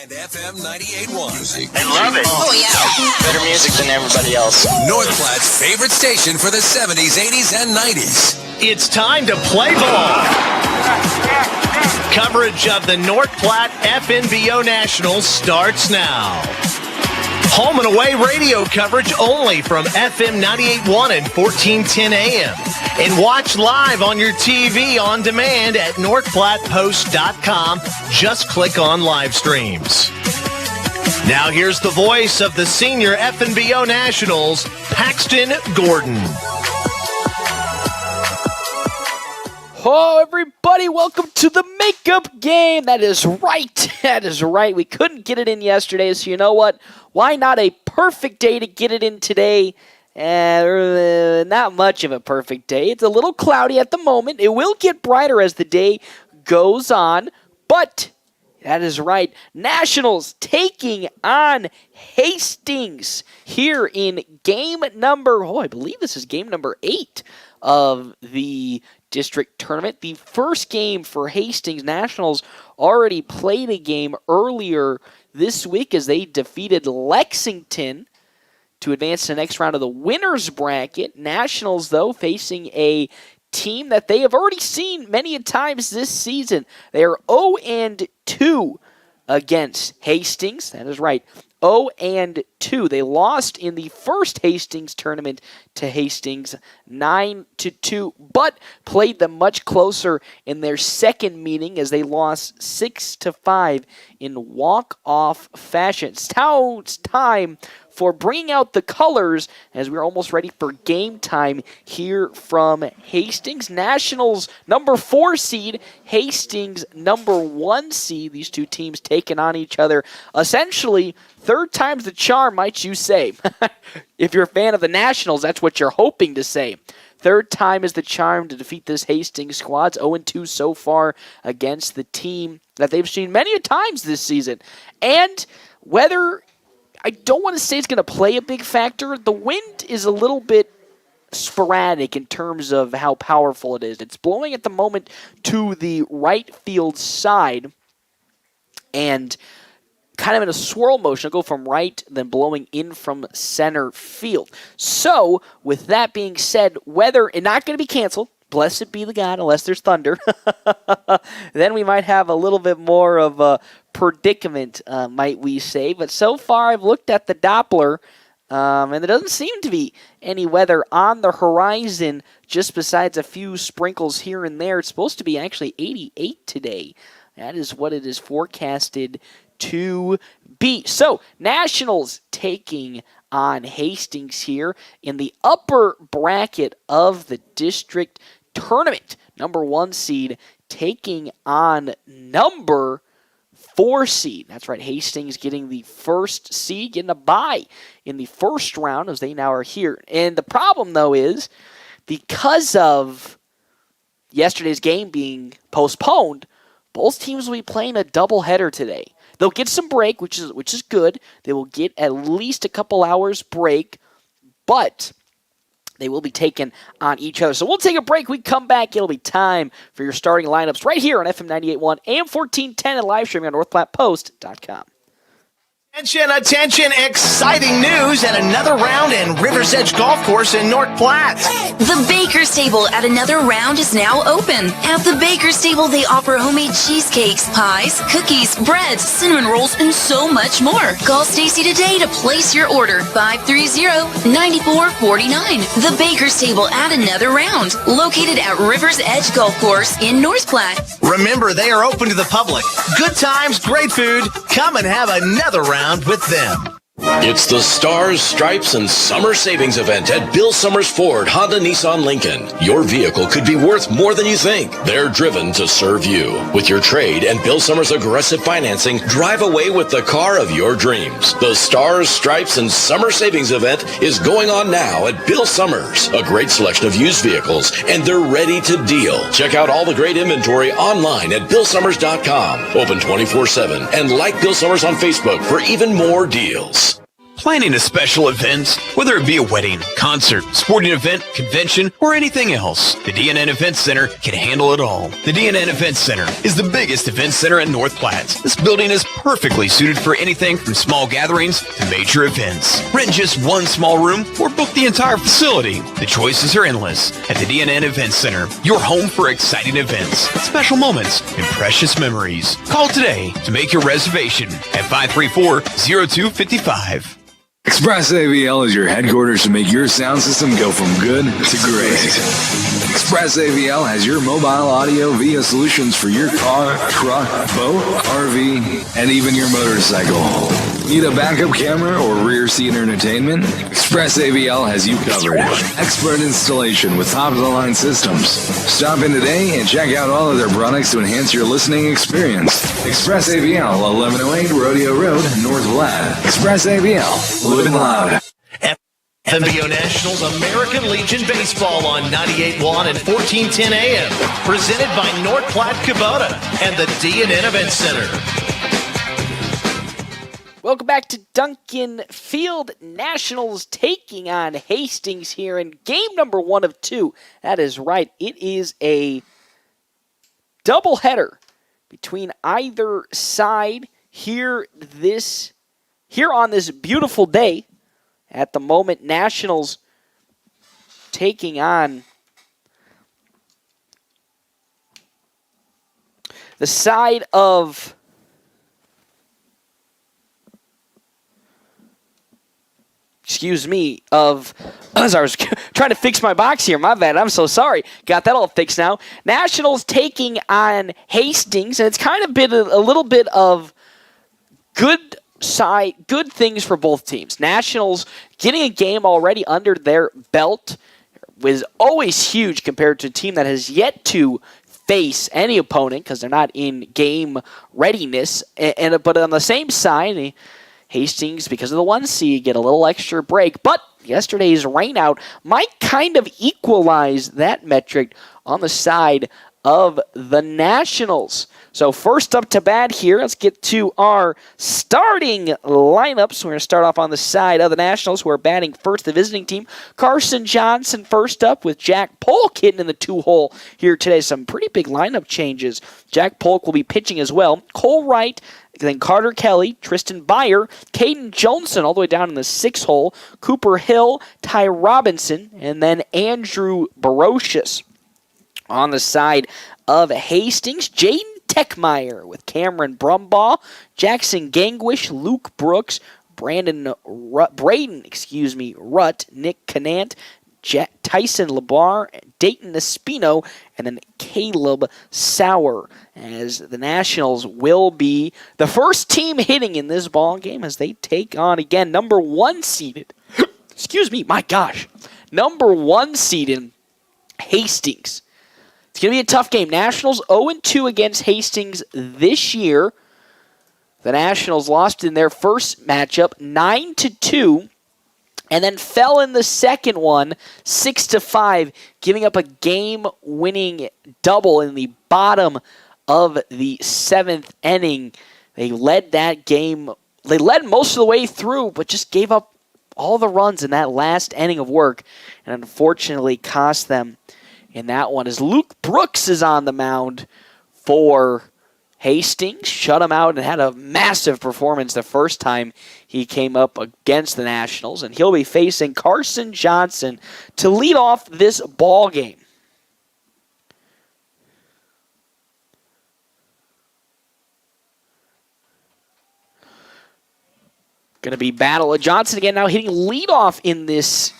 And FM 98.1. I love it. Oh, yeah. Better music than everybody else. North Platte's favorite station for the 70s, 80s, and 90s. It's time to play ball. Coverage of the North Platte FNBO Nationals starts now. Home and away radio coverage only from FM 98.1 and 1410 AM. And watch live on your TV on demand at northplattepost.com. Just click on live streams. Now here's the voice of the senior FNBO Nationals, Paxton Gordon. Hello, everybody. Welcome to the makeup game. That is right. That is right. We couldn't get it in yesterday, so you know what? Why not a perfect day to get it in today? Not much of a perfect day. It's a little cloudy at the moment. It will get brighter as the day goes on, but that is right. Nationals taking on Hastings here in game number, I believe this is game number 8 of the district tournament. The first game for Hastings. Nationals already played a game earlier this week as they defeated Lexington to advance to the next round of the winner's bracket. Nationals, though, facing a team that they have already seen many times this season. They are 0-2 against Hastings. That is right, 0-2. They lost in the first Hastings tournament to Hastings 9-2, but played them much closer in their second meeting as they lost 6-5 in walk-off fashion. It's time for bringing out the colors as we're almost ready for game time here from Hastings. Nationals number 4 seed, Hastings number 1 seed. These two teams taking on each other. Essentially, third time's the charm, might you say. If you're a fan of the Nationals, that's what you're hoping to say. Third time is the charm to defeat this Hastings squad. 0-2 so far against the team that they've seen many times this season. And whether, I don't want to say it's going to play a big factor, the wind is a little bit sporadic in terms of how powerful it is. It's blowing at the moment to the right field side and kind of in a swirl motion. It'll go from right, then blowing in from center field. So, with that being said, weather is not going to be canceled. Blessed be the God, unless there's thunder. Then we might have a little bit more of a predicament, might we say. But so far, I've looked at the Doppler, and there doesn't seem to be any weather on the horizon, just besides a few sprinkles here and there. It's supposed to be actually 88 today. That is what it is forecasted to be. So, Nationals taking on Hastings here in the upper bracket of the district tournament. Number 1 seed taking on number 4 seed. That's right, Hastings getting the first seed, getting a bye in the first round as they now are here. And the problem, though, is because of yesterday's game being postponed, both teams will be playing a doubleheader today. They'll get some break, which is good. They will get at least a couple hours break, but they will be taking on each other. So we'll take a break. We come back. It'll be time for your starting lineups right here on FM 98.1 AM 1410 and live streaming on northplattepost.com. Attention, exciting news at another round in River's Edge Golf Course in North Platte. The Baker's Table at another round is now open. At the Baker's Table, they offer homemade cheesecakes, pies, cookies, breads, cinnamon rolls, and so much more. Call Stacy today to place your order, 530-9449. The Baker's Table at another round, located at River's Edge Golf Course in North Platte. Remember, they are open to the public. Good times, great food. Come and have another round with them. It's the Stars, Stripes, and Summer Savings event at Bill Summers Ford, Honda, Nissan, Lincoln. Your vehicle could be worth more than you think. They're driven to serve you. With your trade and Bill Summers aggressive financing, drive away with the car of your dreams. The Stars, Stripes, and Summer Savings event is going on now at Bill Summers. A great selection of used vehicles, and they're ready to deal. Check out all the great inventory online at BillSummers.com. Open 24/7 and like Bill Summers on Facebook for even more deals. Planning a special event, whether it be a wedding, concert, sporting event, convention, or anything else, the DNN Event Center can handle it all. The DNN Event Center is the biggest event center in North Platte. This building is perfectly suited for anything from small gatherings to major events. Rent just one small room or book the entire facility. The choices are endless at the DNN Event Center, your home for exciting events, special moments, and precious memories. Call today to make your reservation at 534-0255. Express AVL is your headquarters to make your sound system go from good to great. Express AVL has your mobile audio via solutions for your car, truck, boat, RV, and even your motorcycle. Need a backup camera or rear seat entertainment? Express AVL has you covered. Expert installation with top-of-the-line systems. Stop in today and check out all of their products to enhance your listening experience. Express AVL, 1108 Rodeo Road, North Platte. Express AVL, living loud. FNBO Nationals American Legion Baseball on 98.1 and 1410 AM. Presented by North Platte Kubota and the DNN Event Center. Welcome back to Duncan Field. Nationals taking on Hastings here in game number 1 of 2. That is right. It is a doubleheader between either side here on this beautiful day. At the moment, Nationals taking on the side of as I was trying to fix my box here. My bad. I'm so sorry. Got that all fixed now. Nationals taking on Hastings, and it's kind of been a little bit of good things for both teams. Nationals getting a game already under their belt was always huge compared to a team that has yet to face any opponent because they're not in game readiness. But on the same side, Hastings, because of the 1 seed, get a little extra break. But yesterday's rainout might kind of equalize that metric on the side of the Nationals. So first up to bat here, let's get to our starting lineups. We're going to start off on the side of the Nationals, who are batting first, the visiting team. Carson Johnson first up with Jack Polk hitting in the 2-hole here today. Some pretty big lineup changes. Jack Polk will be pitching as well. Cole Wright, then Carter Kelly, Tristan Byer, Caden Johnson all the way down in the 6-hole, Cooper Hill, Ty Robinson, and then Andrew Barocious. On the side of Hastings, Jaden Techmeyer with Cameron Brumbaugh, Jackson Gangwish, Luke Brooks, Braden Rutt, Nick Canant, Tyson Labar, Dayton Espino, and then Caleb Sauer, as the Nationals will be the first team hitting in this ball game as they take on, again, number 1 seeded, number 1 seeded Hastings. It's going to be a tough game. Nationals 0-2 against Hastings this year. The Nationals lost in their first matchup 9-2, and then fell in the second one 6-5, giving up a game-winning double in the bottom of the 7th inning. They led that game. They led most of the way through, but just gave up all the runs in that last inning of work, and unfortunately cost them in that one, as Luke Brooks is on the mound for Hastings. Shut him out and had a massive performance the first time he came up against the Nationals. And he'll be facing Carson Johnson to lead off this ball game. Going to be Battle of Johnson again, now hitting leadoff in this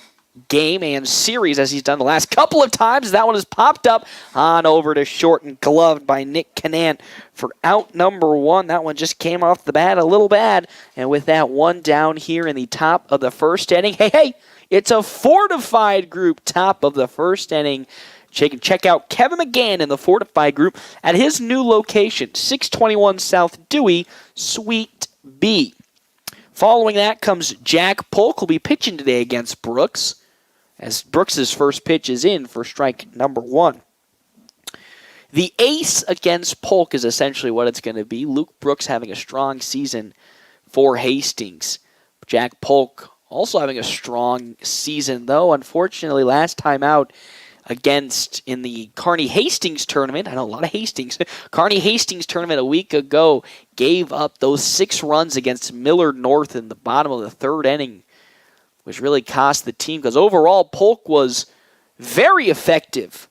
game and series as he's done the last couple of times. That one has popped up on over to short and gloved by Nick Canant for out number 1. That one just came off the bat a little bad. And with that one down here in the top of the first inning, hey, it's a fortified group top of the first inning. Check out Kevin McGann in the fortified group at his new location, 621 South Dewey, Suite B. Following that comes Jack Polk, who'll be pitching today against Brooks, as Brooks' first pitch is in for strike number 1. The ace against Polk is essentially what it's going to be. Luke Brooks having a strong season for Hastings. Jack Polk also having a strong season, though. Unfortunately, last time out in the Kearney Hastings tournament, I know a lot of Hastings, Kearney Hastings tournament a week ago, gave up those 6 runs against Millard North in the bottom of the 3rd inning, which really cost the team, because overall Polk was very effective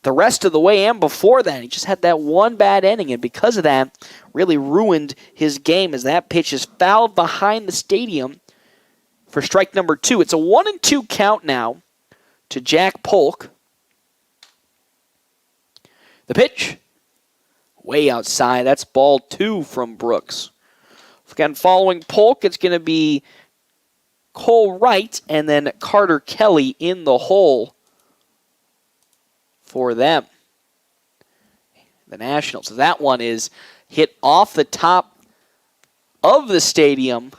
the rest of the way and before that. He just had that one bad inning, and because of that, really ruined his game as that pitch is fouled behind the stadium for strike number 2. It's a 1-2 count now to Jack Polk. The pitch, way outside. That's ball 2 from Brooks. Again, following Polk, it's going to be Cole Wright and then Carter Kelly in the hole for them. The Nationals. So that one is hit off the top of the stadium.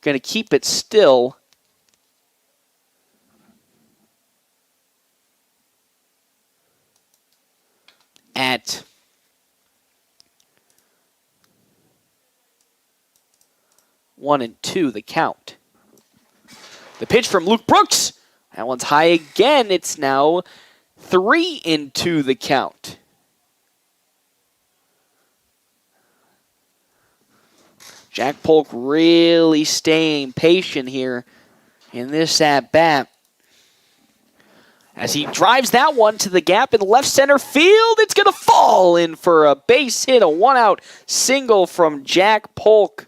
Going to keep it still. At 1-2, the count. The pitch from Luke Brooks. That one's high again. It's now 3-2, the count. Jack Polk really staying patient here in this at-bat. As he drives that one to the gap in left center field, it's going to fall in for a base hit, a 1-out single from Jack Polk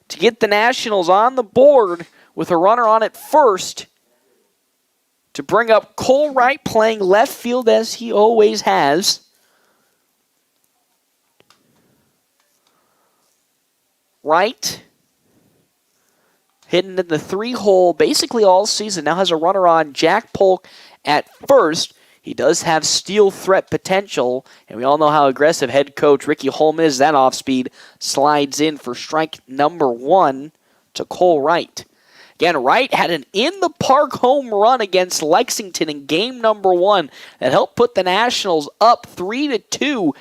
to get the Nationals on the board with a runner on at first to bring up Cole Wright playing left field as he always has. Wright hitting in the 3-hole basically all season. Now has a runner on Jack Polk at first. He does have steal threat potential, and we all know how aggressive head coach Ricky Holm is. That off-speed slides in for strike number 1 to Cole Wright. Again, Wright had an in-the-park home run against Lexington in game number 1 that helped put the Nationals up 3-2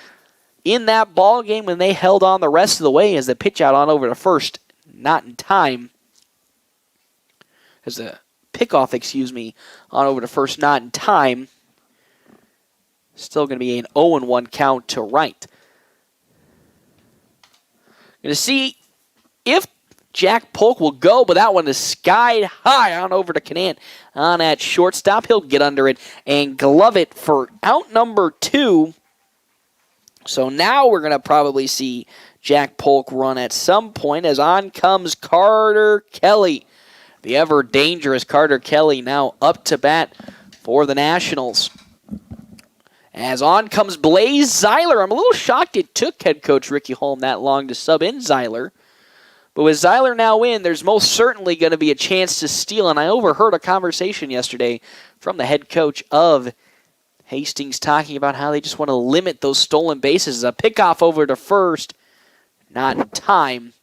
in that ball game when they held on the rest of the way as the pitch out on over to first. Not in time. As a pickoff, on over to first, not in time. Still going to be an 0-1 count to Wright. Going to see if Jack Polk will go, but that one is sky high on over to Canant on at shortstop. He'll get under it and glove it for out number 2. So now we're going to probably see Jack Polk run at some point as on comes Carter Kelly. The ever-dangerous Carter Kelly now up to bat for the Nationals. As on comes Blaze Zeiler. I'm a little shocked it took head coach Ricky Holm that long to sub in Zeiler. But with Zeiler now in, there's most certainly going to be a chance to steal. And I overheard a conversation yesterday from the head coach of Hastings talking about how they just want to limit those stolen bases. A pickoff over to first, not in time.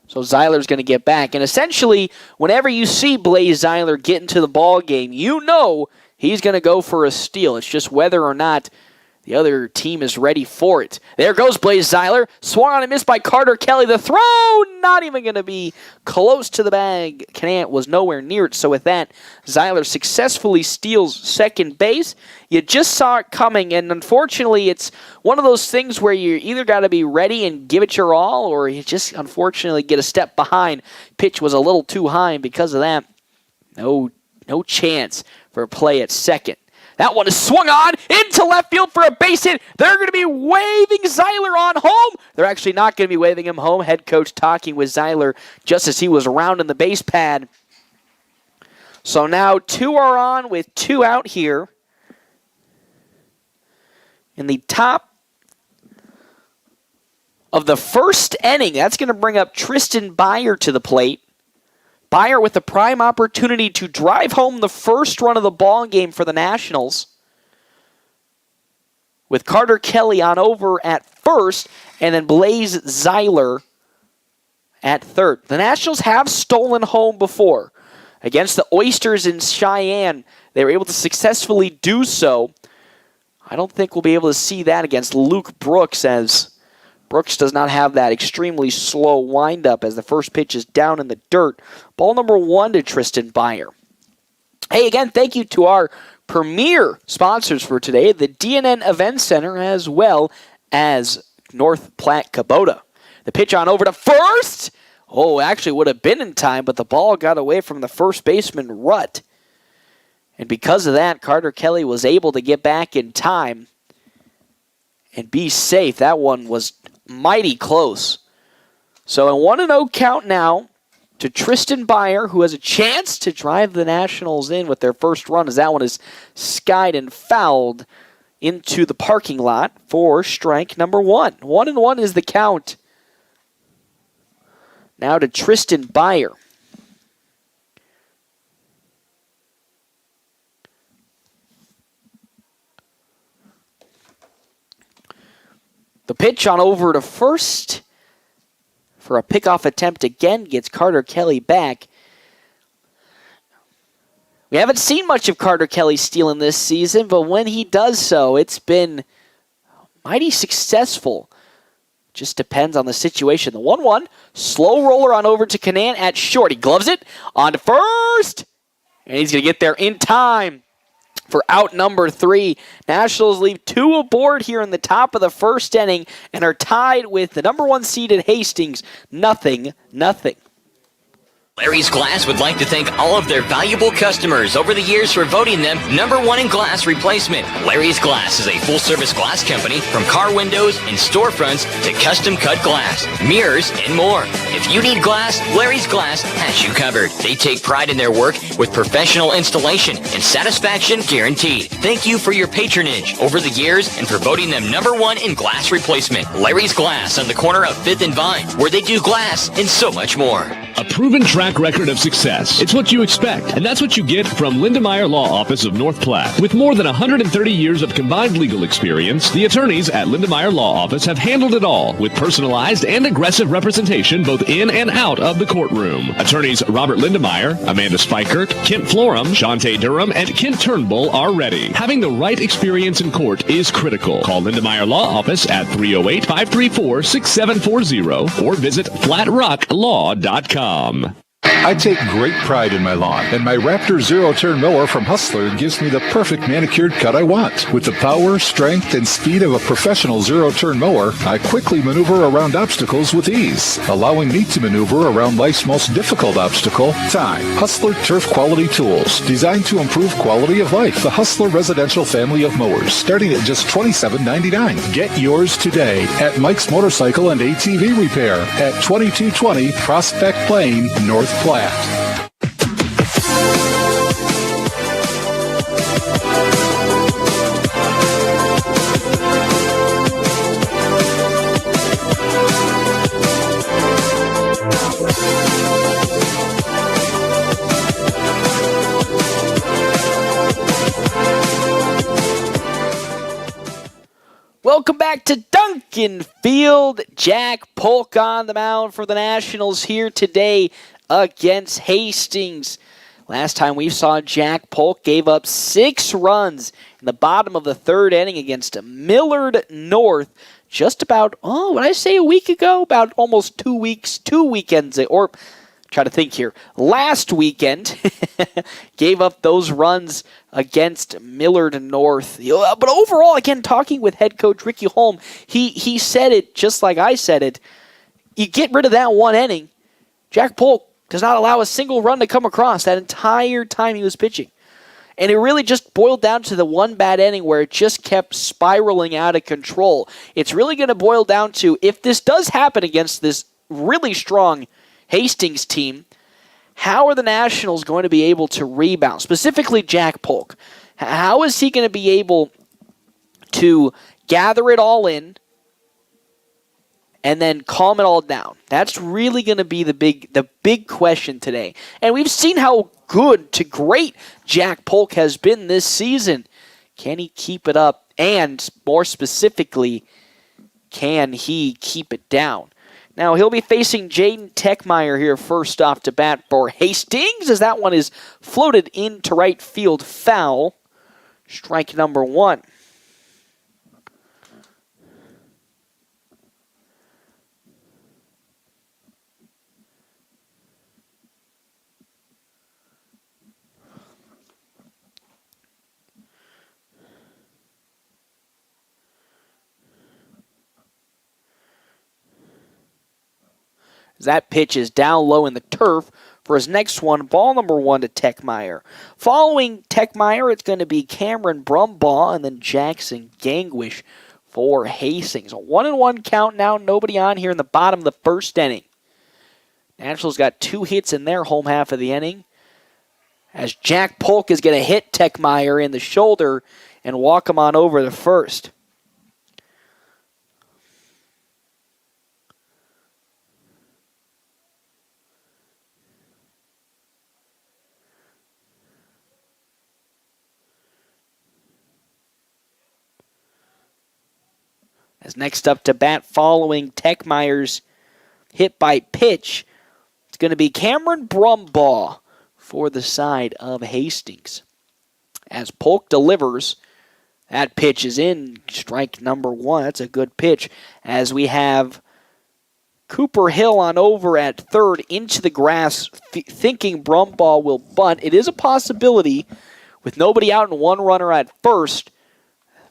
So Zeiler's going to get back. And essentially, whenever you see Blaze Zeiler get into the ball game, you know he's going to go for a steal. It's just whether or not the other team is ready for it. There goes Blaze Zeiler. Swung on and missed by Carter Kelly. The throw, not even going to be close to the bag. Canant was nowhere near it. So with that, Zeiler successfully steals second base. You just saw it coming, and unfortunately, it's one of those things where you either got to be ready and give it your all, or you just unfortunately get a step behind. Pitch was a little too high, and because of that, no chance for a play at second. That one is swung on into left field for a base hit. They're going to be waving Zeiler on home. They're actually not going to be waving him home. Head coach talking with Zeiler just as he was rounding the base pad. So now 2 are on with 2 out here. In the top of the first inning, that's going to bring up Tristan Byer to the plate. Byer with the prime opportunity to drive home the first run of the ball game for the Nationals. With Carter Kelly on over at first, and then Blaze Zeiler at third. The Nationals have stolen home before. Against the Oysters in Cheyenne, they were able to successfully do so. I don't think we'll be able to see that against Luke Brooks as Brooks does not have that extremely slow windup as the first pitch is down in the dirt. Ball number 1 to Tristan Byer. Hey, again, thank you to our premier sponsors for today, the DNN Event Center, as well as North Platte Kubota. The pitch on over to first. Oh, actually would have been in time, but the ball got away from the first baseman, Rutt. And because of that, Carter Kelly was able to get back in time and be safe. That one was mighty close. So a 1-0 count now to Tristan Byer, who has a chance to drive the Nationals in with their first run, as that one is skied and fouled into the parking lot for strike number 1. 1-1 is the count. Now to Tristan Byer. The pitch on over to first for a pickoff attempt again gets Carter Kelly back. We haven't seen much of Carter Kelly stealing this season, but when he does so, it's been mighty successful. Just depends on the situation. The 1-1, slow roller on over to Canan at short. He gloves it on to first, and he's going to get there in time for out number 3. Nationals leave 2 aboard here in the top of the first inning and are tied with the number 1 seeded Hastings, 0-0. Larry's Glass would like to thank all of their valuable customers over the years for voting them number 1 in glass replacement. Larry's Glass is a full-service glass company, from car windows and storefronts to custom-cut glass, mirrors, and more. If you need glass, Larry's Glass has you covered. They take pride in their work with professional installation and satisfaction guaranteed. Thank you for your patronage over the years and for voting them number 1 in glass replacement. Larry's Glass on the corner of 5th and Vine, where they do glass and so much more. A proven track record of success. It's what you expect, and that's what you get from Lindemeyer Law Office of North Platte. With more than 130 years of combined legal experience, the attorneys at Lindemeyer Law Office have handled it all with personalized and aggressive representation both in and out of the courtroom. Attorneys Robert Lindemeyer, Amanda Spikert, Kent Florum, Shantae Durham, and Kent Turnbull are ready. Having the right experience in court is critical. Call Lindemeyer Law Office at 308-534-6740 or visit flatrocklaw.com. I take great pride in my lawn, and my Raptor zero-turn mower from Hustler gives me the perfect manicured cut I want. With the power, strength, and speed of a professional zero-turn mower, I quickly maneuver around obstacles with ease, allowing me to maneuver around life's most difficult obstacle, time. Hustler Turf Quality Tools, designed to improve quality of life. The Hustler residential family of mowers, starting at just $27.99. Get yours today at Mike's Motorcycle and ATV Repair at 2220 Prospect Plain, North Platte. Welcome back to Duncan Field. Jack Polk on the mound for the Nationals here today against Hastings. Last time we saw Jack Polk gave up 6 runs in the bottom of the 3rd inning against Millard North. Just about, what did I say a week ago? About almost 2 weekends, or try to think here. Last weekend, gave up those runs against Millard North. But overall, again, talking with head coach Ricky Holm, he said it just like I said it. You get rid of that 1 inning, Jack Polk does not allow a single run to come across that entire time he was pitching. And it really just boiled down to the 1 bad inning where it just kept spiraling out of control. It's really going to boil down to, if this does happen against this really strong Hastings team, how are the Nationals going to be able to rebound? Specifically Jack Polk. How is he going to be able to gather it all in and then calm it all down? That's really going to be the big question today. And we've seen how good to great Jack Polk has been this season. Can he keep it up? And more specifically, can he keep it down? Now, he'll be facing Jaden Techmeyer here first off to bat for Hastings, as that one is floated into right field foul. Strike number 1. That pitch is down low in the turf for his next one, ball number 1 to Techmeyer. Following Techmeyer, it's going to be Cameron Brumbaugh and then Jackson Gangwish for Hastings. A 1-1 count now, nobody on here in the bottom of the first inning. Nationals got 2 hits in their home half of the inning, as Jack Polk is going to hit Techmeyer in the shoulder and walk him on over to first. As next up to bat following Techmeyer's hit by pitch, it's going to be Cameron Brumbaugh for the side of Hastings. As Polk delivers, that pitch is in, strike number 1. That's a good pitch. As we have Cooper Hill on over at third into the grass, thinking Brumbaugh will bunt. It is a possibility, with nobody out and 1 runner at first,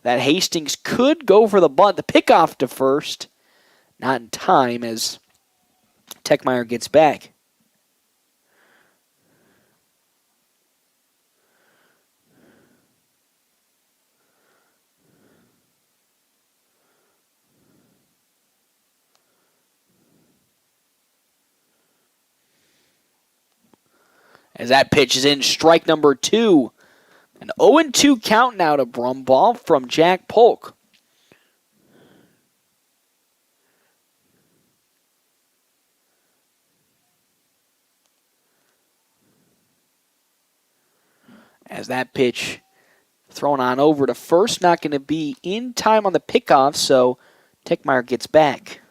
that Hastings could go for the bunt. The pickoff to first, not in time as Techmeyer gets back. As that pitch is in, strike number 2. An 0-2 count now to Brumbaugh from Jack Polk. As that pitch thrown on over to first, not going to be in time on the pickoff, so Techmeyer gets back.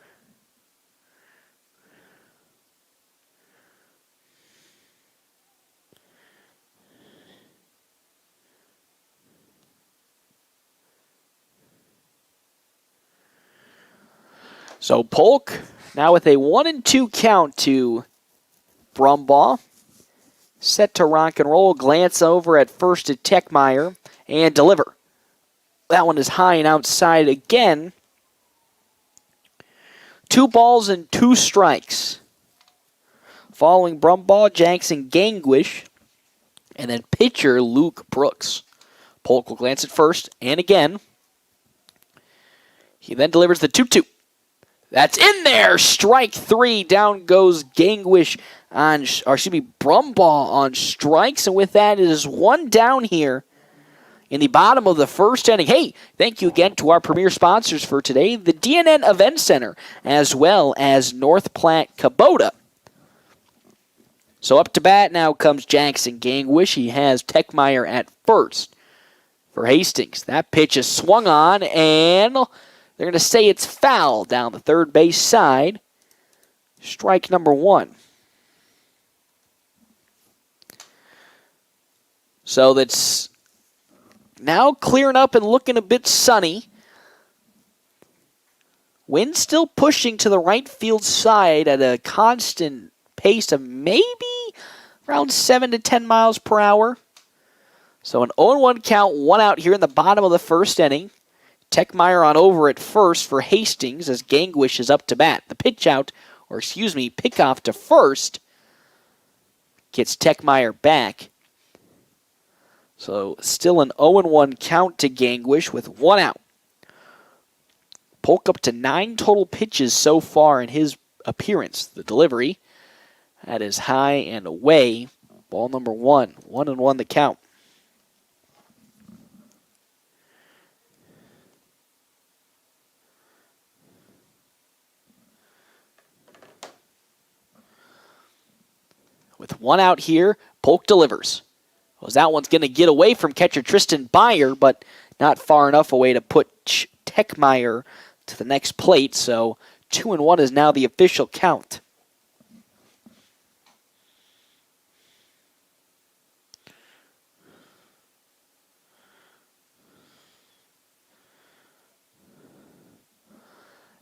So Polk now with a 1-2 count to Brumbaugh. Set to rock and roll. Glance over at first to Techmeyer and deliver. That one is high and outside again. 2 balls and 2 strikes. Following Brumbaugh, Jackson Gangwish, and then pitcher Luke Brooks. Polk will glance at first and again. He then delivers the 2-2. That's in there. Strike 3. Down goes Gangwish Brumbaugh on strikes. And with that, it is 1 down here in the bottom of the first inning. Hey, thank you again to our premier sponsors for today, the DNN Event Center, as well as North Platte Kubota. So up to bat now comes Jackson Gangwish. He has Techmeyer at first for Hastings. That pitch is swung on, and they're going to say it's foul down the third base side. Strike number 1. So that's now clearing up and looking a bit sunny. Wind still pushing to the right field side at a constant pace of maybe around 7 to 10 miles per hour. So an 0-1 count, 1 out here in the bottom of the first inning. Techmeyer on over at first for Hastings as Gangwish is up to bat. The pickoff to first gets Techmeyer back. So still an 0-1 count to Gangwish with 1 out. Polk up to 9 total pitches so far in his appearance. The delivery, that is high and away. Ball number 1, 1-1 the count. With 1 out here, Polk delivers. Well, that one's going to get away from catcher Tristan Byer, but not far enough away to put Techmeyer to the next plate, so 2-1 is now the official count.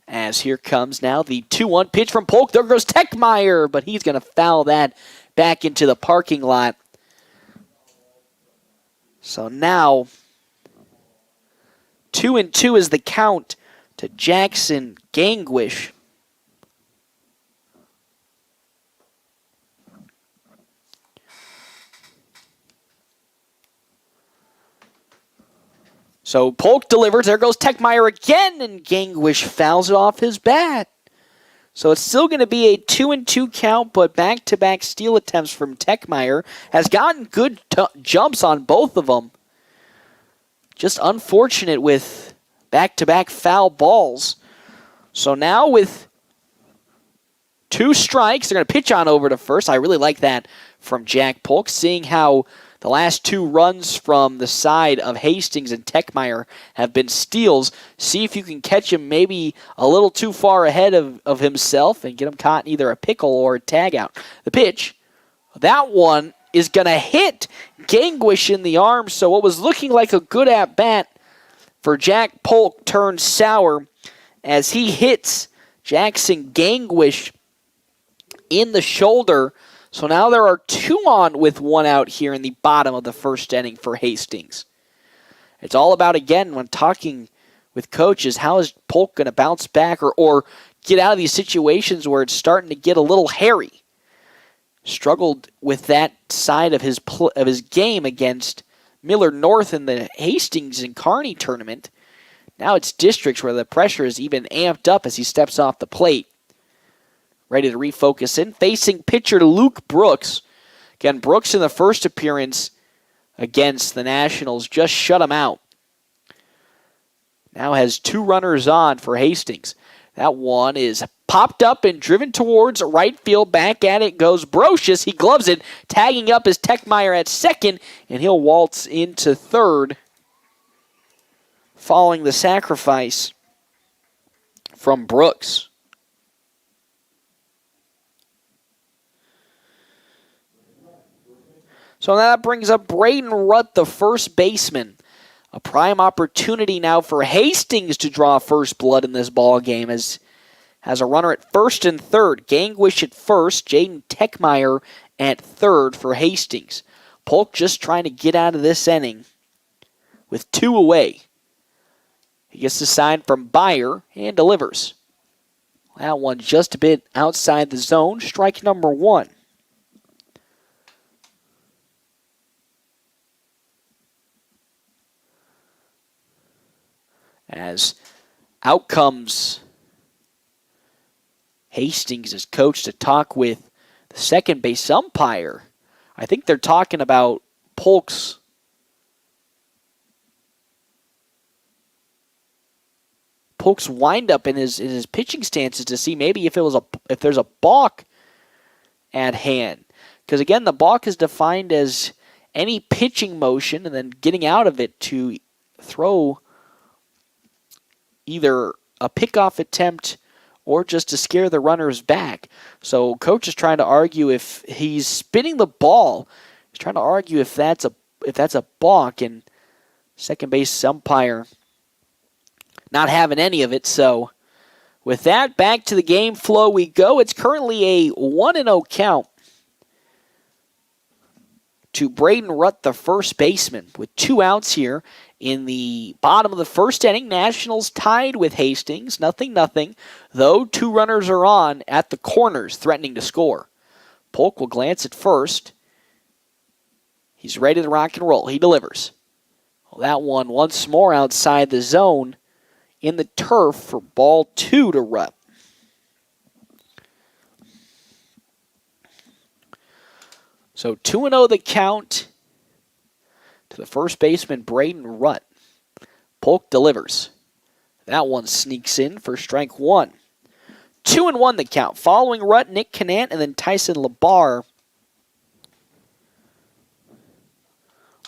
As here comes now the 2-1 pitch from Polk. There goes Techmeyer, but he's going to foul that back into the parking lot. So now 2-2 is the count to Jackson Gangwish. So Polk delivers. There goes Techmeyer again, and Gangwish fouls it off his bat. So it's still going to be a 2-2 count, but back-to-back steal attempts from Techmeyer. Has gotten good jumps on both of them. Just unfortunate with back-to-back foul balls. So now with 2 strikes, they're going to pitch on over to first. I really like that from Jack Polk, seeing how the last 2 runs from the side of Hastings and Techmeyer have been steals. See if you can catch him maybe a little too far ahead of himself and get him caught in either a pickle or a tag out. The pitch, that one is going to hit Gangwish in the arm. So what was looking like a good at-bat for Jack Polk turned sour as he hits Jackson Gangwish in the shoulder. So now there are 2 on with 1 out here in the bottom of the first inning for Hastings. It's all about, again, when talking with coaches, how is Polk going to bounce back or get out of these situations where it's starting to get a little hairy. Struggled with that side of his game against Miller North in the Hastings and Kearney tournament. Now it's districts where the pressure is even amped up as he steps off the plate. Ready to refocus in. Facing pitcher Luke Brooks. Again, Brooks in the first appearance against the Nationals just shut him out. Now has 2 runners on for Hastings. That one is popped up and driven towards right field. Back at it goes Brocious. He gloves it. Tagging up is Techmeyer at second, and he'll waltz into third following the sacrifice from Brooks. So that brings up Braden Rutt, the first baseman. A prime opportunity now for Hastings to draw first blood in this ball game, as has a runner at first and third. Gangwish at first, Jaden Techmeyer at third for Hastings. Polk just trying to get out of this inning with 2 away. He gets the sign from Byer and delivers. That one just a bit outside the zone. Strike number 1. As out comes Hastings' coach to talk with the second base umpire. I think they're talking about Polk's windup in his pitching stances to see maybe if there's a balk at hand. Because again, the balk is defined as any pitching motion and then getting out of it to throw either a pickoff attempt or just to scare the runners back. So coach is trying to argue if he's spinning the ball. He's trying to argue if that's a balk, and second base umpire not having any of it. So with that, back to the game flow we go. It's currently a 1-0 count to Braden Rutt, the first baseman, with 2 outs here. In the bottom of the first inning, Nationals tied with Hastings, 0-0, though 2 runners are on at the corners, threatening to score. Polk will glance at first. He's ready to rock and roll. He delivers. Well, that one once more outside the zone in the turf for ball 2 to Rutt. So 2-0 the count to the first baseman, Braden Rutt. Polk delivers. That one sneaks in for strike 1. 2-1 the count. Following Rutt, Nick Canant, and then Tyson Labar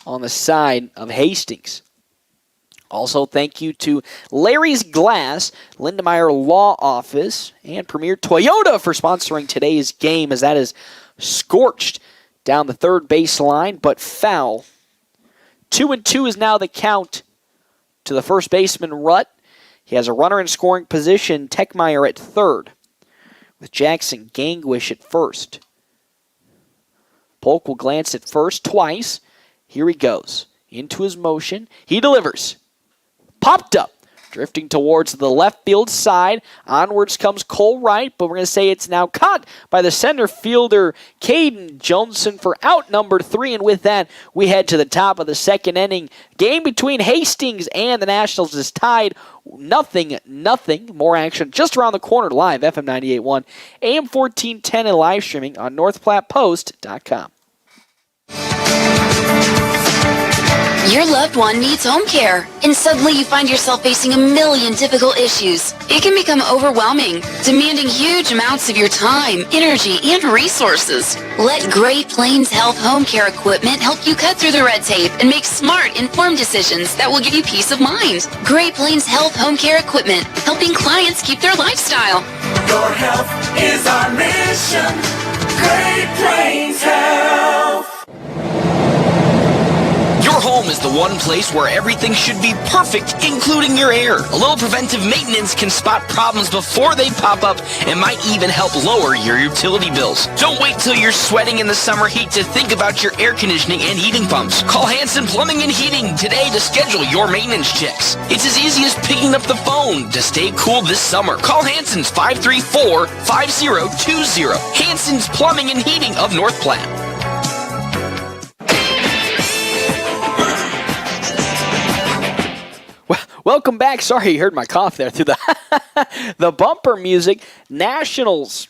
on the side of Hastings. Also, thank you to Larry's Glass, Lindemeyer Law Office, and Premier Toyota for sponsoring today's game, as that is scorched down the third base line, but foul. 2-2 is now the count to the first baseman, Rutt. He has a runner in scoring position, Techmeyer at third, with Jackson Gangwish at first. Polk will glance at first twice. Here he goes. Into his motion. He delivers. Popped up. Drifting towards the left field side. Onwards comes Cole Wright, but we're going to say it's now caught by the center fielder, Carson Johnson, for out number 3. And with that, we head to the top of the second inning. Game between Hastings and the Nationals is tied 0-0. More action just around the corner live, FM 98.1, AM 1410, and live streaming on NorthPlattePost.com. Your loved one needs home care, and suddenly you find yourself facing a million difficult issues. It can become overwhelming, demanding huge amounts of your time, energy, and resources. Let Great Plains Health Home Care Equipment help you cut through the red tape and make smart, informed decisions that will give you peace of mind. Great Plains Health Home Care Equipment, helping clients keep their lifestyle. Your health is our mission. Great Plains Health. Your home is the one place where everything should be perfect, including your air. A little preventive maintenance can spot problems before they pop up and might even help lower your utility bills. Don't wait till you're sweating in the summer heat to think about your air conditioning and heating pumps. Call Hanson Plumbing and Heating today to schedule your maintenance checks. It's as easy as picking up the phone to stay cool this summer. Call Hanson's 534-5020. Hanson's Plumbing and Heating of North Platte. Welcome back. Sorry, you heard my cough there through the the bumper music. Nationals.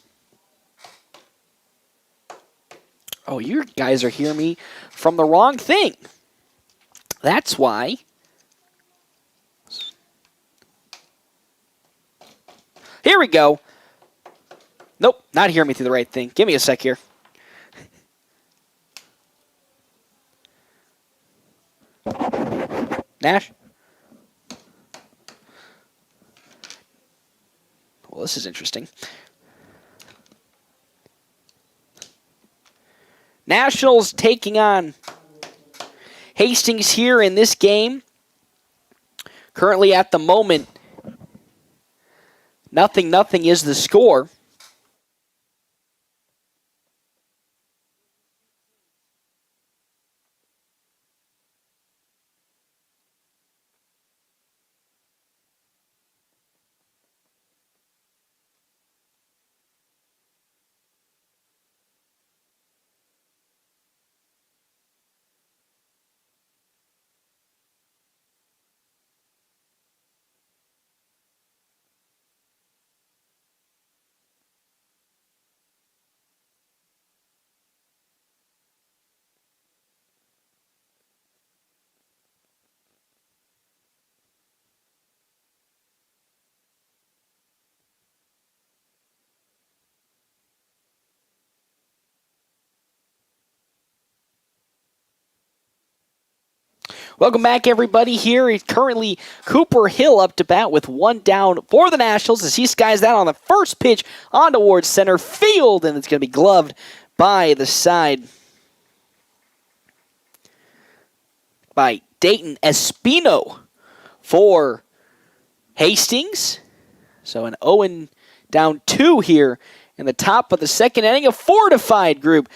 Oh, you guys are hearing me from the wrong thing. That's why. Here we go. Nope, not hearing me through the right thing. Give me a sec here. Nash? Well, this is interesting. Nationals taking on Hastings here in this game. Currently at the moment, 0-0 is the score. Welcome back, everybody. Here is currently Cooper Hill up to bat with one down for the Nationals as he skies that on the first pitch on towards center field, and it's going to be gloved by the side by Dayton Espino for Hastings. So an 0-2 here in the top of the second inning, a fortified group.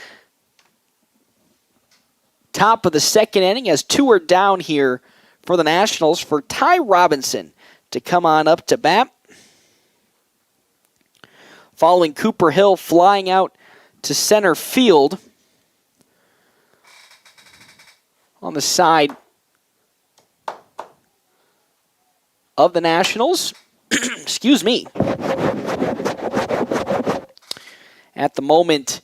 Top of the second inning as 2 are down here for the Nationals for Ty Robinson to come on up to bat. Following Cooper Hill flying out to center field. On the side of the Nationals. Excuse me. At the moment,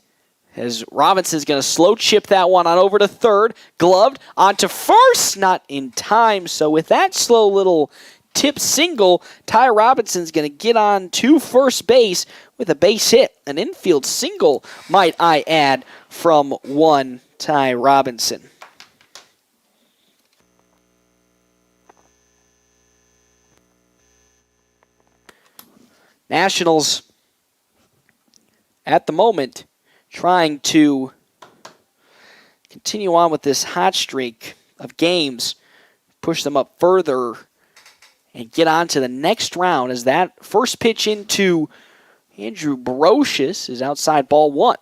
as Robinson's going to slow chip that one on over to third. Gloved onto first, not in time. So with that slow little tip single, Ty Robinson's going to get on to first base with a base hit. An infield single, might I add, from one Ty Robinson. Nationals, at the moment, trying to continue on with this hot streak of games, push them up further, and get on to the next round as that first pitch into Andrew Brocious is outside ball one.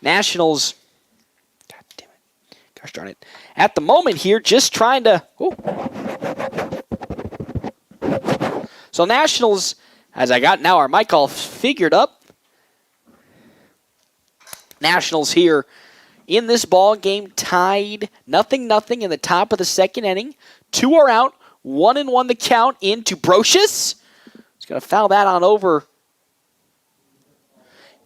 Nationals, God damn it, gosh darn it, at the moment here, just trying to, So Nationals, as I got now our mic all figured up, Nationals here in this ball game tied 0-0 in the top of the second inning. 2 are out, 1-1 the count into Brocious. He's going to foul that on over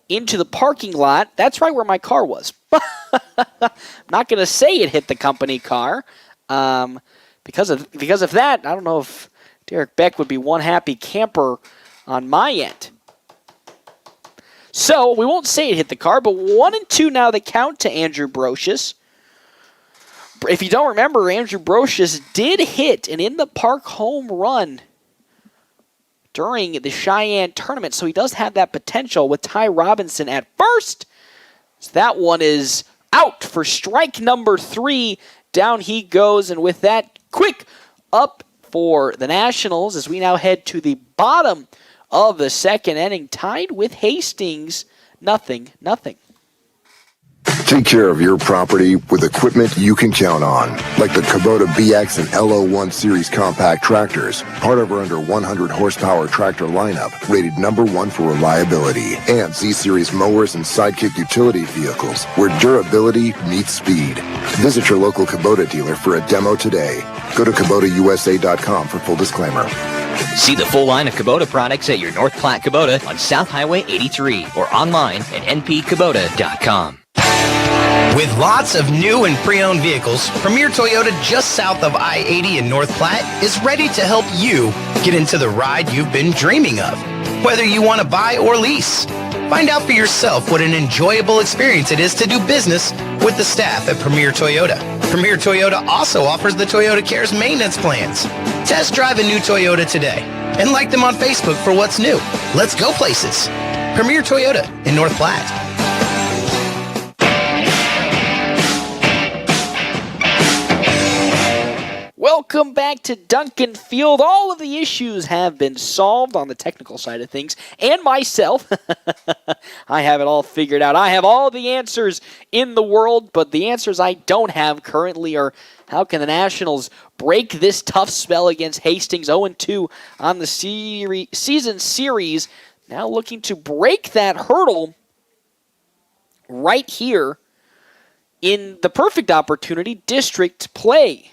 into the parking lot. That's right where my car was. I'm not going to say it hit the company car. Because of that, I don't know if Derek Beck would be one happy camper on my end. So we won't say it hit the car, but 1-2 now the count to Andrew Brocious. If you don't remember, Andrew Brocious did hit an in-the-park home run during the Cheyenne tournament, so he does have that potential with Ty Robinson at first. So that one is out for strike number 3. Down he goes, and with that, quick up for the Nationals as we now head to the bottom of the second inning, tied with Hastings, 0-0. Take care of your property with equipment you can count on, like the Kubota BX and LO1 Series compact tractors, part of our under 100 horsepower tractor lineup, rated #1 for reliability, and Z-Series mowers and Sidekick utility vehicles, where durability meets speed. Visit your local Kubota dealer for a demo today. Go to KubotaUSA.com for full disclaimer. See the full line of Kubota products at your North Platte Kubota on South Highway 83 or online at npkubota.com. With lots of new and pre-owned vehicles, Premier Toyota just south of I-80 in North Platte is ready to help you get into the ride you've been dreaming of, whether you want to buy or lease. Find out for yourself what an enjoyable experience it is to do business with the staff at Premier Toyota. Premier Toyota also offers the Toyota Cares maintenance plans. Test drive a new Toyota today and like them on Facebook for what's new. Let's go places. Premier Toyota in North Platte. Welcome back to Duncan Field. All of the issues have been solved on the technical side of things, and myself. I have it all figured out. I have all the answers in the world, but the answers I don't have currently are how can the Nationals break this tough spell against Hastings, 0-2 on the season series. Now looking to break that hurdle right here in the perfect opportunity, district play,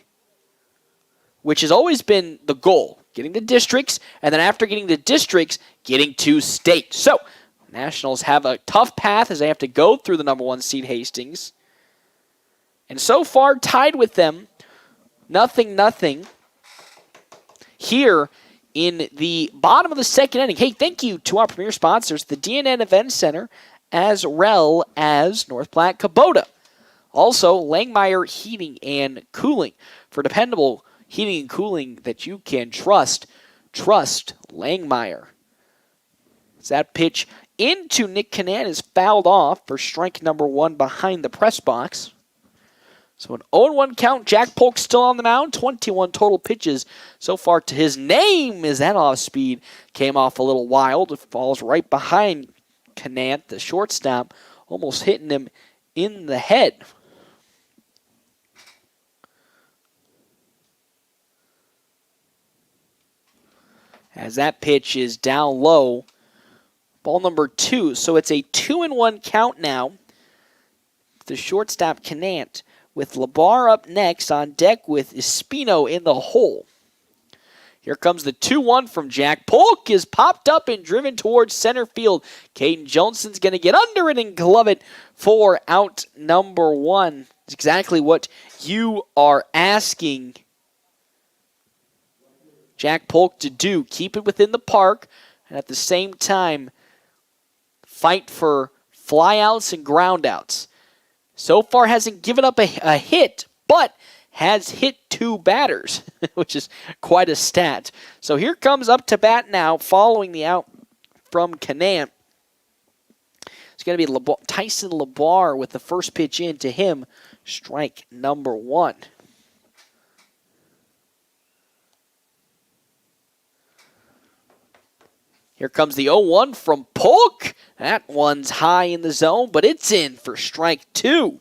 which has always been the goal, getting the districts, and then after getting the districts, getting to state. So, Nationals have a tough path as they have to go through the #1 seed Hastings. And so far, tied with them, 0-0 here in the bottom of the second inning. Hey, thank you to our premier sponsors, the DNN Event Center, as well as North Platte Kubota. Also, Langmeyer Heating and Cooling for dependable heating and cooling that you can trust. Trust Langmeyer. As that pitch into Nick Canan is fouled off for strike number 1 behind the press box. So an 0-1 count. Jack Polk still on the mound. 21 total pitches so far to his name as that off speed came off a little wild. It falls right behind Canan, the shortstop, almost hitting him in the head. As that pitch is down low, ball number 2. So it's a 2-1 count now. The shortstop Canant with Labar up next on deck with Espino in the hole. Here comes the 2-1 from Jack. Polk is popped up and driven towards center field. Caden Johnson's going to get under it and glove it for out number 1. It's exactly what you are asking Jack Polk to do. Keep it within the park and at the same time fight for flyouts and groundouts. So far hasn't given up a hit, but has hit 2 batters, which is quite a stat. So here comes up to bat now following the out from Canan. It's going to be Tyson Labar with the first pitch in to him. Strike number 1. Here comes the 0-1 from Polk. That one's high in the zone, but it's in for strike 2.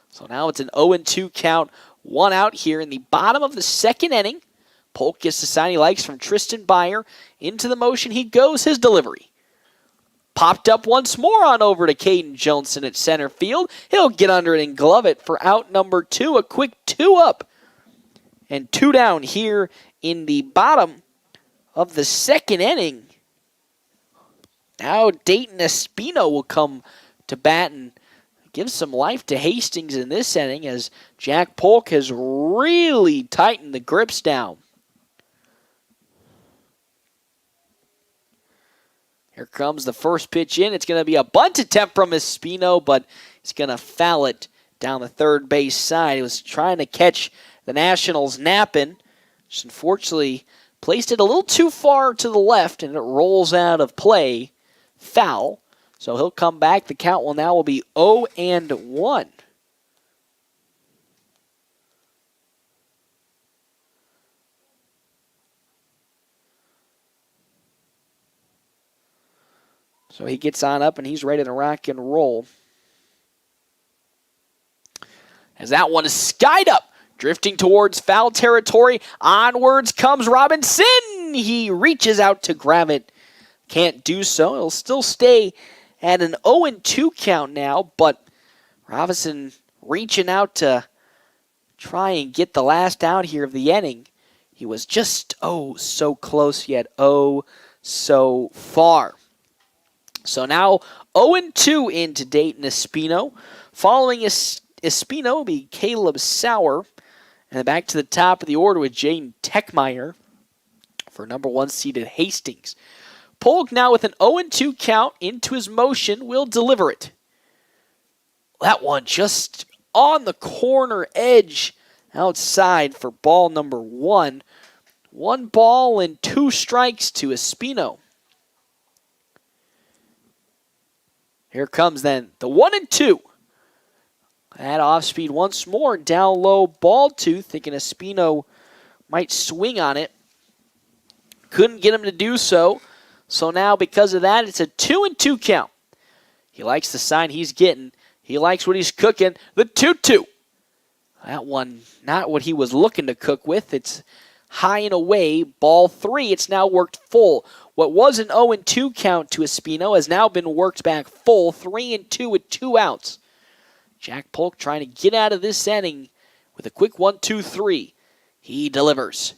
So now it's an 0-2 count, 1 out here in the bottom of the second inning. Polk gets the sign he likes from Tristan Byer. Into the motion he goes, his delivery. Popped up once more on over to Carson Johnson at center field. He'll get under it and glove it for out number 2. A quick 2 up and 2 down here in the bottom of the second inning. Now Dayton Espino will come to bat and give some life to Hastings in this inning as Jack Polk has really tightened the grips down. Here comes the first pitch in. It's going to be a bunt attempt from Espino, but he's going to foul it down the third base side. He was trying to catch the Nationals napping. Just unfortunately placed it a little too far to the left, and it rolls out of play. Foul. So he'll come back. The count will be 0-1. So he gets on up, and he's ready to rock and roll. As that one is skied up, drifting towards foul territory. Onwards comes Robinson. He reaches out to grab it. Can't do so. He'll still stay at an 0-2 count now, but Robinson reaching out to try and get the last out here of the inning. He was just so close, yet so far. So now 0-2 into Dayton Espino. Following Espino will be Caleb Sauer. And back to the top of the order with Jaden Techmeyer for number 1 seeded Hastings. Polk now with an 0-2 count into his motion will deliver it. That one just on the corner edge outside for ball number 1. 1 ball and 2 strikes to Espino. Here comes then the 1-2. That off speed once more. Down low, ball 2. Thinking Espino might swing on it. Couldn't get him to do so. So now because of that, it's a 2-2 count. He likes the sign he's getting. He likes what he's cooking. The 2-2. That one, not what he was looking to cook with. It's high and away. Ball 3. It's now worked full. What was an 0-2 count to Espino has now been worked back full. 3-2 with 2 outs. Jack Polk trying to get out of this inning with a quick 1-2-3. He delivers.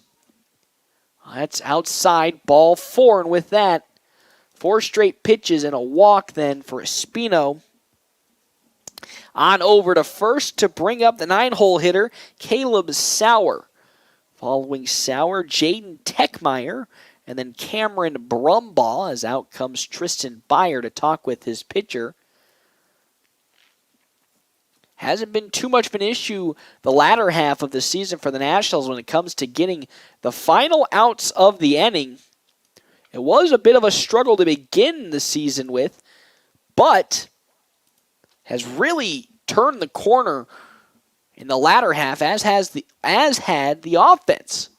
That's outside, ball 4, and with that, 4 straight pitches and a walk then for Espino. On over to first to bring up the 9-hole hitter, Caleb Sauer. Following Sauer, Jaden Techmeyer, and then Cameron Brumbaugh, as out comes Tristan Byer to talk with his pitcher. Hasn't been too much of an issue the latter half of the season for the Nationals when it comes to getting the final outs of the inning. It was a bit of a struggle to begin the season with, but has really turned the corner in the latter half, as had the offense.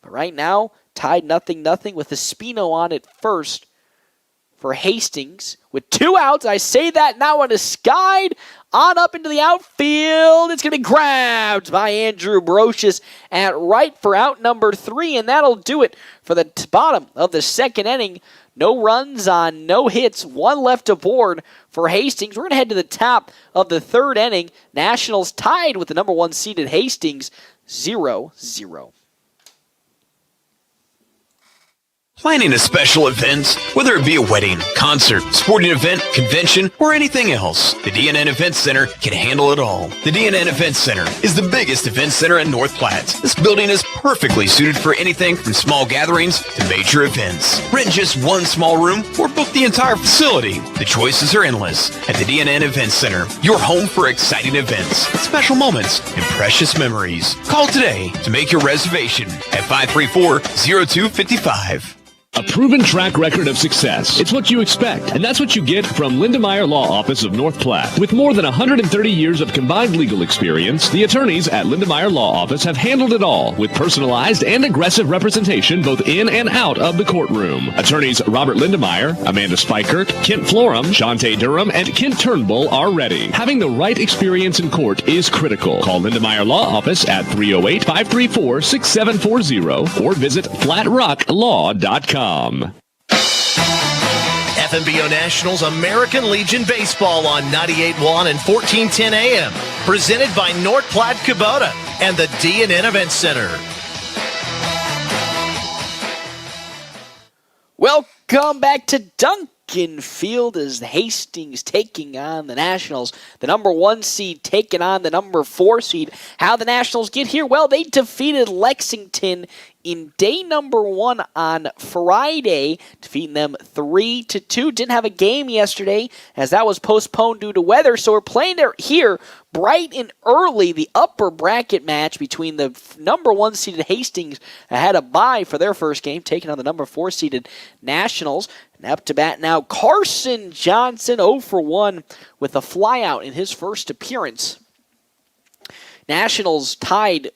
But right now, tied 0-0 with Espino on at first for Hastings with 2 outs. I say that now on a skied on up into the outfield. It's going to be grabbed by Andrew Brocious at right for out number 3, and that'll do it for the bottom of the second inning. No runs on no hits, 1 left aboard for Hastings. We're going to head to the top of the third inning. Nationals tied with the number 1 seeded Hastings, 0-0. Planning a special event, whether it be a wedding, concert, sporting event, convention, or anything else, the DNN Event Center can handle it all. The DNN Event Center is the biggest event center in North Platte. This building is perfectly suited for anything from small gatherings to major events. Rent just 1 small room or book the entire facility. The choices are endless at the DNN Event Center, your home for exciting events, special moments, and precious memories. Call today to make your reservation at 534-0255. A proven track record of success. It's what you expect, and that's what you get from Lindemeyer Law Office of North Platte. With more than 130 years of combined legal experience, the attorneys at Lindemeyer Law Office have handled it all with personalized and aggressive representation both in and out of the courtroom. Attorneys Robert Lindemeyer, Amanda Spikert, Kent Florum, Shantae Durham, and Kent Turnbull are ready. Having the right experience in court is critical. Call Lindemeyer Law Office at 308-534-6740 or visit flatrocklaw.com. FNBO Nationals American Legion Baseball on 98.1 and 1410 AM. Presented by North Platte Kubota and the D&N Event Center. Welcome back to Duncan Field as the Hastings taking on the Nationals. The number 1 seed taking on the number 4 seed. How the Nationals get here? Well, they defeated Lexington in day number 1 on Friday, defeating them 3-2. Didn't have a game yesterday as that was postponed due to weather, so we're playing here bright and early, the upper bracket match between the number 1 seeded Hastings that had a bye for their first game, taking on the number 4 seeded Nationals. And up to bat now, Carson Johnson 0-for-1 with a flyout in his first appearance. Nationals tied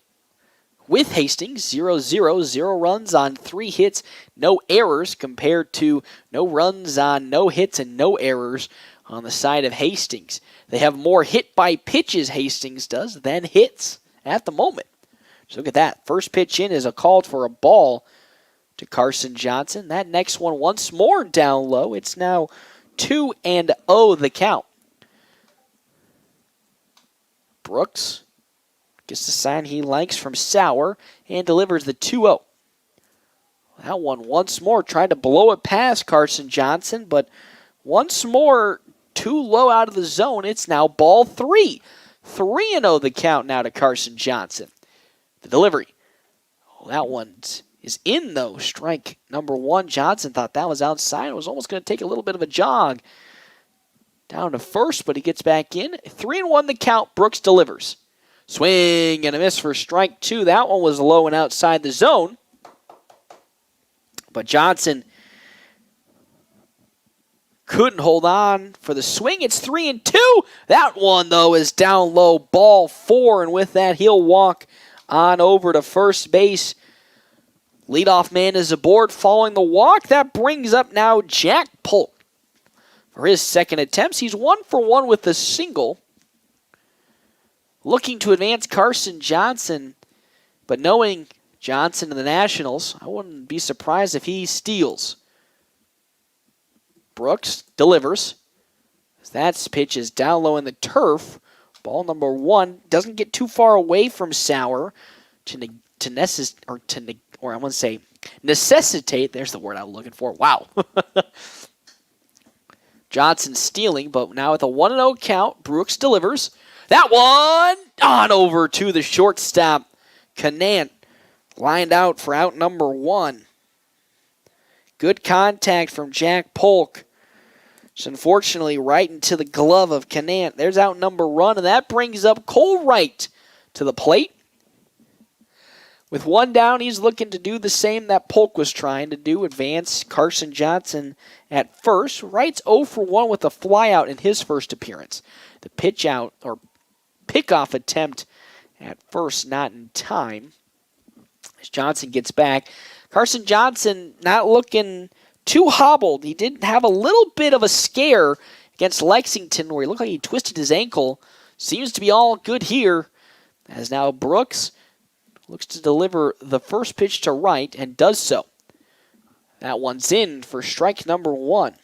with Hastings, 0-0, 0 runs on 3 hits, no errors, compared to no runs on no hits and no errors on the side of Hastings. They have more hit by pitches, Hastings does, than hits at the moment. So look at that. First pitch in is a call for a ball to Carson Johnson. That next one once more down low. It's now 2-0 the count. Brooks gets the sign he likes from Sauer and delivers the 2-0. That one once more tried to blow it past Carson Johnson, but once more too low out of the zone. It's now ball 3. 3-0 the count now to Carson Johnson. The delivery. Oh, that one is in though. Strike number 1. Johnson thought that was outside. It was almost going to take a little bit of a jog down to first, but he gets back in. 3-1 the count. Brooks delivers. Swing and a miss for strike 2. That one was low and outside the zone. But Johnson couldn't hold on for the swing. It's 3-2. That one, though, is down low. Ball 4. And with that, he'll walk on over to first base. Leadoff man is aboard following the walk. That brings up now Jack Polk. For his second attempts, he's 1-for-1 with a single. Looking to advance Carson Johnson, but knowing Johnson and the Nationals, I wouldn't be surprised if he steals. Brooks delivers. That pitch is down low in the turf. Ball number 1 doesn't get too far away from Sauer to necessitate. There's the word I was looking for. Wow. Johnson stealing, but now with a 1-0 count, Brooks delivers. That one on over to the shortstop. Canant lined out for out number 1. Good contact from Jack Polk. Just unfortunately right into the glove of Canant. There's out number 1, and that brings up Cole Wright to the plate. With 1 down, he's looking to do the same that Polk was trying to do, advance Carson Johnson at first. Wright's 0-for-1 with a flyout in his first appearance. The pickoff attempt at first not in time. As Johnson gets back, Carson Johnson not looking too hobbled. He did have a little bit of a scare against Lexington where he looked like he twisted his ankle. Seems to be all good here. As now Brooks looks to deliver the first pitch to Wright and does so. That one's in for strike number 1.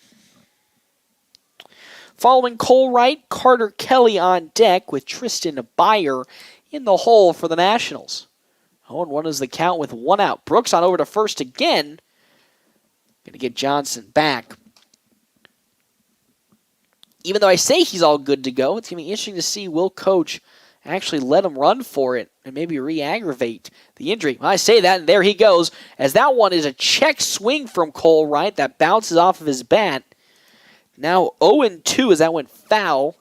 Following Cole Wright, Carter Kelly on deck with Tristan Byer in the hole for the Nationals. 0-1 is the count with 1 out. Brooks on over to first again. Going to get Johnson back. Even though I say he's all good to go, it's going to be interesting to see will Coach actually let him run for it and maybe re-aggravate the injury. Well, I say that, and there he goes, as that one is a check swing from Cole Wright that bounces off of his bat. Now 0-2 as that went foul.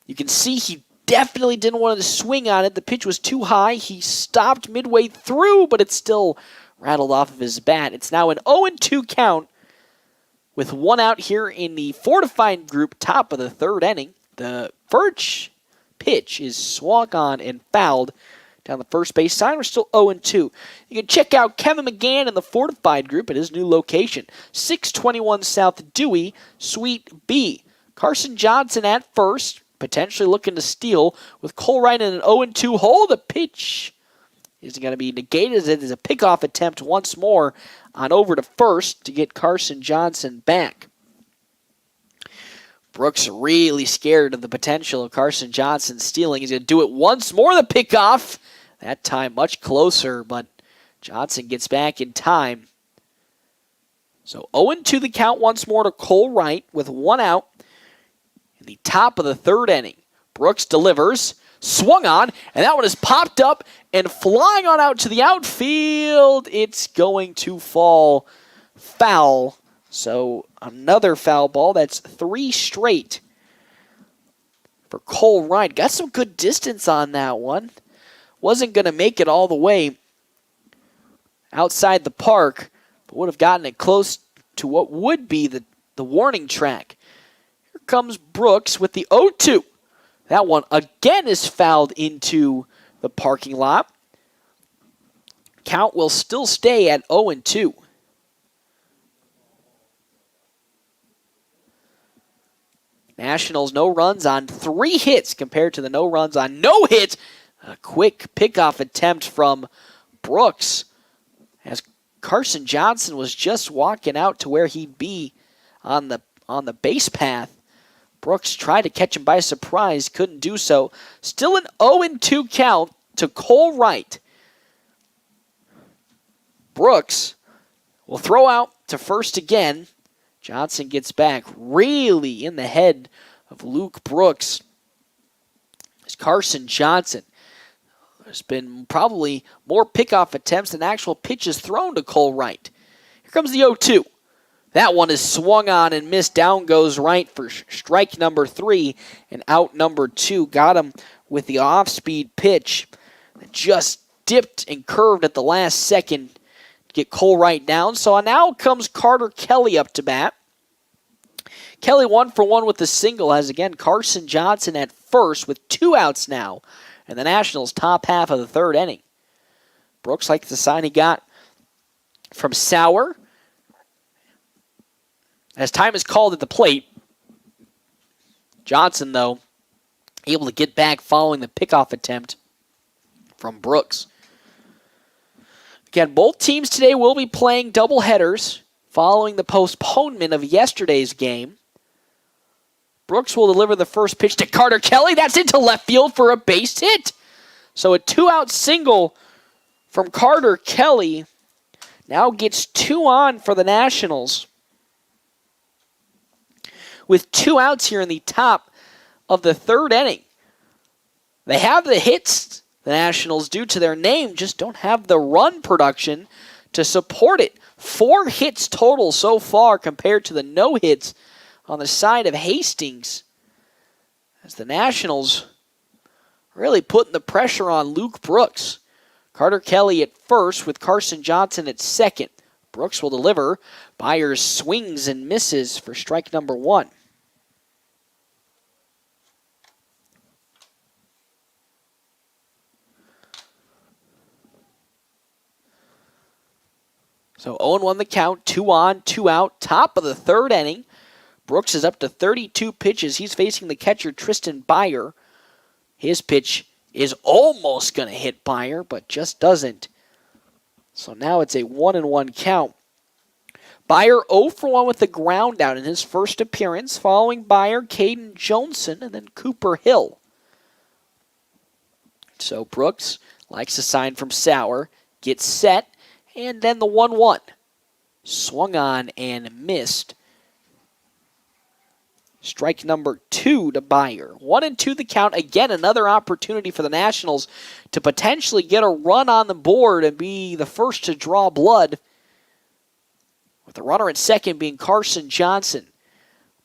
You can see he definitely didn't want to swing on it. The pitch was too high. He stopped midway through, but it's still rattled off of his bat. It's now an 0-2 count with one out here in the fortified group, top of the third inning. The first pitch is swung on and fouled down the first base side. We're still 0-2. You can check out Kevin McGann in the fortified group at his new location, 621 South Dewey, Suite B. Carson Johnson at first, potentially looking to steal with Cole Wright in an 0-2 hole. The pitch is going to be negated as it is a pickoff attempt once more on over to first to get Carson Johnson back. Brooks really scared of the potential of Carson Johnson stealing. He's going to do it once more, the pickoff. That time much closer, but Johnson gets back in time. So 0-2 the count once more to Cole Wright with one out in the top of the third inning. Brooks delivers, swung on, and that one is popped up and flying on out to the outfield. It's going to fall foul. So another foul ball. That's 3 straight for Cole Wright. Got some good distance on that one. Wasn't going to make it all the way outside the park, but would have gotten it close to what would be the warning track. Here comes Brooks with the 0-2. That one again is fouled into the parking lot. Count will still stay at 0-2. Nationals no runs on 3 hits compared to the no runs on no hits. A quick pickoff attempt from Brooks as Carson Johnson was just walking out to where he'd be on the base path. Brooks tried to catch him by surprise, couldn't do so. Still an 0-2 count to Cole Wright. Brooks will throw out to first again. Johnson gets back really in the head of Luke Brooks. It's Carson Johnson. There's been probably more pickoff attempts than actual pitches thrown to Cole Wright. Here comes the 0-2. That one is swung on and missed. Down goes Wright for strike number 3 and out number 2. Got him with the off-speed pitch that just dipped and curved at the last second to get Cole Wright down. So now comes Carter Kelly up to bat. Kelly 1 for 1 with the single has again Carson Johnson at first with 2 outs now. And the Nationals top half of the third inning. Brooks likes the sign he got from Sauer. As time is called at the plate, Johnson, though, able to get back following the pickoff attempt from Brooks. Again, both teams today will be playing doubleheaders following the postponement of yesterday's game. Brooks will deliver the first pitch to Carter Kelly. That's into left field for a base hit. So a 2-out single from Carter Kelly now gets 2 on for the Nationals. With 2 outs here in the top of the third inning. They have the hits, the Nationals, due to their name, just don't have the run production to support it. 4 hits total so far compared to the no hits on the side of Hastings, as the Nationals really putting the pressure on Luke Brooks. Carter Kelly at first with Carson Johnson at second. Brooks will deliver. Byers swings and misses for strike number 1. So 0-1 the count, 2 on, 2 out, top of the third inning. Brooks is up to 32 pitches. He's facing the catcher, Tristan Byer. His pitch is almost going to hit Byer, but just doesn't. So now it's a 1-1 count. Byer 0 for 1 with the ground out in his first appearance. Following Byer, Caden Johnson, and then Cooper Hill. So Brooks likes a sign from Sauer, gets set, and then the 1-1. Swung on and missed. Strike number 2 to Byer. 1-2 the count. Again, another opportunity for the Nationals to potentially get a run on the board and be the first to draw blood. With the runner at second being Carson Johnson.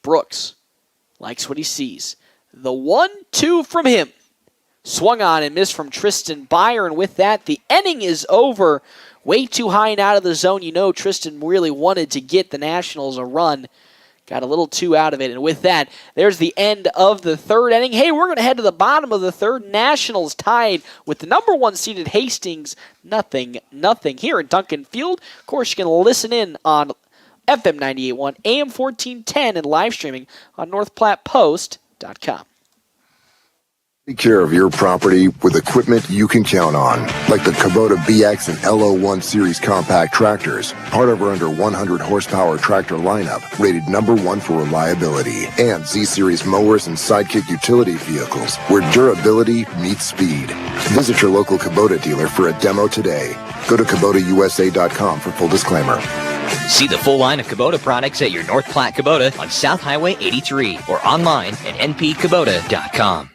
Brooks likes what he sees. The 1-2 from him. Swung on and missed from Tristan Byer. And with that, the inning is over way too high and out of the zone. You know Tristan really wanted to get the Nationals a run. Got a little too out of it. And with that, there's the end of the third inning. Hey, we're going to head to the bottom of the third. Nationals tied with the number 1 seeded Hastings. Nothing here at Duncan Field. Of course, you can listen in on FM 98.1, AM 1410, and live streaming on NorthPlattePost.com. Take care of your property with equipment you can count on, like the Kubota BX and LO1 Series compact tractors, part of our under 100 horsepower tractor lineup, rated number 1 for reliability, and Z-Series mowers and sidekick utility vehicles, where durability meets speed. Visit your local Kubota dealer for a demo today. Go to KubotaUSA.com for full disclaimer. See the full line of Kubota products at your North Platte Kubota on South Highway 83 or online at npkubota.com.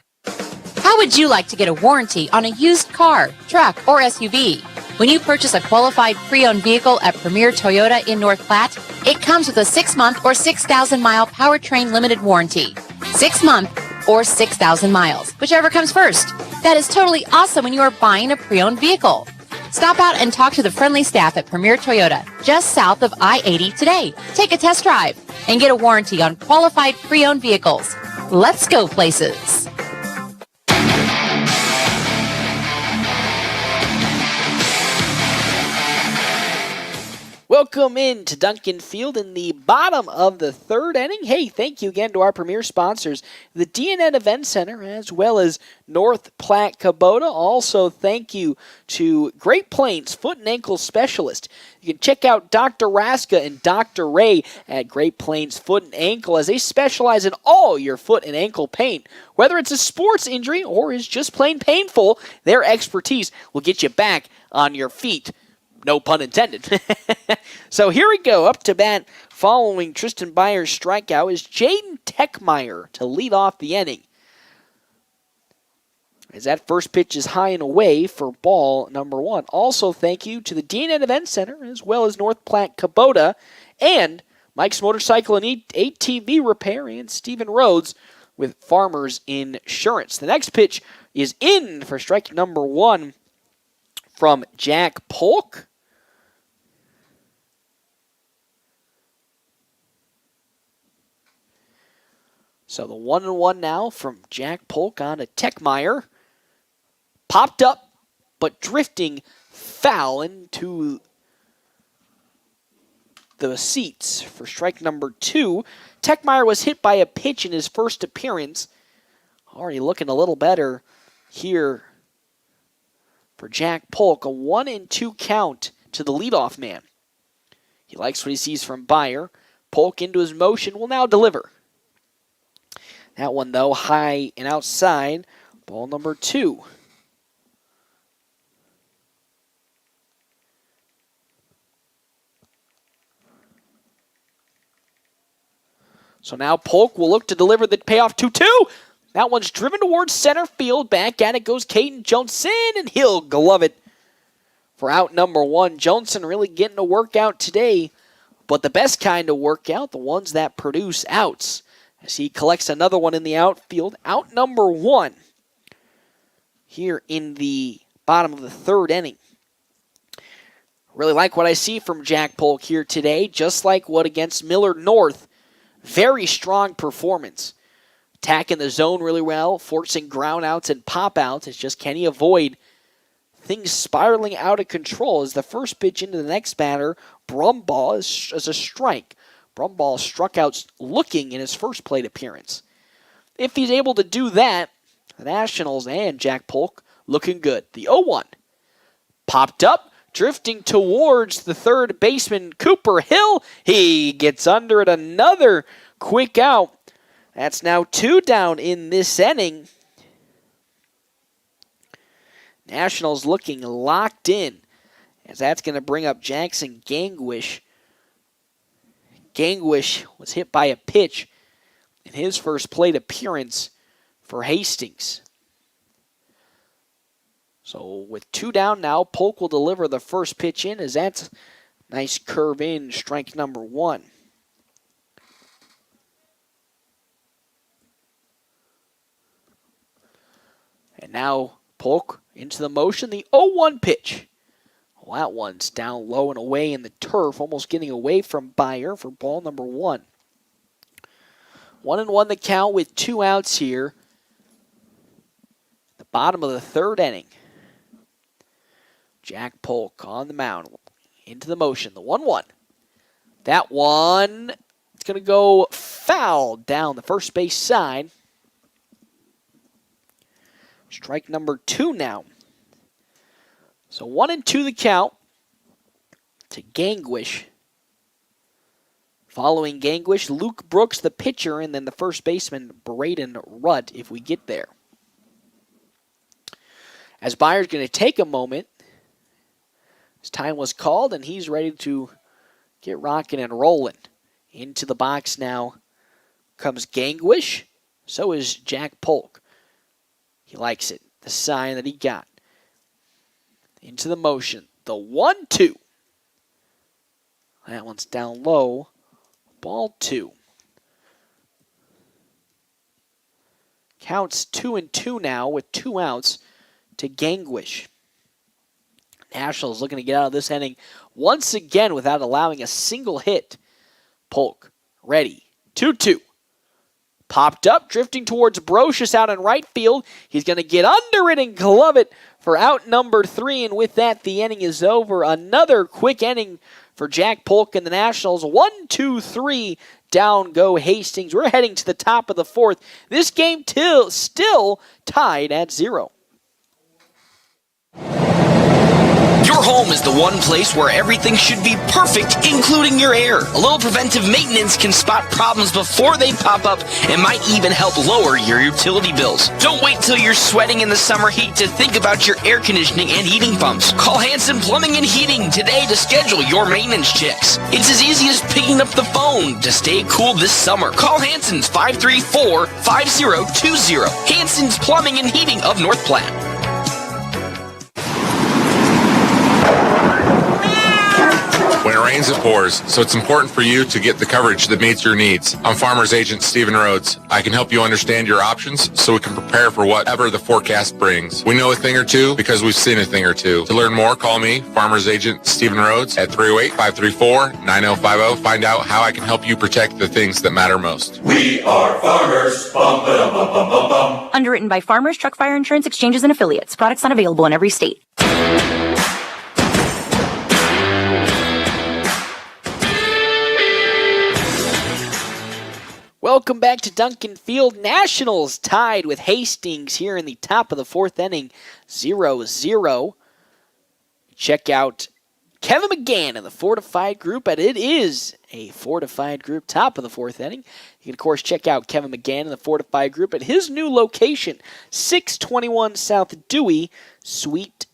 How would you like to get a warranty on a used car, truck, or SUV? When you purchase a qualified pre-owned vehicle at Premier Toyota in North Platte, it comes with a 6-month or 6,000-mile powertrain limited warranty. 6-month or 6,000 miles, whichever comes first. That is totally awesome when you are buying a pre-owned vehicle. Stop out and talk to the friendly staff at Premier Toyota, just south of I-80 today. Take a test drive and get a warranty on qualified pre-owned vehicles. Let's go places. Welcome in to Duncan Field in the bottom of the third inning. Hey, thank you again to our premier sponsors, the DNN Event Center, as well as North Platte Kubota. Also, thank you to Great Plains Foot and Ankle Specialist. You can check out Dr. Raska and Dr. Ray at Great Plains Foot and Ankle, as they specialize in all your foot and ankle pain. Whether it's a sports injury or is just plain painful, their expertise will get you back on your feet. No pun intended. So here we go. Up to bat following Tristan Byers' strikeout is Jaden Techmeyer to lead off the inning. As that first pitch is high and away for ball number 1. Also, thank you to the DNN Event Center, as well as North Platte Kubota, and Mike's Motorcycle and ATV Repair, and Stephen Rhodes with Farmers Insurance. The next pitch is in for strike number 1 from Jack Polk. So the 1-1 now from Jack Polk on to Techmeyer. Popped up, but drifting foul into the seats for strike number 2. Techmeyer was hit by a pitch in his first appearance. Already looking a little better here for Jack Polk. A 1-2 count to the leadoff man. He likes what he sees from Byer. Polk into his motion will now deliver. That one, though, high and outside. Ball number 2. So now Polk will look to deliver the payoff 2-2. That one's driven towards center field. Back at it goes Caden Johnson, and he'll glove it for out number 1. Johnson really getting a workout today, but the best kind of workout, the ones that produce outs. As he collects another one in the outfield. Out number 1 here in the bottom of the third inning. Really like what I see from Jack Polk here today. Just like what against Millard North. Very strong performance. Attacking the zone really well. Forcing ground outs and pop outs. It's just, can he avoid things spiraling out of control? As the first pitch into the next batter, Brumball is a strike. Brumball struck out looking in his first plate appearance. If he's able to do that, the Nationals and Jack Polk looking good. The 0-1 popped up, drifting towards the third baseman, Cooper Hill. He gets under it. Another quick out. That's now 2 down in this inning. Nationals looking locked in, as that's going to bring up Jackson Gangwish. Gangwish was hit by a pitch in his first plate appearance for Hastings. So with 2 down now, Polk will deliver the first pitch in, as that's nice curve in, strike number 1. And now Polk into the motion, the 0-1 pitch. Well, that one's down low and away in the turf, almost getting away from Beyer for ball number 1. 1-1 the count with 2 outs here. The bottom of the 3rd inning. Jack Polk on the mound. Into the motion. The 1-1. That one, it's going to go foul down the first base side. Strike number 2 now. So 1-2 the count to Gangwish. Following Gangwish, Luke Brooks, the pitcher, and then the first baseman, Braden Rutt, if we get there. As Beyer's going to take a moment, his time was called, and he's ready to get rocking and rolling. Into the box now comes Gangwish. So is Jack Polk. He likes it. The sign that he got. Into the motion. The 1-2. That one's down low. Ball 2. Counts 2-2 now with 2 outs to Gangwish. Nationals looking to get out of this inning once again without allowing a single hit. Polk ready. 2-2. Popped up, drifting towards Brocious out in right field. He's going to get under it and glove it for out number 3. And with that, the inning is over. Another quick inning for Jack Polk and the Nationals. 1-2-3. Down go Hastings. We're heading to the top of the 4th. This game still tied at 0. Your home is the one place where everything should be perfect, including your air. A little preventive maintenance can spot problems before they pop up and might even help lower your utility bills. Don't wait till you're sweating in the summer heat to think about your air conditioning and heating pumps. Call Hanson Plumbing and Heating today to schedule your maintenance checks. It's as easy as picking up the phone to stay cool this summer. Call Hanson's 534-5020. Hanson's Plumbing and Heating of North Platte. When it rains, it pours, so it's important for you to get the coverage that meets your needs. I'm Farmer's Agent Stephen Rhodes. I can help you understand your options so we can prepare for whatever the forecast brings. We know a thing or two because we've seen a thing or two. To learn more, call me, Farmer's Agent Stephen Rhodes, at 308-534-9050. Find out how I can help you protect the things that matter most. We are farmers. Bum, ba-dum, bum, bum, bum, bum. Underwritten by Farmers Truck Fire Insurance Exchanges and Affiliates. Products not available in every state. Welcome back to Duncan Field. Nationals tied with Hastings here in the top of the 4th inning, 0-0. Check out Kevin McGann in the fortified group, and it is a fortified group, top of the 4th inning. You can, of course, check out Kevin McGann in the fortified group at his new location, 621 South Dewey, Suite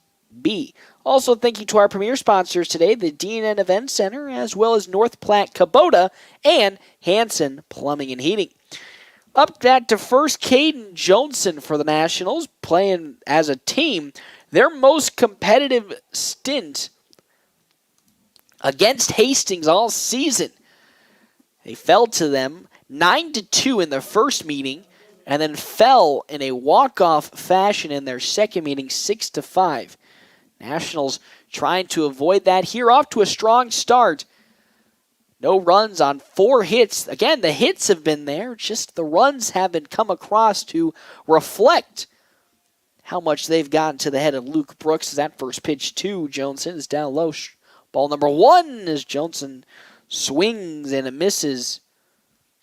B. Also, thank you to our premier sponsors today, the D&N Event Center, as well as North Platte Kubota and Hanson Plumbing and Heating. Up that to first, Carson Johnson for the Nationals, playing as a team. Their most competitive stint against Hastings all season. They fell to them 9-2 in their first meeting, and then fell in a walk-off fashion in their second meeting, 6-5. Nationals trying to avoid that here, off to a strong start. No runs on 4 hits. Again, the hits have been there, just the runs haven't come across to reflect how much they've gotten to the head of Luke Brooks. That first pitch to Johnson is down low. Ball number 1 as Johnson swings and it misses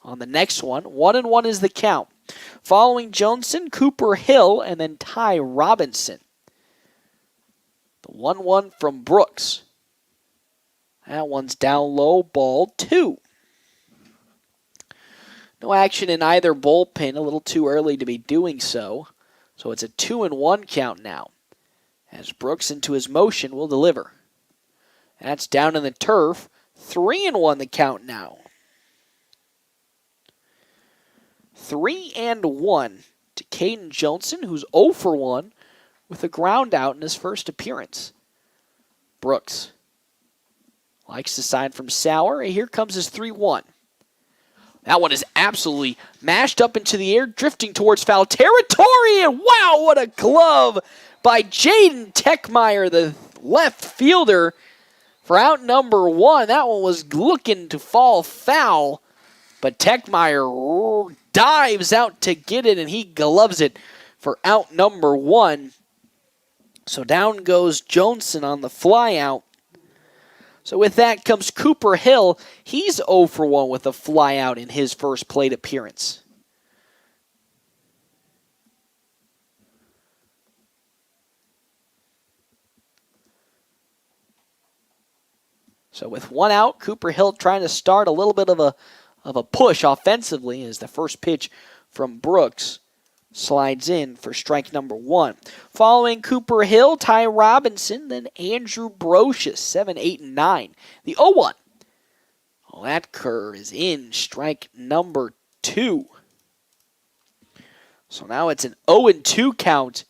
on the next one. 1-1 is the count. Following Johnson, Cooper Hill, and then Ty Robinson. The 1-1 from Brooks. That one's down low, ball 2. No action in either bullpen, a little too early to be doing so. So it's a 2-1 count now. As Brooks into his motion will deliver. That's down in the turf. 3-1 the count now. 3-1 to Carson Johnson, who's 0 for 1. With a ground out in his first appearance. Brooks likes the sign from Sauer. Here comes his 3-1. That one is absolutely mashed up into the air, drifting towards foul territory. And wow, what a glove by Jaden Techmeyer, the left fielder for out number one. That one was looking to fall foul, but Techmeyer dives out to get it, and he gloves it for out number one. So down goes Johnson on the fly out. So with that comes Cooper Hill. He's 0 for 1 with a fly out in his first plate appearance. So with one out, Cooper Hill trying to start a little bit of a push offensively as the first pitch from Brooks slides in for strike number one. Following Cooper Hill, Ty Robinson, then Andrew Brocious, 7, 8, and 9. The 0-1. Well, that curve is in, strike number 2. So now it's an 0-2 count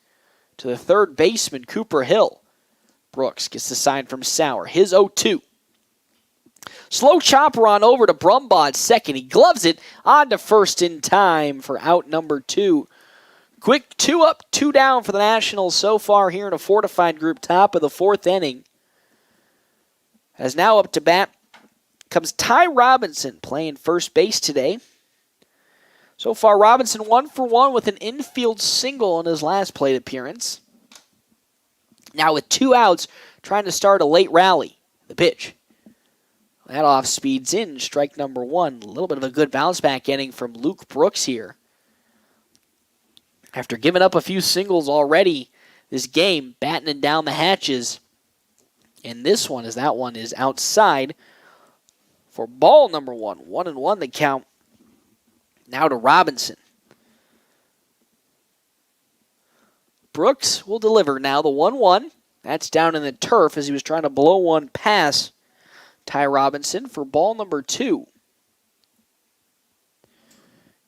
to the third baseman, Cooper Hill. Brooks gets the sign from Sauer, his 0-2. Slow chopper on over to Brumbaugh second. He gloves it on to first in time for out number 2. Quick 2 up, 2 down for the Nationals so far here in a fortified group, top of the fourth inning. As now up to bat comes Ty Robinson, playing first base today. So far, Robinson 1 for 1 with an infield single in his last plate appearance. Now with 2 outs, trying to start a late rally. The pitch. That off speeds in, strike number 1. A little bit of a good bounce back inning from Luke Brooks here. After giving up a few singles already this game, battening down the hatches. And this one, as that one is outside for ball number 1. 1-1 the count. Now to Robinson. Brooks will deliver now the 1-1. That's down in the turf as he was trying to blow one past Ty Robinson for ball number 2.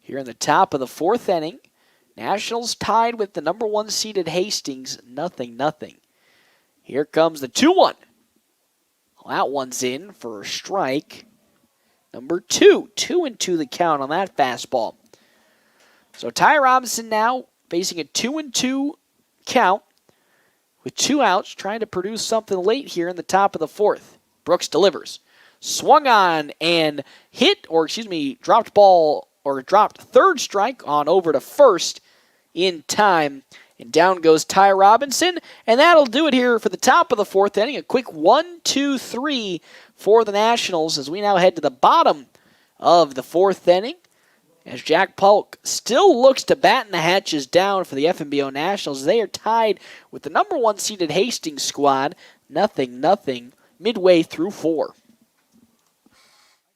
Here in the top of the fourth inning, Nationals tied with the number 1 seeded Hastings, 0-0. Here comes the 2-1. Well, that one's in for a strike number 2. 2-2 the count on that fastball. So Ty Robinson now facing a 2-2 count with 2 outs, trying to produce something late here in the top of the fourth. Brooks delivers. Swung on and dropped third strike on over to first in time. And down goes Ty Robinson. And that'll do it here for the top of the fourth inning. A quick 1-2-3 for the Nationals as we now head to the bottom of the fourth inning. As Jack Polk still looks to batten the hatches down for the FNBO Nationals. They are tied with the number 1 seeded Hastings squad. 0-0 midway through 4.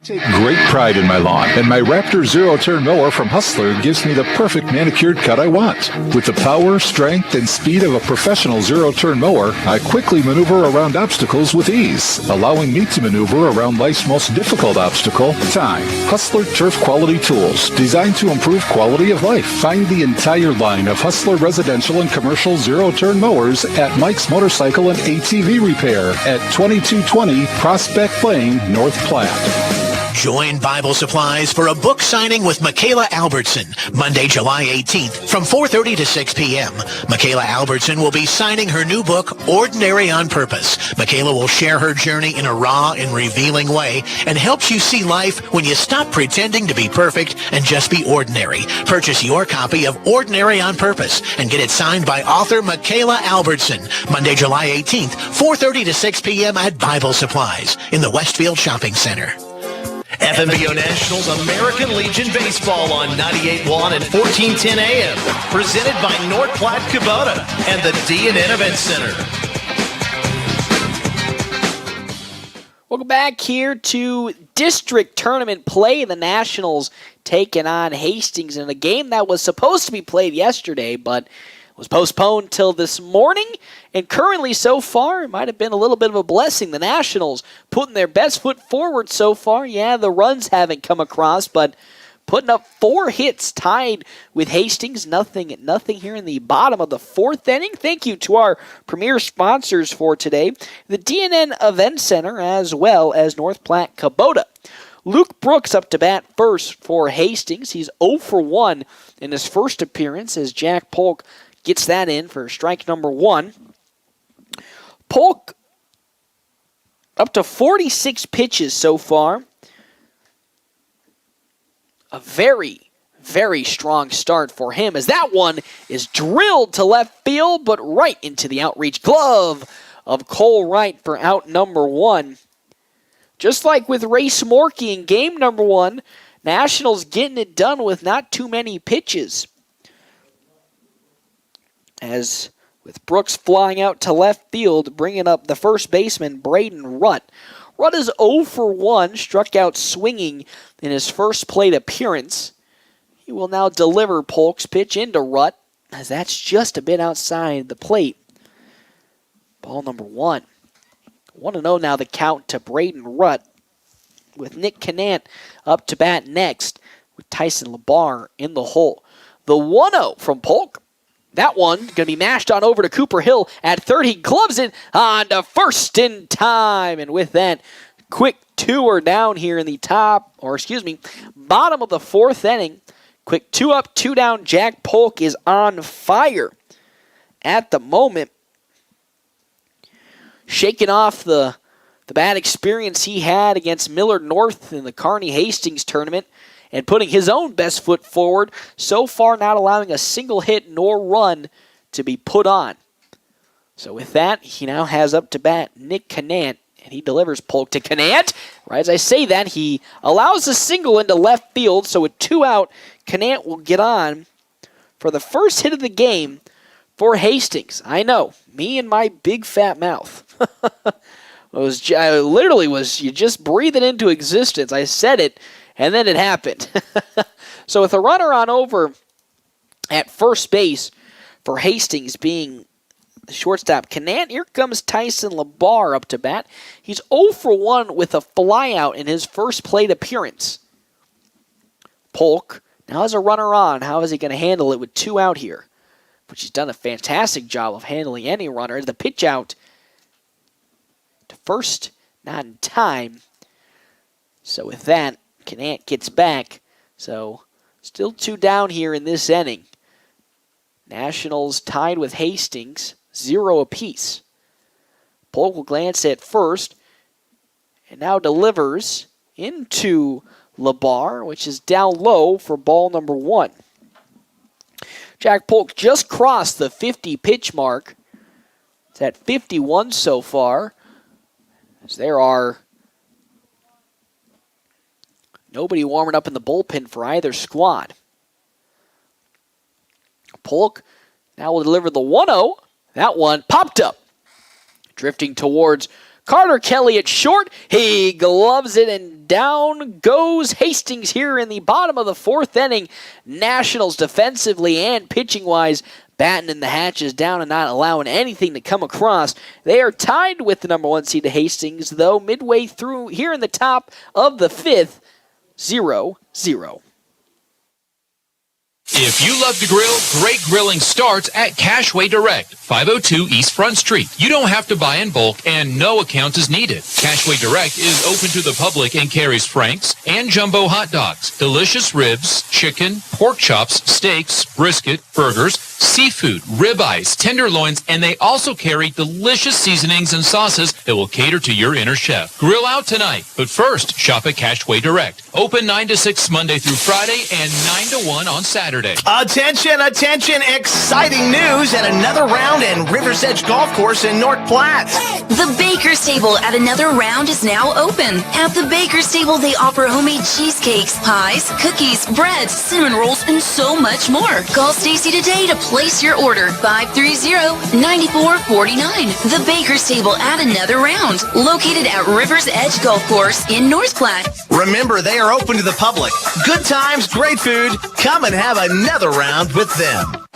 Take great pride in my lawn, and my Raptor zero-turn mower from Hustler gives me the perfect manicured cut I want. With the power, strength, and speed of a professional zero-turn mower, I quickly maneuver around obstacles with ease, allowing me to maneuver around life's most difficult obstacle, time. Hustler turf quality tools, designed to improve quality of life. Find the entire line of Hustler residential and commercial zero-turn mowers at Mike's Motorcycle and ATV Repair at 2220 Prospect Lane, North Platte. Join Bible Supplies for a book signing with Michaela Albertson, Monday, July 18th from 4:30 to 6 p.m. Michaela Albertson will be signing her new book, Ordinary on Purpose. Michaela will share her journey in a raw and revealing way and helps you see life when you stop pretending to be perfect and just be ordinary. Purchase your copy of Ordinary on Purpose and get it signed by author Michaela Albertson, Monday, July 18th, 4:30 to 6 p.m. at Bible Supplies in the Westfield Shopping Center. FNBO Nationals American Legion Baseball on 98.1 and 1410 AM. Presented by North Platte Kubota and the D&N Event Center. Welcome back here to district tournament play. The Nationals taking on Hastings in a game that was supposed to be played yesterday, but was postponed till this morning. And currently, so far, it might have been a little bit of a blessing. The Nationals putting their best foot forward so far. Yeah, the runs haven't come across, but putting up 4 hits tied with Hastings. Nothing here in the bottom of the fourth inning. Thank you to our premier sponsors for today, the D&N Event Center, as well as North Platte Kubota. Luke Brooks up to bat first for Hastings. He's 0 for 1 in his first appearance as Jack Polk gets that in for strike number 1. Polk Up to 46 pitches so far. A very, very strong start for him as that one is drilled to left field, but right into the outreach glove of Cole Wright for out number 1. Just like with Race Morkey in game number 1, Nationals getting it done with not too many pitches. As with Brooks flying out to left field, bringing up the first baseman, Braden Rutt. Rutt is 0 for 1, struck out swinging in his first plate appearance. He will now deliver Polk's pitch into Rutt, as that's just a bit outside the plate. Ball number 1. 1-0 now the count to Braden Rutt, with Nick Canant up to bat next, with Tyson LeBar in the hole. The 1-0 from Polk. That one going to be mashed on over to Cooper Hill at third. He gloves it on to first in time. And with that, quick 2 are down here in the bottom of the 4th inning. Quick 2 up, 2 down. Jack Polk is on fire at the moment. Shaking off the bad experience he had against Millard North in the Kearney Hastings tournament, and putting his own best foot forward, so far not allowing a single hit nor run to be put on. So with that, he now has up to bat Nick Canant, and he delivers Polk to Canant. Right as I say that, he allows a single into left field, so with 2 out, Canant will get on for the first hit of the game for Hastings. I know, me and my big fat mouth. You just breathe it into existence. I said it, and then it happened. So with a runner on over at first base for Hastings being the shortstop, Canant, here comes Tyson LeBar up to bat. He's 0 for 1 with a flyout in his first plate appearance. Polk now has a runner on. How is he going to handle it with 2 out here? Which he's done a fantastic job of handling any runner. The pitch out to first, not in time. So with that, Canant gets back. So still 2 down here in this inning. Nationals tied with Hastings, 0 apiece. Polk will glance at first and now delivers into LeBar, which is down low for ball number 1. Jack Polk just crossed the 50 pitch mark. It's at 51 so far, as there are nobody warming up in the bullpen for either squad. Polk now will deliver the 1-0. That one popped up. Drifting towards Carter Kelly at short. He gloves it, and down goes Hastings here in the bottom of the 4th inning. Nationals defensively and pitching-wise batting in the hatches down and not allowing anything to come across. They are tied with the number 1 seed of Hastings, though, midway through here in the top of the 5th, 0-0. If you love to grill, great grilling starts at Cashway Direct, 502 East Front Street. You don't have to buy in bulk, and no account is needed. Cashway Direct is open to the public and carries franks and jumbo hot dogs, delicious ribs, chicken, pork chops, steaks, brisket, burgers, seafood, ribeyes, tenderloins, and they also carry delicious seasonings and sauces that will cater to your inner chef. Grill out tonight, but first, shop at Cashway Direct. Open 9 to 6 Monday through Friday and 9 to 1 on Saturday. Attention, attention, exciting news at another round in River's Edge Golf Course in North Platte. The Baker's Table at another round is now open. At the Baker's Table, they offer homemade cheesecakes, pies, cookies, breads, cinnamon rolls, and so much more. Call Stacy today to place your order, 530-9449. The Baker's Table at another round, located at River's Edge Golf Course in North Platte. Remember, they are open to the public. Good times, great food. Come and have another round with them.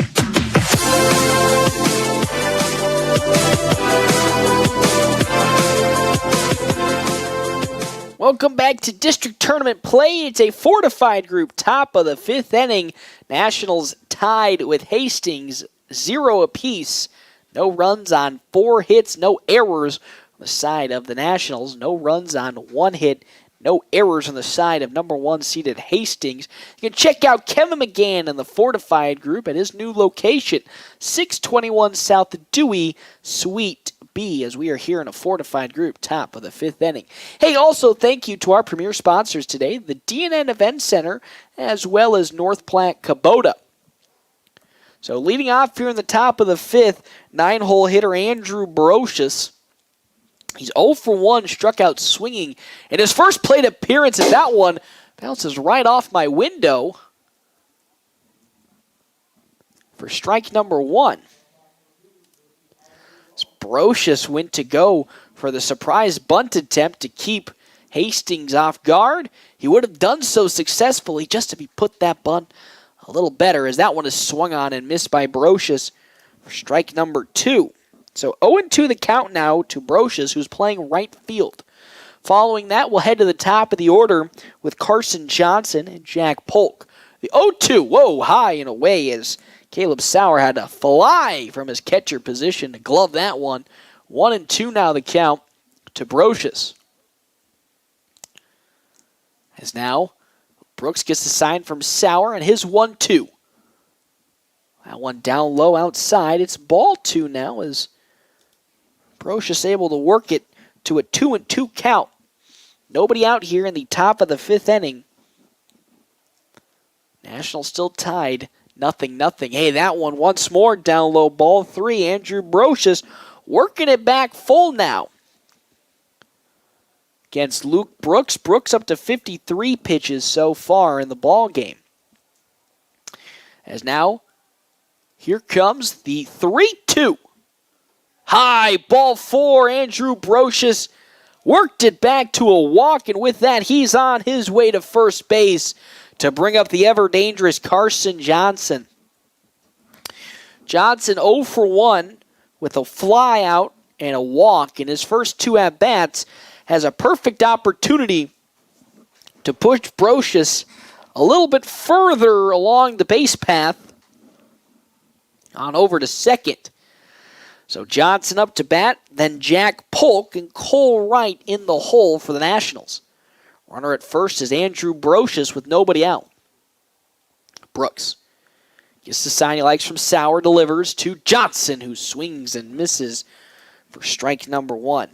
Welcome back to district tournament play. It's a fortified group, top of the 5th inning. Nationals tied with Hastings, 0 apiece. No runs on 4 hits, no errors on the side of the Nationals. No runs on 1 hit, no errors on the side of number 1 seeded Hastings. You can check out Kevin McGann in the fortified group at his new location, 621 South Dewey, Suite be, as we are here in a fortified group, top of the 5th inning. Hey, also thank you to our premier sponsors today, the DNN Event Center, as well as North Platte Kubota. So leading off here in the top of the 5th, 9-hole hitter Andrew Brocious. He's 0 for 1, struck out swinging in his first plate appearance, and that one bounces right off my window for strike number 1. Brocious went to go for the surprise bunt attempt to keep Hastings off guard. He would have done so successfully just to be put that bunt a little better, as that one is swung on and missed by Brocious for strike number 2. So 0-2 the count now to Brocious, who's playing right field. Following that, we'll head to the top of the order with Carson Johnson and Jack Polk. The 0-2, whoa, high and away as Caleb Sauer had to fly from his catcher position to glove that one. 1-2 now the count to Brocious. As now, Brooks gets the sign from Sauer and his 1-2. That one down low outside. It's ball 2 now as Brocious able to work it to a 2-2 count. Nobody out here in the top of the 5th inning. Nationals still tied 0-0. Hey, that one once more down low, ball 3. Andrew Brocious working it back full now against Luke Brooks. Brooks up to 53 pitches so far in the ball game. As now, here comes the 3-2. High, ball 4. Andrew Brocious worked it back to a walk, and with that, he's on his way to first base to bring up the ever-dangerous Carson Johnson. Johnson 0 for 1 with a fly out and a walk in his first 2 at-bats. Has a perfect opportunity to push Brocious a little bit further along the base path on over to second. So Johnson up to bat, then Jack Polk and Cole Wright in the hole for the Nationals. Runner at first is Andrew Brocious with nobody out. Brooks gets the sign he likes from Sauer, delivers to Johnson, who swings and misses for strike number 1.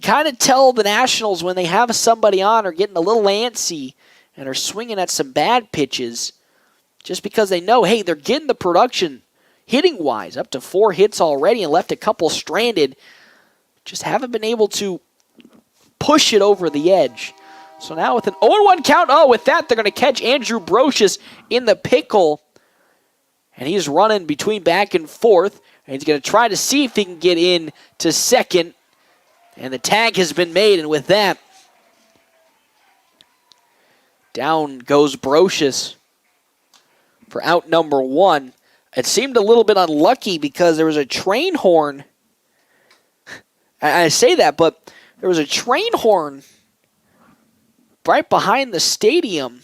Kind of tell the Nationals when they have somebody on or getting a little antsy and are swinging at some bad pitches just because they know, hey, they're getting the production hitting-wise, up to 4 hits already and left a couple stranded. Just haven't been able to push it over the edge. So now with an 0-1 count, with that they're going to catch Andrew Brocious in the pickle. And he's running between back and forth. And he's going to try to see if he can get in to second. And the tag has been made, and with that, down goes Brocious for out number 1. It seemed a little bit unlucky because there was a train horn. I say that, but there was a train horn right behind the stadium.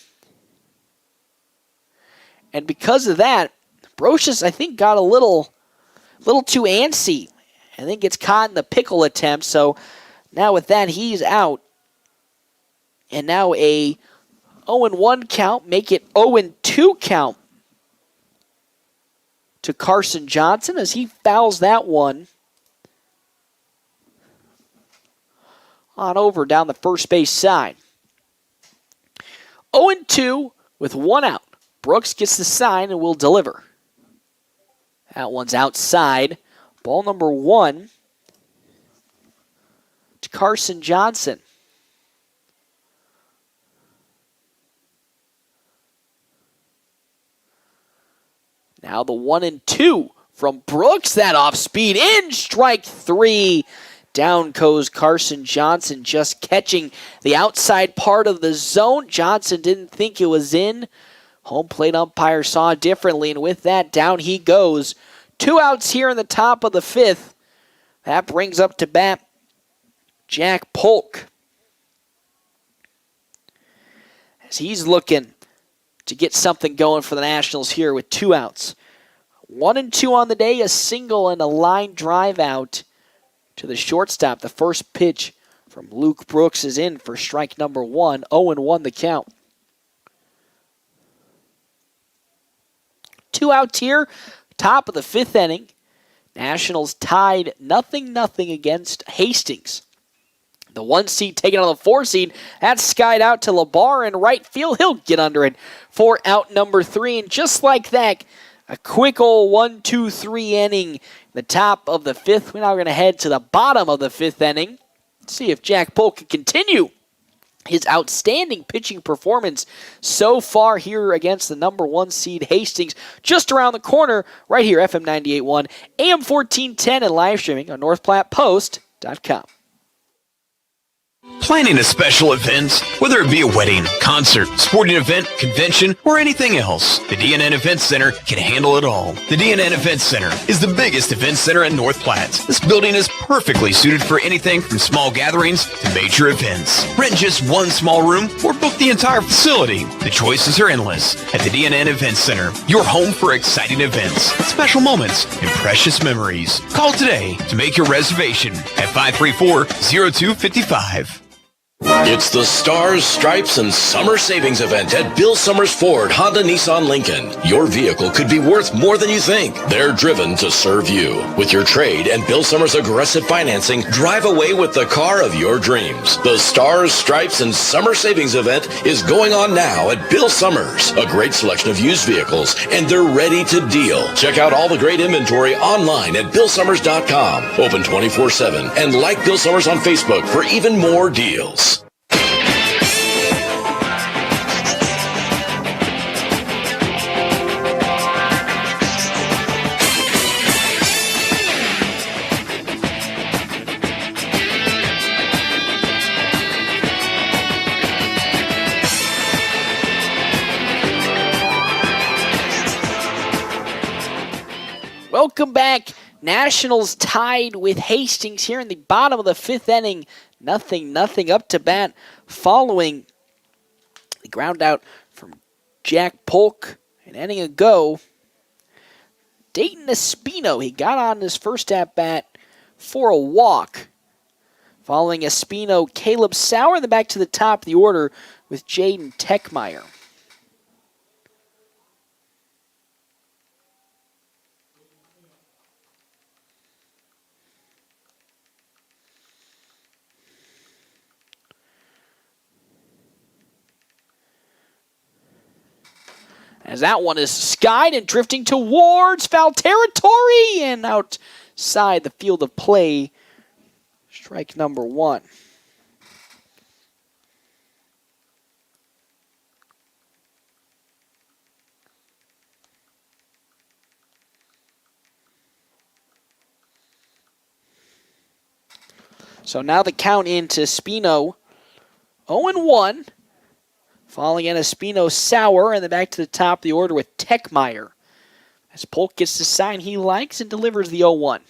And because of that, Brocious, I think, got a little too antsy. I think gets caught in the pickle attempt. So now with that, he's out. And now a 0-1 count, make it 0-2 count to Carson Johnson as he fouls that one on over down the first base side. 0-2 with 1 out. Brooks gets the sign and will deliver. That one's outside. Ball number 1 to Carson Johnson. Now the 1-2 from Brooks. That off speed in strike 3. Down goes Carson Johnson, just catching the outside part of the zone. Johnson didn't think it was in. Home plate umpire saw differently, and with that, down he goes. 2 outs here in the top of the 5th. That brings up to bat Jack Polk, as he's looking to get something going for the Nationals here with 2 outs. 1-2 on the day, a single and a line drive out to the shortstop. The first pitch from Luke Brooks is in for strike number 1. 0-1 the count. 2 outs here, top of the 5th inning. Nationals tied 0-0 against Hastings. The 1 seed taking on the 4 seed. That's skied out to LeBar in right field. He'll get under it for out number 3. And just like that, a quick old 1-2-3 inning. The top of the 5th. We're now going to head to the bottom of the 5th inning. See if Jack Polk can continue his outstanding pitching performance so far here against the number 1 seed Hastings. Just around the corner, right here, FM 98.1, AM 1410, and live streaming on NorthPlattePost.com. Planning a special event, whether it be a wedding, concert, sporting event, convention, or anything else, the DNN Event Center can handle it all. The DNN Event Center is the biggest event center in North Platte. This building is perfectly suited for anything from small gatherings to major events. Rent just one small room or book the entire facility. The choices are endless at the DNN Event Center, your home for exciting events, special moments, and precious memories. Call today to make your reservation at 534-0255. It's the Stars, Stripes, and Summer Savings event at Bill Summers Ford, Honda, Nissan, Lincoln. Your vehicle could be worth more than you think. They're driven to serve you. With your trade and Bill Summers aggressive financing, drive away with the car of your dreams. The Stars, Stripes, and Summer Savings event is going on now at Bill Summers. A great selection of used vehicles, and they're ready to deal. Check out all the great inventory online at BillSummers.com. Open 24/7 and like Bill Summers on Facebook for even more deals. Welcome back. Nationals tied with Hastings here in the bottom of the 5th inning. 0-0 up to bat following the ground out from Jack Polk an inning ago. Dayton Espino, he got on his first at bat for a walk. Following Espino, Caleb Sauer, and then back to the top of the order with Jaden Techmeyer. As that one is skied and drifting towards foul territory and outside the field of play. Strike number 1. So now the count into Espino 0-1. Falling in Espino, Sauer, and then back to the top of the order with Techmeyer. As Polk gets the sign he likes and delivers the 0-1.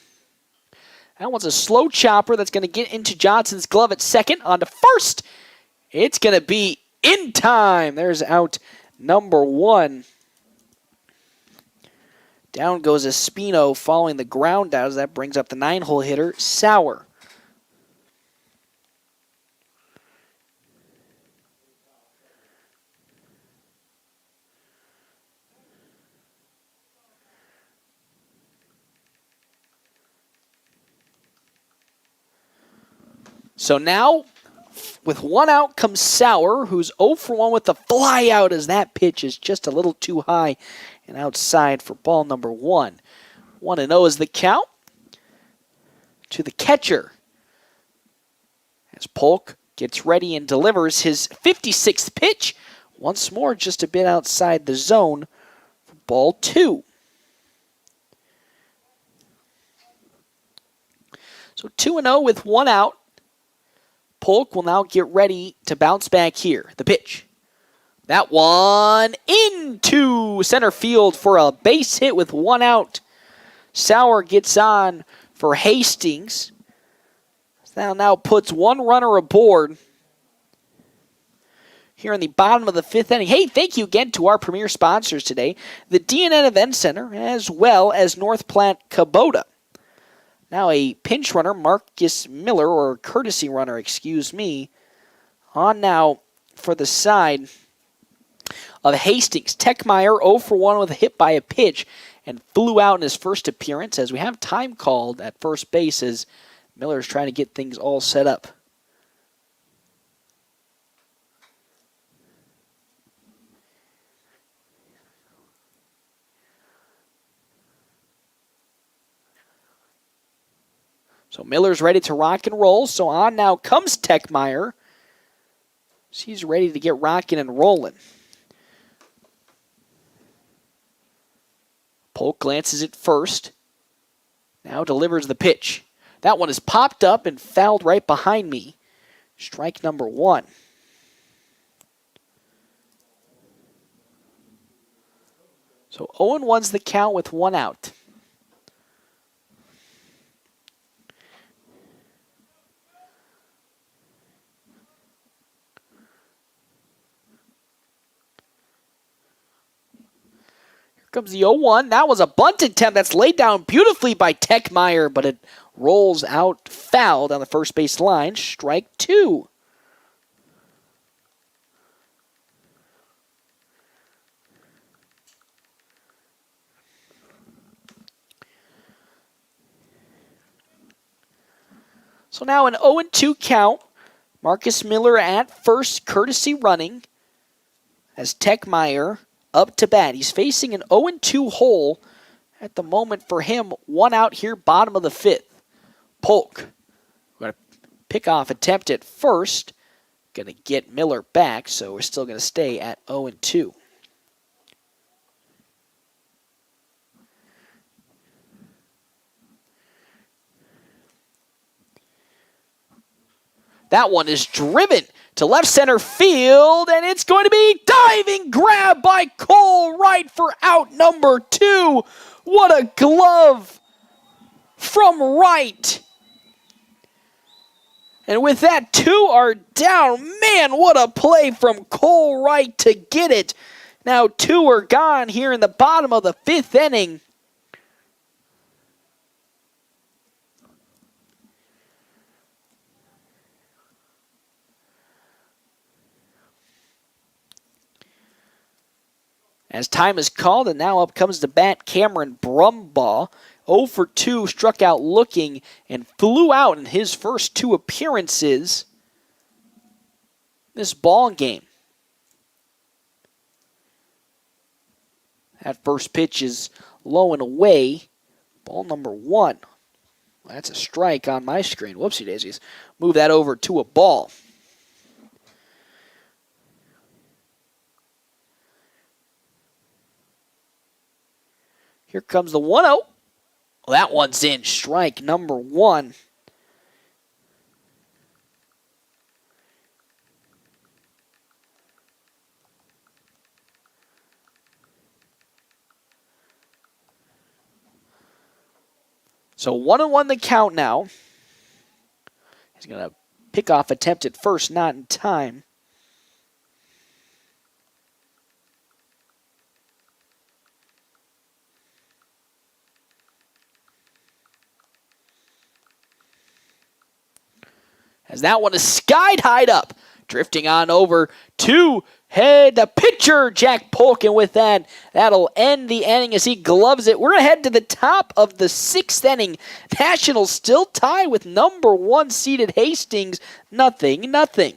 That one's a slow chopper that's going to get into Johnson's glove at second. On to first. It's going to be in time. There's out number 1. Down goes Espino following the ground out as that brings up the 9-hole hitter, Sauer. So now, with 1 out comes Sauer, who's 0 for 1 with the fly out as that pitch is just a little too high and outside for ball number 1. 1-0 is the count to the catcher. As Polk gets ready and delivers his 56th pitch. Once more, just a bit outside the zone for ball 2. So 2-0 with 1 out. Polk will now get ready to bounce back here. The pitch. That one into center field for a base hit with 1 out. Sauer gets on for Hastings. Now puts 1 runner aboard here in the bottom of the 5th inning. Hey, thank you again to our premier sponsors today, the DNN Event Center, as well as North Platte Kubota. Now a pinch runner, Marcus Miller, or courtesy runner, excuse me, on now for the side of Hastings. Techmeyer 0 for 1 with a hit by a pitch, and flew out in his first appearance as we have time called at first base as Miller's trying to get things all set up. So Miller's ready to rock and roll. So on now comes Techmeyer. She's ready to get rocking and rolling. Polk glances at first. Now delivers the pitch. That one is popped up and fouled right behind me. Strike number 1. So 0-1's the count with 1 out. Comes the 0-1. That was a bunt attempt that's laid down beautifully by Techmeyer, but it rolls out foul down the first base line. Strike 2. So now an 0-2 count. Marcus Miller at first, courtesy running, as Techmeyer up to bat. He's facing an 0-2 hole at the moment for him. 1 out here, bottom of the 5th. Polk, going to pick off attempt at first. Going to get Miller back, so we're still going to stay at 0-2. That one is driven to left center field, and it's going to be diving grab by Cole Wright for out number 2. What a glove from Wright. And with that, 2 are down. Man, what a play from Cole Wright to get it. Now 2 are gone here in the bottom of the 5th inning. As time is called, and now up comes the bat, Cameron Brumbaugh. 0 for 2, struck out looking, and flew out in his first 2 appearances this ball game. That first pitch is low and away. Ball number 1. Well, that's a strike on my screen. Whoopsie daisies. Move that over to a ball. Here comes the 1-0. Well, that one's in. Strike number 1. So 1-1 the count now. He's going to pick off attempt at first, not in time. As that one is skied high up. Drifting on over to the pitcher, Jack Polk. And with that, that'll end the inning as he gloves it. We're ahead to the top of the 6th inning. Nationals still tied with number 1 seeded Hastings. 0-0.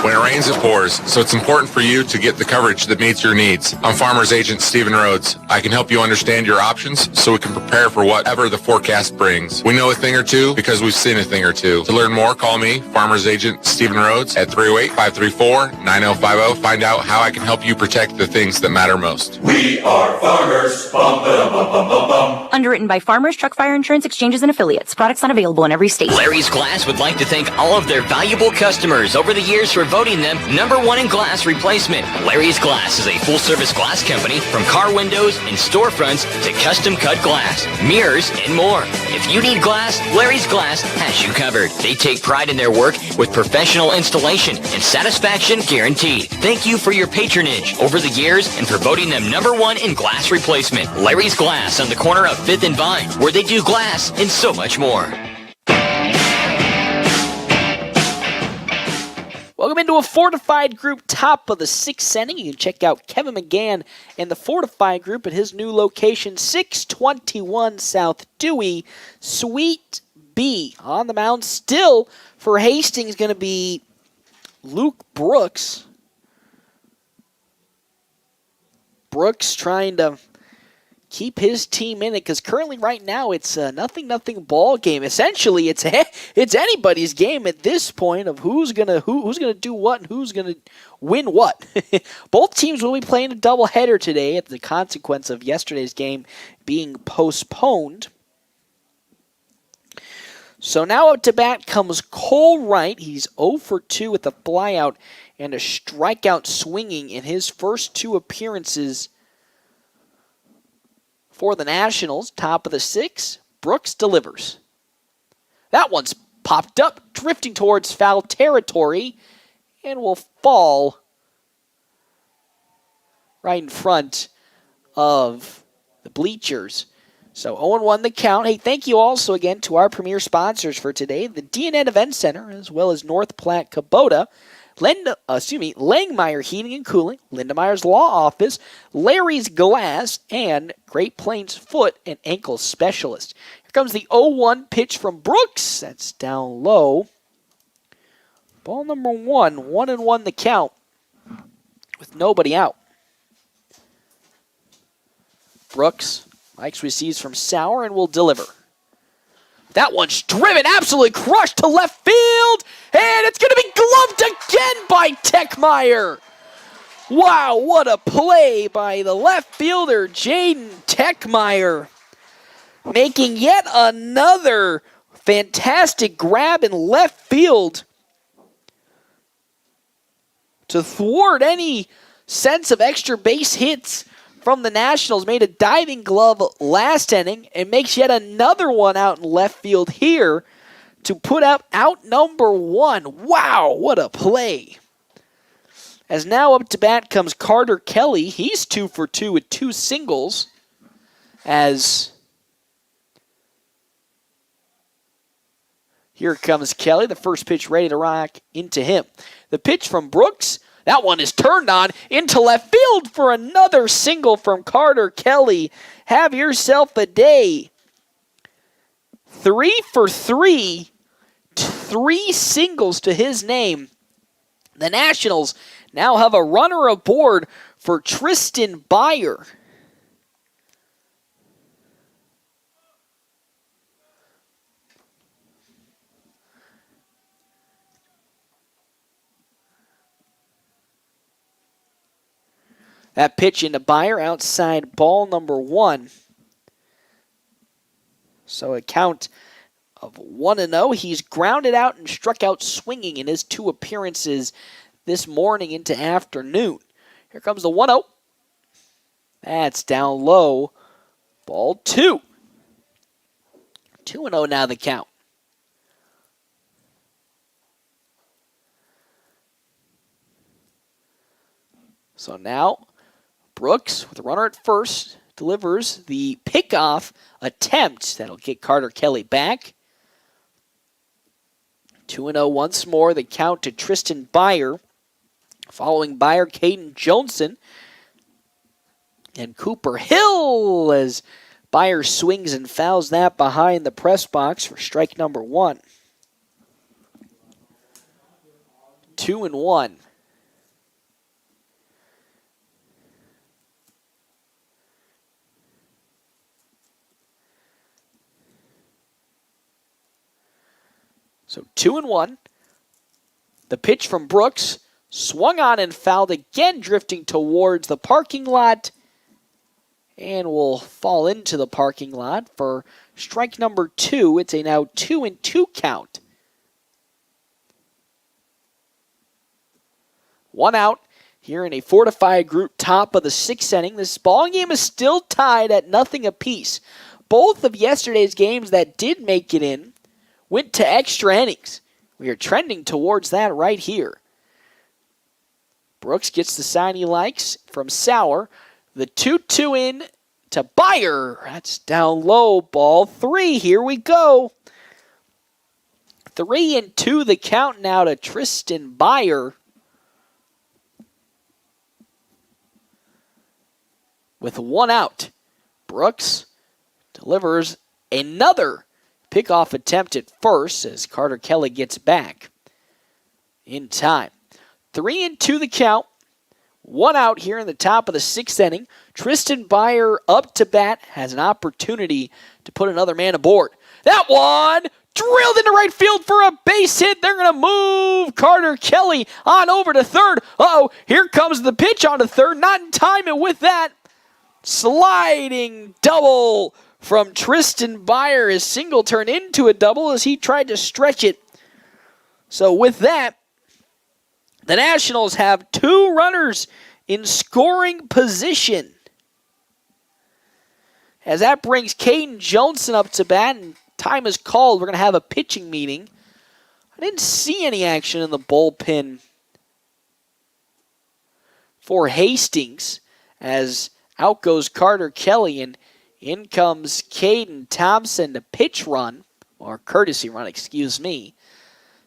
When it rains, it pours, so it's important for you to get the coverage that meets your needs. I'm Farmer's Agent Stephen Rhodes. I can help you understand your options so we can prepare for whatever the forecast brings. We know a thing or two because we've seen a thing or two. To learn more, call me, Farmer's Agent Stephen Rhodes, at 308-534-9050. Find out how I can help you protect the things that matter most. We are farmers. Bum, ba, bum, bum, bum, bum. Underwritten by Farmers Truck Fire Insurance Exchanges and Affiliates. Products not available in every state. Larry's Glass would like to thank all of their valuable customers over the years for voting them number 1 in glass replacement. Larry's Glass is a full-service glass company from car windows and storefronts to custom-cut glass, mirrors, and more. If you need glass, Larry's Glass has you covered. They take pride in their work with professional installation and satisfaction guaranteed. Thank you for your patronage over the years and for voting them number 1 in glass replacement. Larry's Glass on the corner of 5th and Vine, where they do glass and so much more. Welcome into a fortified group, top of the 6th inning. You can check out Kevin McGann and the fortified group at his new location, 621 South Dewey, Suite B. On the mound still for Hastings going to be Luke Brooks. Brooks trying to keep his team in it because currently right now it's a nothing ball game. Essentially, it's anybody's game at this point of who's gonna do what and who's gonna win what. Both teams will be playing a doubleheader today at the consequence of yesterday's game being postponed. So now up to bat comes Cole Wright. He's 0 for 2 with a flyout and a strikeout swinging in his first 2 appearances for the Nationals. Top of the 6th, Brooks delivers. That one's popped up, drifting towards foul territory, and will fall right in front of the bleachers. So 0-1 the count. Hey, thank you also again to our premier sponsors for today, the DNN Event Center, as well as North Platte Kubota, Langmeyer Heating and Cooling, Linda Meyer's Law Office, Larry's Glass, and Great Plains Foot and Ankle Specialist. Here comes the 0-1 pitch from Brooks. That's down low. Ball number 1, 1-1 the count with nobody out. Brooks, Mike's receives from Sauer and will deliver. That one's driven, absolutely crushed to left field, and it's going to be gloved again by Techmeyer. Wow, what a play by the left fielder, Jaden Techmeyer, making yet another fantastic grab in left field to thwart any sense of extra base hits from the Nationals. Made a diving glove last inning and makes yet another one out in left field here to put up out number 1. Wow, what a play. As now up to bat comes Carter Kelly. He's 2 for 2 with 2 singles. As here comes Kelly, the first pitch ready to rock into him. The pitch from Brooks, that one is turned on into left field for another single from Carter Kelly. Have yourself a day. 3 for 3, 3 singles to his name. The Nationals now have a runner aboard for Tristan Byer. That pitch into Byer, outside ball number 1. So a count of 1-0. He's grounded out and struck out swinging in his 2 appearances this morning into afternoon. Here comes the 1-0. That's down low. Ball 2. 2-0 now the count. So now Brooks, with a runner at first, delivers the pickoff attempt. That'll get Carter Kelly back. 2-0 once more. The count to Tristan Byer. Following Byer, Caden Johnson. And Cooper Hill as Byer swings and fouls that behind the press box for strike number 1. 2-1. So 2-1. The pitch from Brooks swung on and fouled again, drifting towards the parking lot. And will fall into the parking lot for strike number 2. It's a now 2-2 count. 1 out here in a fortified group, top of the 6th inning. This ball game is still tied at nothing apiece. Both of yesterday's games that did make it in went to extra innings. We are trending towards that right here. Brooks gets the sign he likes from Sauer. The 2-2 in to Byer. That's down low. Ball 3. Here we go. 3-2 the count now to Tristan Byer. With one out, Brooks delivers another pickoff attempt at first as Carter Kelly gets back in time. 3-2 the count. One out here in the top of the 6th inning. Tristan Byer up to bat, has an opportunity to put another man aboard. That one drilled into right field for a base hit. They're going to move Carter Kelly on over to third. Uh-oh, here comes the pitch on to third. Not in time, and with that, sliding double from Tristan Byer. His single turned into a double as he tried to stretch it. So with that, the Nationals have 2 runners in scoring position. As that brings Carson Johnson up to bat, and time is called. We're going to have a pitching meeting. I didn't see any action in the bullpen for Hastings, as out goes Carter Kelly, and in comes Caden Thompson to pitch run, or courtesy run, excuse me.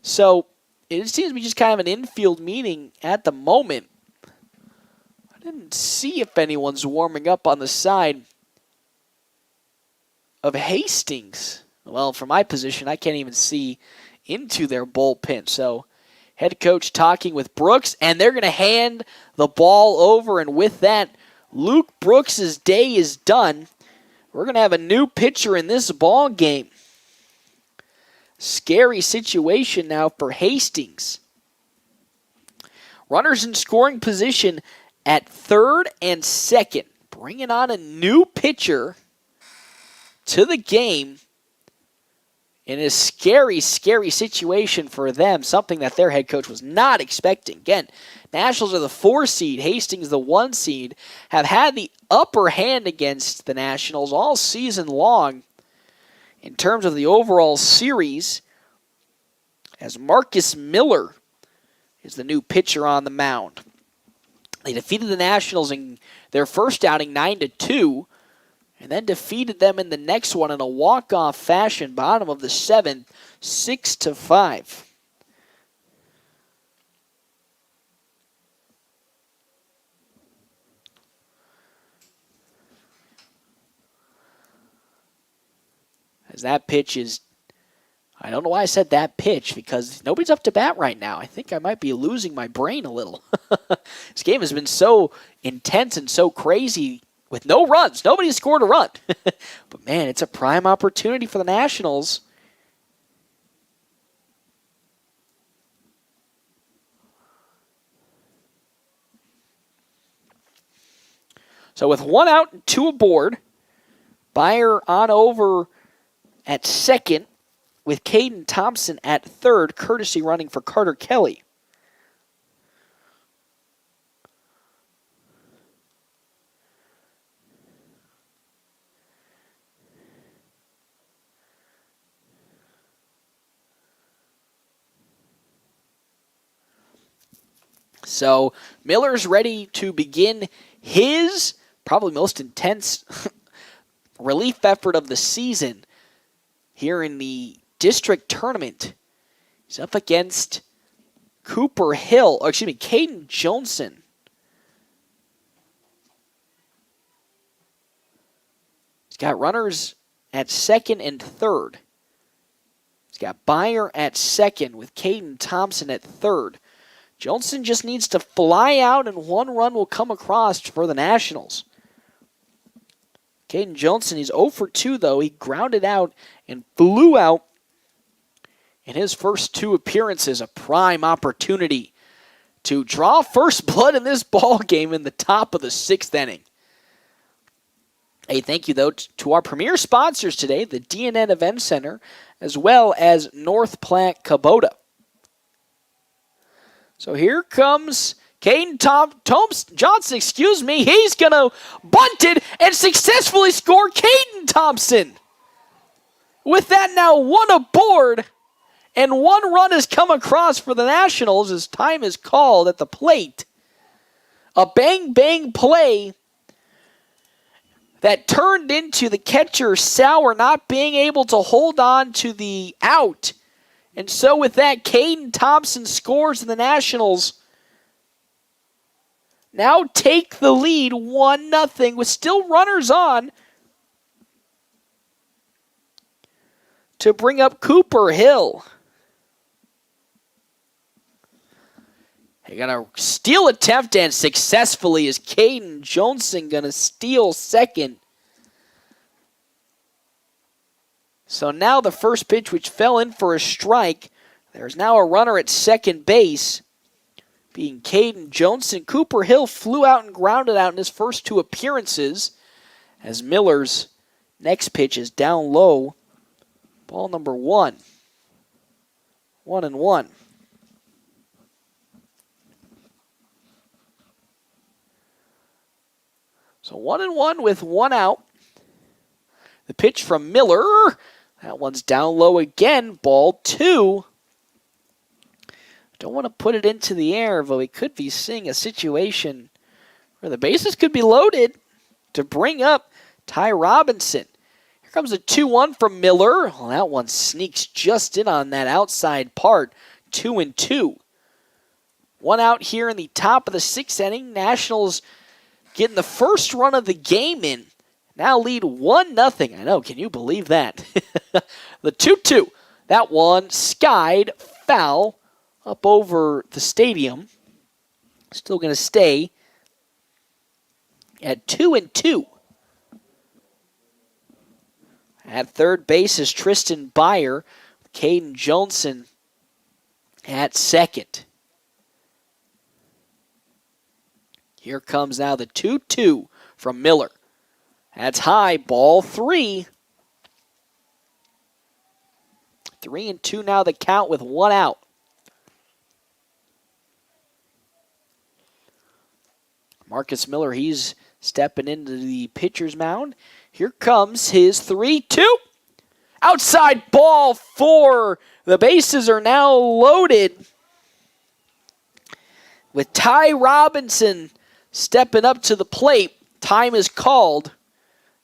So it seems to be just kind of an infield meeting at the moment. I didn't see if anyone's warming up on the side of Hastings. Well, from my position, I can't even see into their bullpen. So head coach talking with Brooks, and they're going to hand the ball over, and with that, Luke Brooks' day is done. We're going to have a new pitcher in this ball game. Scary situation now for Hastings. Runners in scoring position at third and second. Bringing on a new pitcher to the game in a scary, scary situation for them. Something that their head coach was not expecting. Again, Nationals are the 4 seed. Hastings, the 1 seed, have had the upper hand against the Nationals all season long. In terms of the overall series, as Marcus Miller is the new pitcher on the mound. They defeated the Nationals in their first outing 9-2, and then defeated them in the next one in a walk-off fashion, bottom of the 7th, 6-5. As that pitch is, I don't know why I said that pitch, because nobody's up to bat right now. I think I might be losing my brain a little. This game has been so intense and so crazy with no runs. Nobody scored a run. But man, it's a prime opportunity for the Nationals. So with 1 out and 2 aboard, Byer on over at second, with Caden Thompson at third, courtesy running for Carter Kelly. So Miller's ready to begin his probably most intense relief effort of the season here in the district tournament. He's up against Caden Johnson. He's got runners at second and third. He's got Byer at second with Caden Thompson at third. Johnson just needs to fly out, and 1 run will come across for the Nationals. Caden Johnson, he's 0 for 2, though. He grounded out and flew out in his first 2 appearances. A prime opportunity to draw first blood in this ball game in the top of the 6th inning. Hey, thank you, though, to our premier sponsors today, the DNN Event Center, as well as North Platte Kubota. So here comes Caden Johnson, he's going to bunt it and successfully score Caden Thompson. With that now 1 aboard, and 1 run has come across for the Nationals as time is called at the plate. A bang-bang play that turned into the catcher Sauer not being able to hold on to the out, And so with that, Caden Thompson scores, and the Nationals now take the lead 1-0 with still runners on to bring up Cooper Hill. They got a steal attempt, and successfully is Caden Johnson going to steal second. So now the first pitch, which fell in for a strike, there's now a runner at second base, being Caden Johnson. Cooper Hill flew out and grounded out in his first 2 appearances, as Miller's next pitch is down low. Ball number 1. 1-1. So 1-1 with 1 out. The pitch from Miller. That one's down low again. Ball 2. Don't want to put it into the air, but we could be seeing a situation where the bases could be loaded to bring up Ty Robinson. Here comes a 2-1 from Miller. Well, that one sneaks just in on that outside part. 2-2. 1 out here in the top of the 6th inning. Nationals getting the first run of the game in. Now lead 1-0. I know, can you believe that? The 2-2. That one skied foul up over the stadium. Still going to stay at 2-2. At third base is Tristan Byer. Caden Johnson at second. Here comes now the 2-2 from Miller. That's high, ball 3. 3-2 now the count with 1 out. Marcus Miller, he's stepping into the pitcher's mound. Here comes his 3-2. Outside ball 4. The bases are now loaded with Ty Robinson stepping up to the plate. Time is called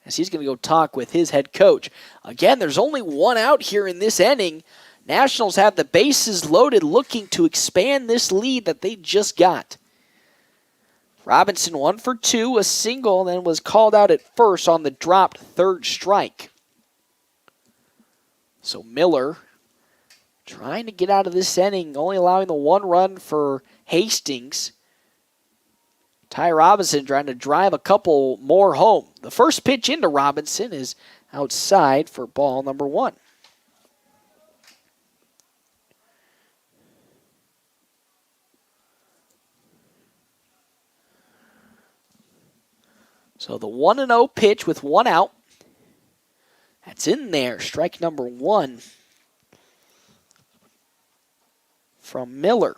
as he's going to go talk with his head coach. Again, there's only 1 out here in this inning. Nationals have the bases loaded, looking to expand this lead that they just got. Robinson 1 for 2, a single, then was called out at first on the dropped third strike. So Miller trying to get out of this inning, only allowing the 1 run for Hastings. Ty Robinson trying to drive a couple more home. The first pitch into Robinson is outside for ball number 1. So the 1-0 pitch with 1 out. That's in there. Strike number 1 from Miller.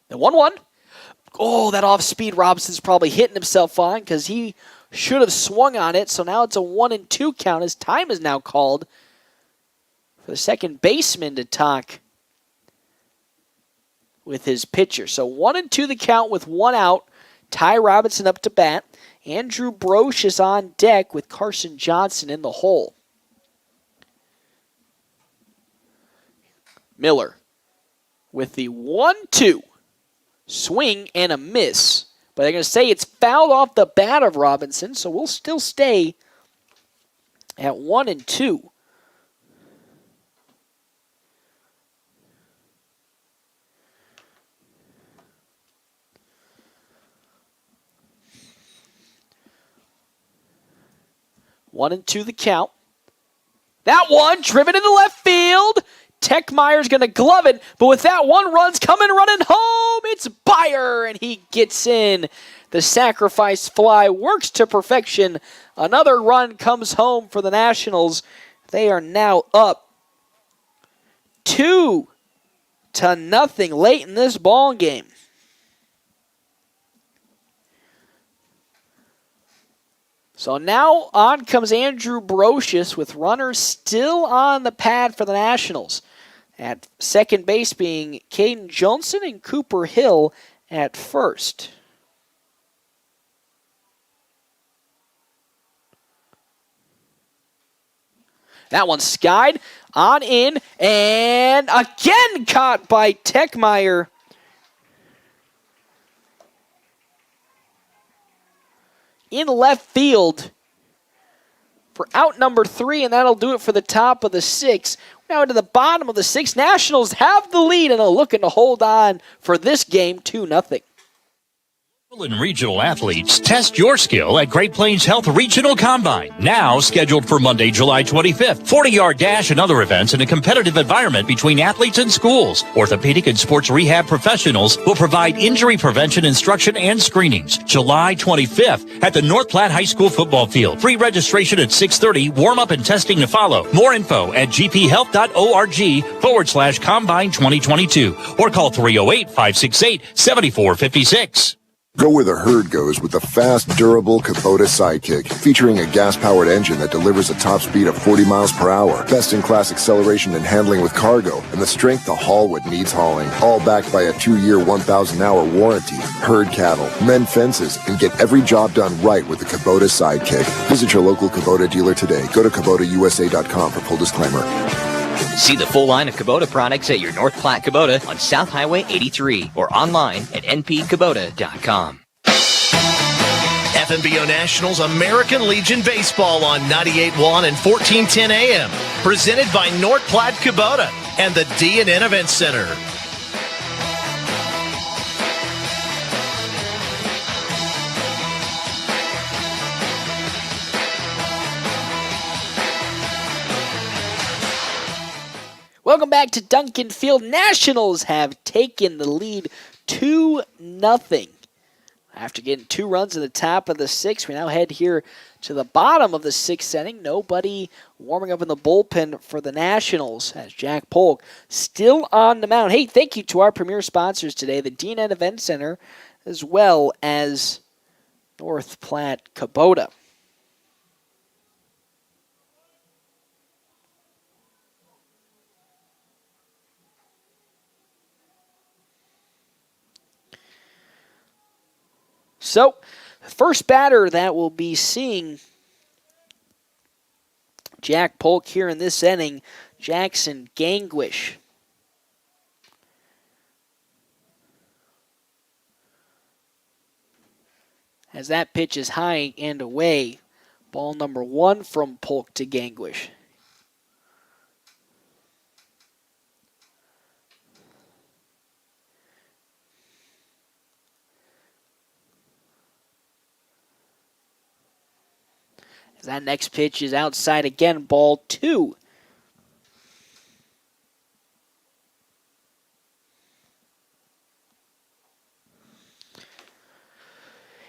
The 1-1. Oh, that off-speed Robinson's probably hitting himself on because he should have swung on it. So now it's a 1-2 count. His time is now called for the second baseman to talk with his pitcher. So 1-2 the count with 1 out. Ty Robinson up to bat. Andrew Broche is on deck with Carson Johnson in the hole. Miller with the 1-2. Swing and a miss. But they're going to say it's fouled off the bat of Robinson, so we'll still stay at 1-2. One and two the count. That one driven into left field. Techmeyer's going to glove it, but with that, 1 run's coming running home. It's Byer, and he gets in. The sacrifice fly works to perfection. Another run comes home for the Nationals. They are now up 2-0 late in this ball game. So now on comes Andrew Broche with runners still on the pad for the Nationals. At second base being Caden Johnson and Cooper Hill at first. That one's skied on in, and again caught by Techmeyer. In left field for out number 3, and that'll do it for the top of the 6. Now to the bottom of the 6. Nationals have the lead and are looking to hold on for this game 2-0. And regional athletes, test your skill at Great Plains Health Regional Combine, now scheduled for Monday, July 25th. 40-yard dash and other events in a competitive environment between athletes and schools. Orthopedic and sports rehab professionals will provide injury prevention instruction and screenings. July 25th at the North Platte High School football field. Free registration at 6:30, warm-up and testing to follow. More info at gphealth.org/Combine 2022 or call 308-568-7456. Go where the herd goes with the fast, durable Kubota Sidekick, featuring a gas-powered engine that delivers a top speed of 40 miles per hour, best-in-class acceleration and handling with cargo, and the strength to haul what needs hauling, all backed by a 2-year, 1,000-hour warranty. Herd cattle, mend fences, and get every job done right with the Kubota Sidekick. Visit your local Kubota dealer today. Go to KubotaUSA.com for full disclaimer. See the full line of Kubota products at your North Platte Kubota on South Highway 83 or online at npkubota.com. FNBO Nationals American Legion Baseball on 98.1 and 1410 AM. Presented by North Platte Kubota and the D&N Event Center. Welcome back to Duncan Field. Nationals have taken the lead 2-0. After getting 2 runs in the top of the 6th, we now head here to the bottom of the 6th inning. Nobody warming up in the bullpen for the Nationals as Jack Polk still on the mound. Hey, thank you to our premier sponsors today, the D&N Event Center, as well as North Platte Kubota. So, the first batter that we'll be seeing Jack Polk here in this inning, Jackson Gangwish. As that pitch is high and away, ball number 1 from Polk to Gangwish. As that next pitch is outside again, ball 2.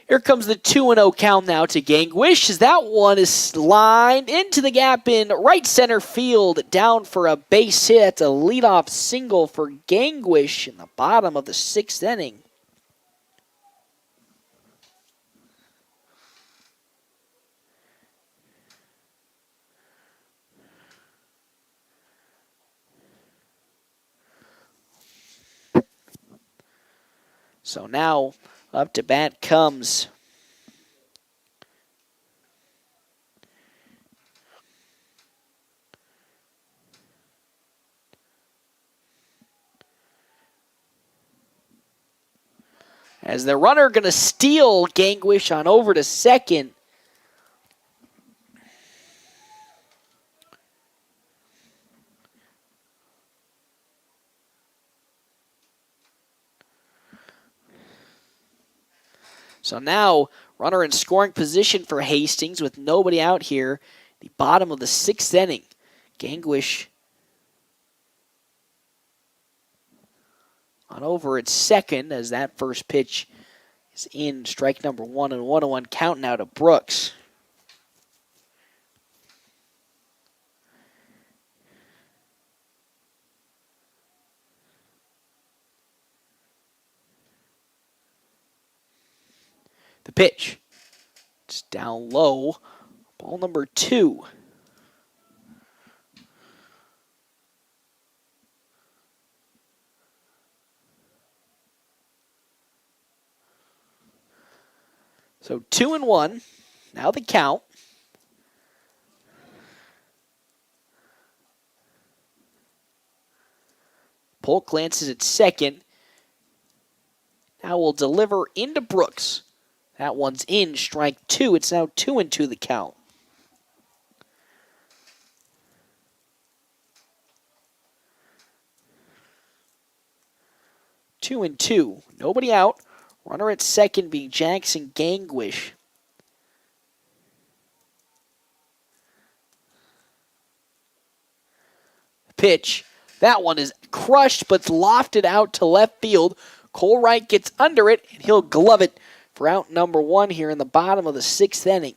Here comes the 2-0 count now to Gangwish as that one is lined into the gap in right center field, down for a base hit, a leadoff single for Gangwish in the bottom of the 6th inning. So now up to bat comes as the runner going to steal Gangwish on over to second. So now, runner in scoring position for Hastings with nobody out here. The bottom of the 6th inning. Gangwish on over at second as that first pitch is in. Strike number 1 and 1-1 count now to Brooks. The pitch. It's down low. Ball number 2. So 2-1. Now the count. Polk glances at second. Now will deliver into Brooks. That one's in, strike 2. It's now 2-2 the count. Two and two. Nobody out. Runner at second being Jackson Gangwish. Pitch. That one is crushed but lofted out to left field. Cole Wright gets under it, and he'll glove it for out number 1 here in the bottom of the 6th inning.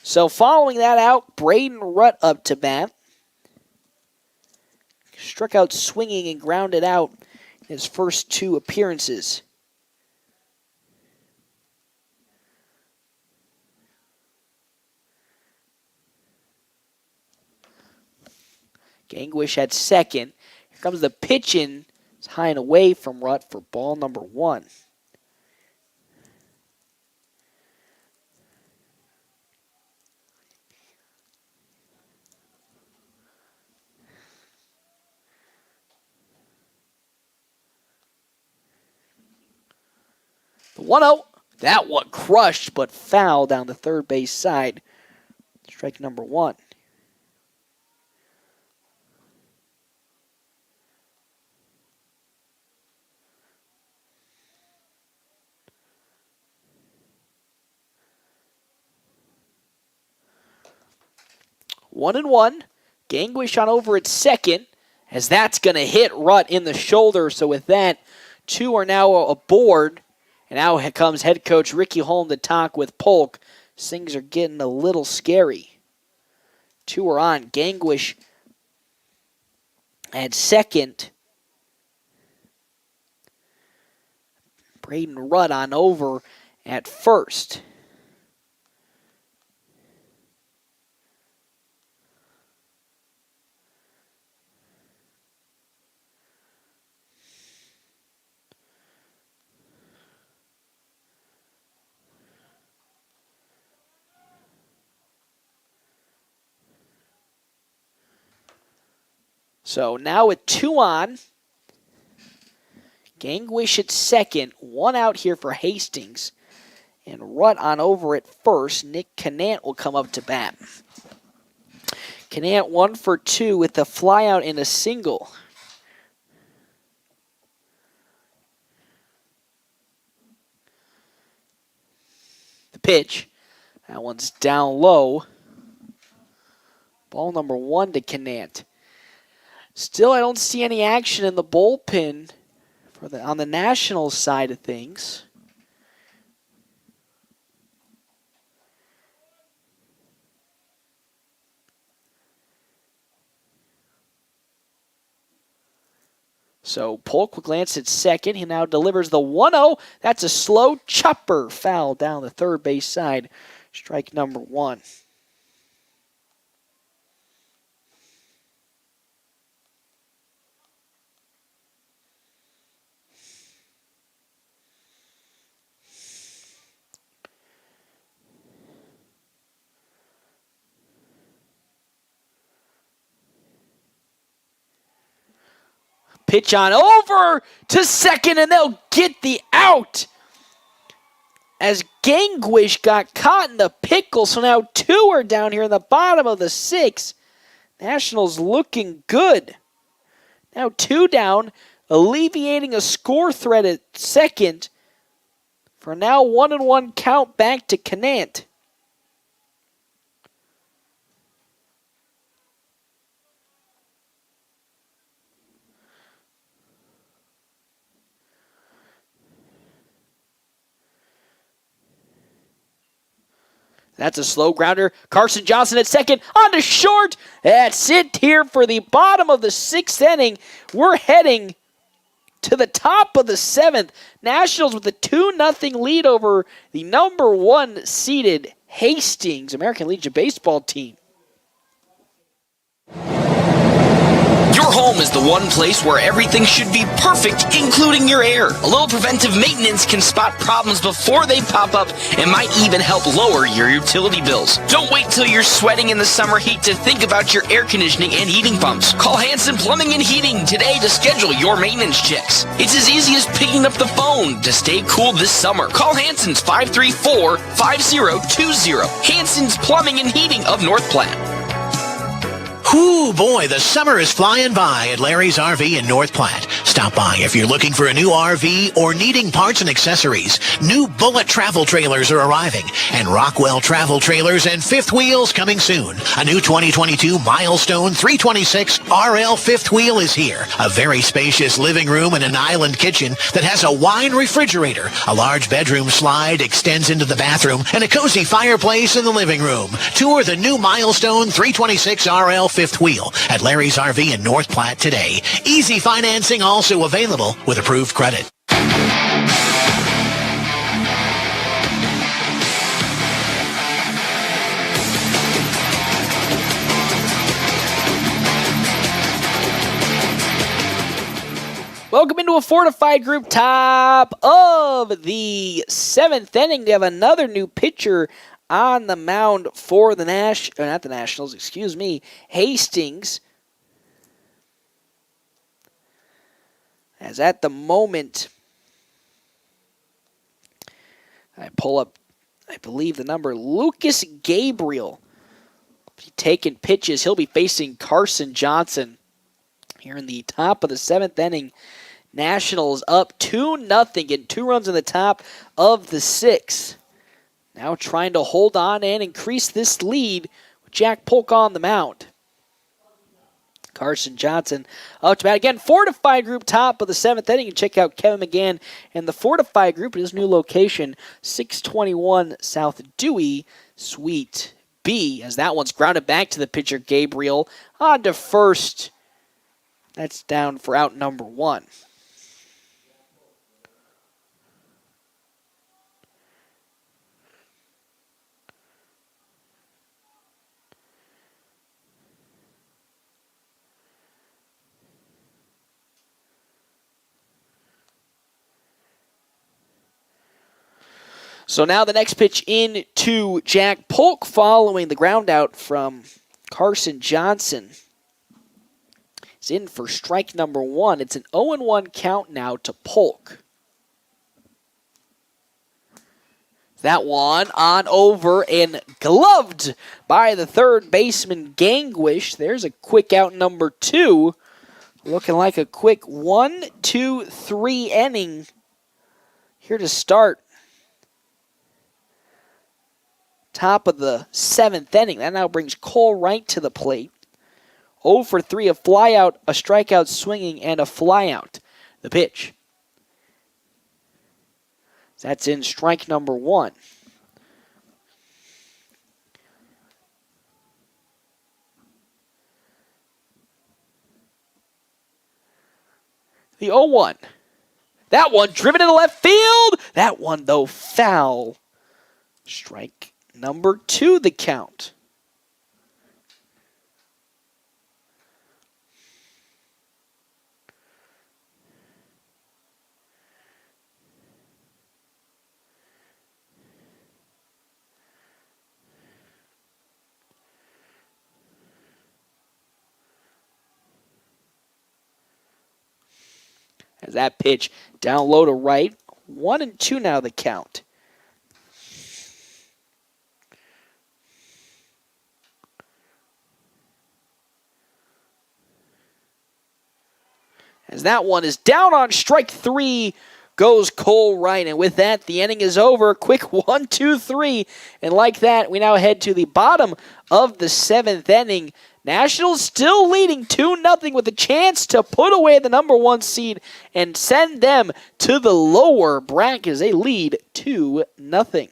So following that out, Braden Rutt up to bat. Struck out swinging and grounded out in his first 2 appearances. Gangwish at second. Here comes the pitch in. It's high and away from Rutt for ball number 1. The 1-0. That one crushed but foul down the third base side. Strike number 1. One and one. Gangwish on over at second, as that's going to hit Rutt in the shoulder. So with that, 2 are now aboard. And now comes head coach Ricky Holm to talk with Polk. Things are getting a little scary. 2 are on. Gangwish at second. Braden Rutt on over at first. So now with 2 on, Gangwish at second, 1 out here for Hastings, and Rutt on over at first. Nick Canant will come up to bat. Canant 1 for 2 with the flyout and a single. The pitch, that one's down low. Ball number 1 to Canant. Still, I don't see any action in the bullpen on the Nationals side of things. So Polk will glance at second. He now delivers the 1-0. That's a slow chopper foul down the third base side. Strike number 1. Pitch on over to second, and they'll get the out. As Gangwish got caught in the pickle, so now 2 are down here in the bottom of the 6th. Nationals looking good. Now 2 down, alleviating a score threat at second. For now 1-1 count back to Canant. That's a slow grounder. Carson Johnson at second. On to short. That's it here for the bottom of the 6th inning. We're heading to the top of the 7th. Nationals with a 2-0 lead over the number 1 seeded Hastings American Legion baseball team. Your home is the one place where everything should be perfect, including your air. A little preventive maintenance can spot problems before they pop up and might even help lower your utility bills. Don't wait till you're sweating in the summer heat to think about your air conditioning and heating pumps. Call Hanson Plumbing and Heating today to schedule your maintenance checks. It's as easy as picking up the phone to stay cool this summer. Call Hanson's 534-5020. Hanson's Plumbing and Heating of North Platte. Whoo, boy, the summer is flying by at Larry's RV in North Platte. Stop by if you're looking for a new RV or needing parts and accessories. New Bullet travel trailers are arriving, and Rockwell travel trailers and fifth wheels coming soon. A new 2022 Milestone 326 RL fifth wheel is here. A very spacious living room and an island kitchen that has a wine refrigerator. A large bedroom slide extends into the bathroom, and a cozy fireplace in the living room. Tour the new Milestone 326 RL fifth wheel at Larry's RV in North Platte today. Easy financing also available with approved credit. Welcome into a fortified group, top of the 7th inning. They have another new pitcher on the mound for the Hastings. As at the moment, I pull up, I believe, the number, Lucas Gabriel. Taking pitches, he'll be facing Carson Johnson here in the top of the 7th inning. Nationals up 2-0, getting 2 runs in the top of the 6th. Now trying to hold on and increase this lead with Jack Polk on the mound. Carson Johnson up to bat again. Fortified group, top of the 7th inning. You can check out Kevin McGann and the Fortified group at his new location, 621 South Dewey, Suite B. As that one's grounded back to the pitcher, Gabriel, on to first. That's down for out number 1. So now the next pitch in to Jack Polk following the ground out from Carson Johnson. He's in for strike number 1. It's an 0-1 count now to Polk. That one on over and gloved by the third baseman, Gangwish. There's a quick out number 2. Looking like a quick 1-2-3 inning here to start. Top of the 7th inning. That now brings Cole Wright to the plate. 0 for 3, a flyout, a strikeout swinging, and a flyout. The pitch. That's in strike number 1. The 0-1. That one driven into left field. That one, though, foul. Strike number 2, the count. As that pitch down low to right. 1-2 now the count. As that one is down on strike 3, goes Cole Wright. And with that, the inning is over. Quick 1-2-3. And like that, we now head to the bottom of the 7th inning. Nationals still leading 2-0 with a chance to put away the number 1 seed and send them to the lower bracket as they lead 2-0.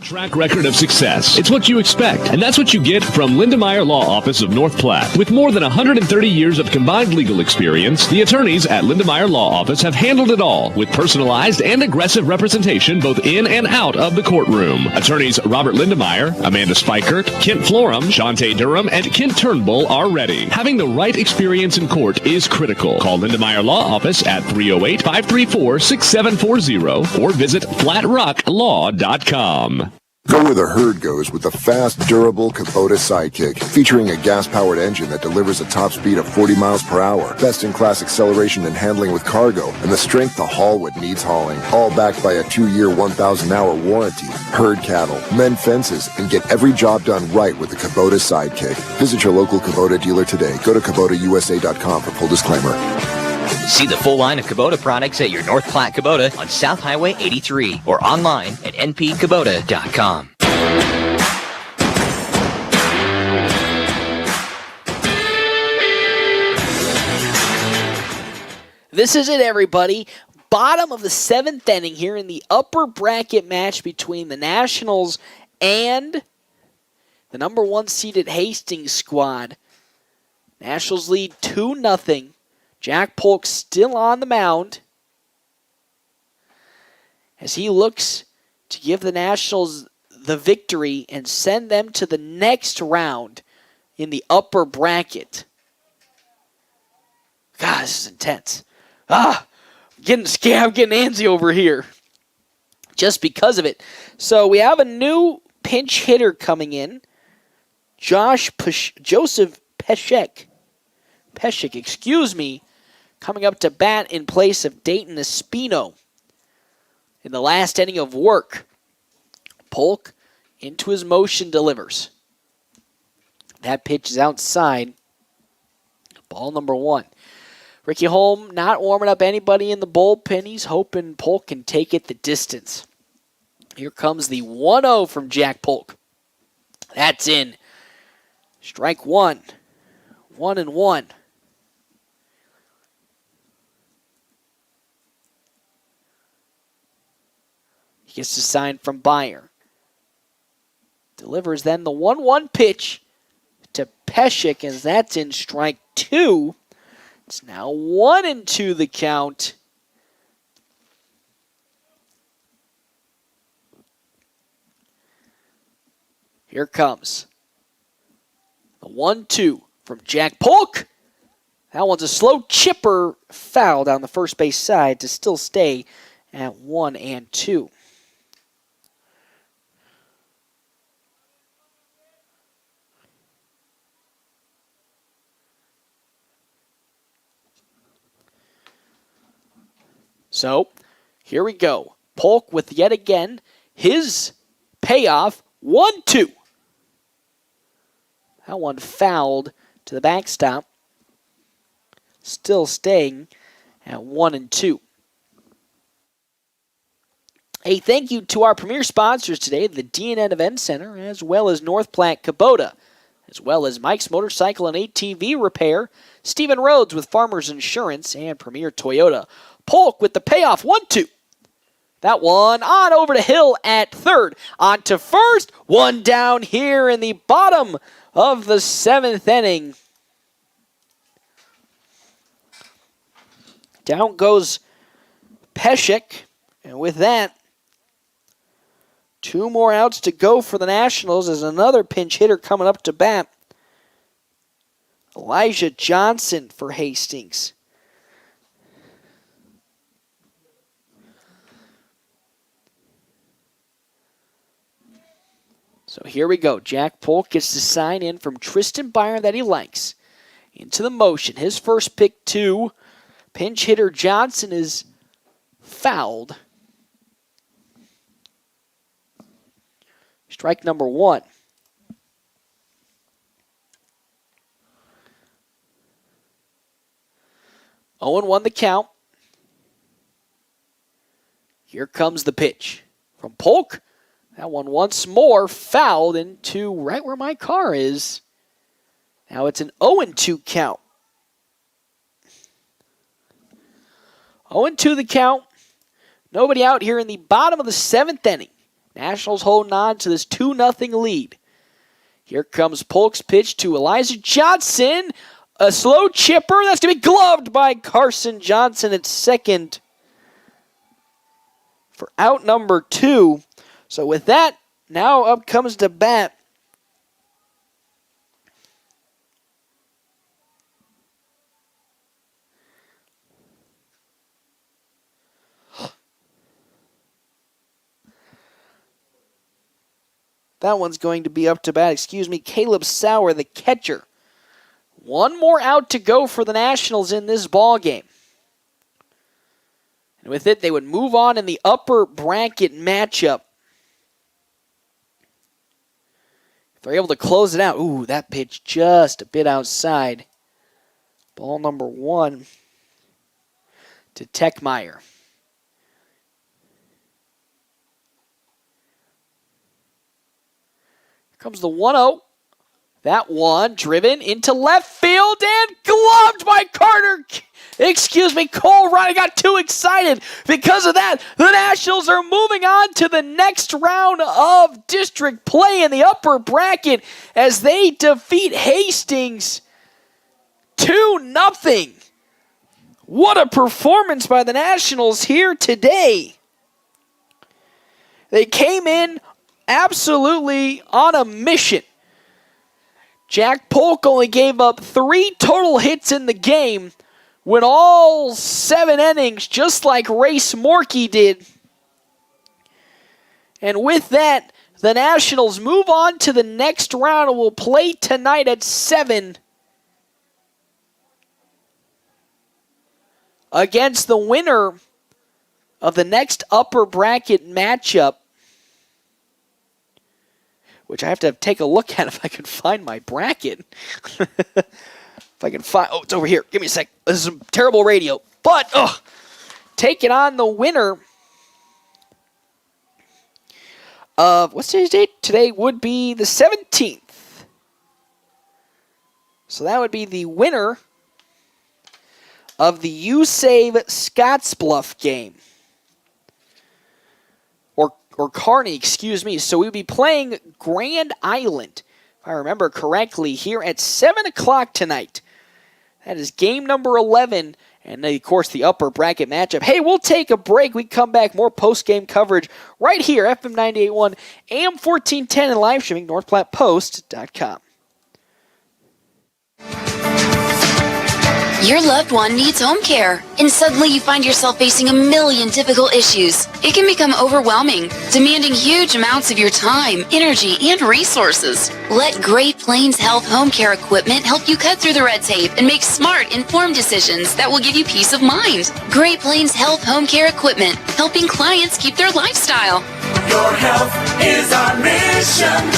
Track record of success. It's what you expect, and that's what you get from Lindemeyer Law Office of North Platte. With more than 130 years of combined legal experience, the attorneys at Lindemeyer Law Office have handled it all with personalized and aggressive representation both in and out of the courtroom. Attorneys Robert Lindemeyer, Amanda Spikert, Kent Florum, Shantae Durham, and Kent Turnbull are ready. Having the right experience in court is critical. Call Lindemeyer Law Office at 308-534-6740 or visit flatrocklaw.com. Go where the herd goes with the fast, durable Kubota Sidekick, featuring a gas-powered engine that delivers a top speed of 40 miles per hour, best-in-class acceleration and handling with cargo, and the strength to haul what needs hauling, all backed by a 2-year, 1,000-hour warranty. Herd cattle, mend fences, and get every job done right with the Kubota Sidekick. Visit your local Kubota dealer today. Go to KubotaUSA.com for full disclaimer. See the full line of Kubota products at your North Platte Kubota on South Highway 83 or online at npkubota.com. This is it, everybody. Bottom of the 7th inning here in the upper bracket match between the Nationals and the number 1 seeded Hastings squad. Nationals lead 2-0. Jack Polk still on the mound as he looks to give the Nationals the victory and send them to the next round in the upper bracket. God, this is intense. I'm getting scared. I'm getting antsy over here just because of it. So we have a new pinch hitter coming in. Joseph Peshek, coming up to bat in place of Dayton Espino. In the last inning of work, Polk into his motion delivers. That pitch is outside. Ball number 1. Ricky Holm not warming up anybody in the bullpen. He's hoping Polk can take it the distance. Here comes the 1-0 from Jack Polk. That's in. Strike 1. 1-1. He gets the sign from Beyer. Delivers then the 1-1 pitch to Peshek, as that's in strike 2. It's now 1-2 the count. Here comes the 1-2 from Jack Polk. That one's a slow chipper foul down the first base side to still stay at 1-2. So, here we go. Polk with yet again his payoff, 1-2. That one fouled to the backstop. Still staying at 1-2. A thank you to our premier sponsors today, the DNN Event Center, as well as North Platte Kubota, as well as Mike's Motorcycle and ATV Repair, Stephen Rhodes with Farmers Insurance, and Premier Toyota. Polk with the payoff, 1-2. That one on over to Hill at third. On to first. One down here in the bottom of the 7th inning. Down goes Peshek. And with that, 2 more outs to go for the Nationals as another pinch hitter coming up to bat. Elijah Johnson for Hastings. So here we go. Jack Polk gets the sign in from Tristan Byron that he likes. Into the motion. His first pick, 2. Pinch hitter Johnson is fouled. Strike number 1. Owen won the count. Here comes the pitch from Polk. That one once more fouled into right where my car is. Now it's an 0-2 count. 0-2 the count. Nobody out here in the bottom of the 7th inning. Nationals holding on to this 2-0 lead. Here comes Polk's pitch to Elijah Johnson. A slow chipper. That's going to be gloved by Carson Johnson at second for out number 2. So with that, now up comes to bat that one's going to be up to bat, Caleb Sauer, the catcher. One more out to go for the Nationals in this ball game. And with it, they would move on in the upper bracket matchup. If they're able to close it out. Ooh, that pitch just a bit outside. Ball number 1 to Techmeyer. Here comes the 1-0. That one driven into left field and gloved by Cole Ryan. Got too excited. Because of that, the Nationals are moving on to the next round of district play in the upper bracket as they defeat Hastings 2-0. What a performance by the Nationals here today. They came in absolutely on a mission. Jack Polk only gave up 3 total hits in the game, went all 7 innings, just like Race Morkey did. And with that, the Nationals move on to the next round and will play tonight at 7 against the winner of the next upper bracket matchup, which I have to take a look at if I can find my bracket. If I can find... Oh, it's over here. Give me a sec. This is some terrible radio. But, taking on the winner of... What's today's date? Today would be the 17th. So that would be the winner of the USAVE Scottsbluff game. Or Kearney, So we would be playing Grand Island, if I remember correctly, here at 7 o'clock tonight. That is game number 11, and of course the upper bracket matchup. Hey, we'll take a break. We come back, more post-game coverage right here, FM 98.1, AM 1410, and live streaming, NorthPlattePost.com. Your loved one needs home care, and suddenly you find yourself facing a million difficult issues. It can become overwhelming, demanding huge amounts of your time, energy, and resources. Let Great Plains Health Home Care Equipment help you cut through the red tape and make smart, informed decisions that will give you peace of mind. Great Plains Health Home Care Equipment, helping clients keep their lifestyle. Your health is our mission.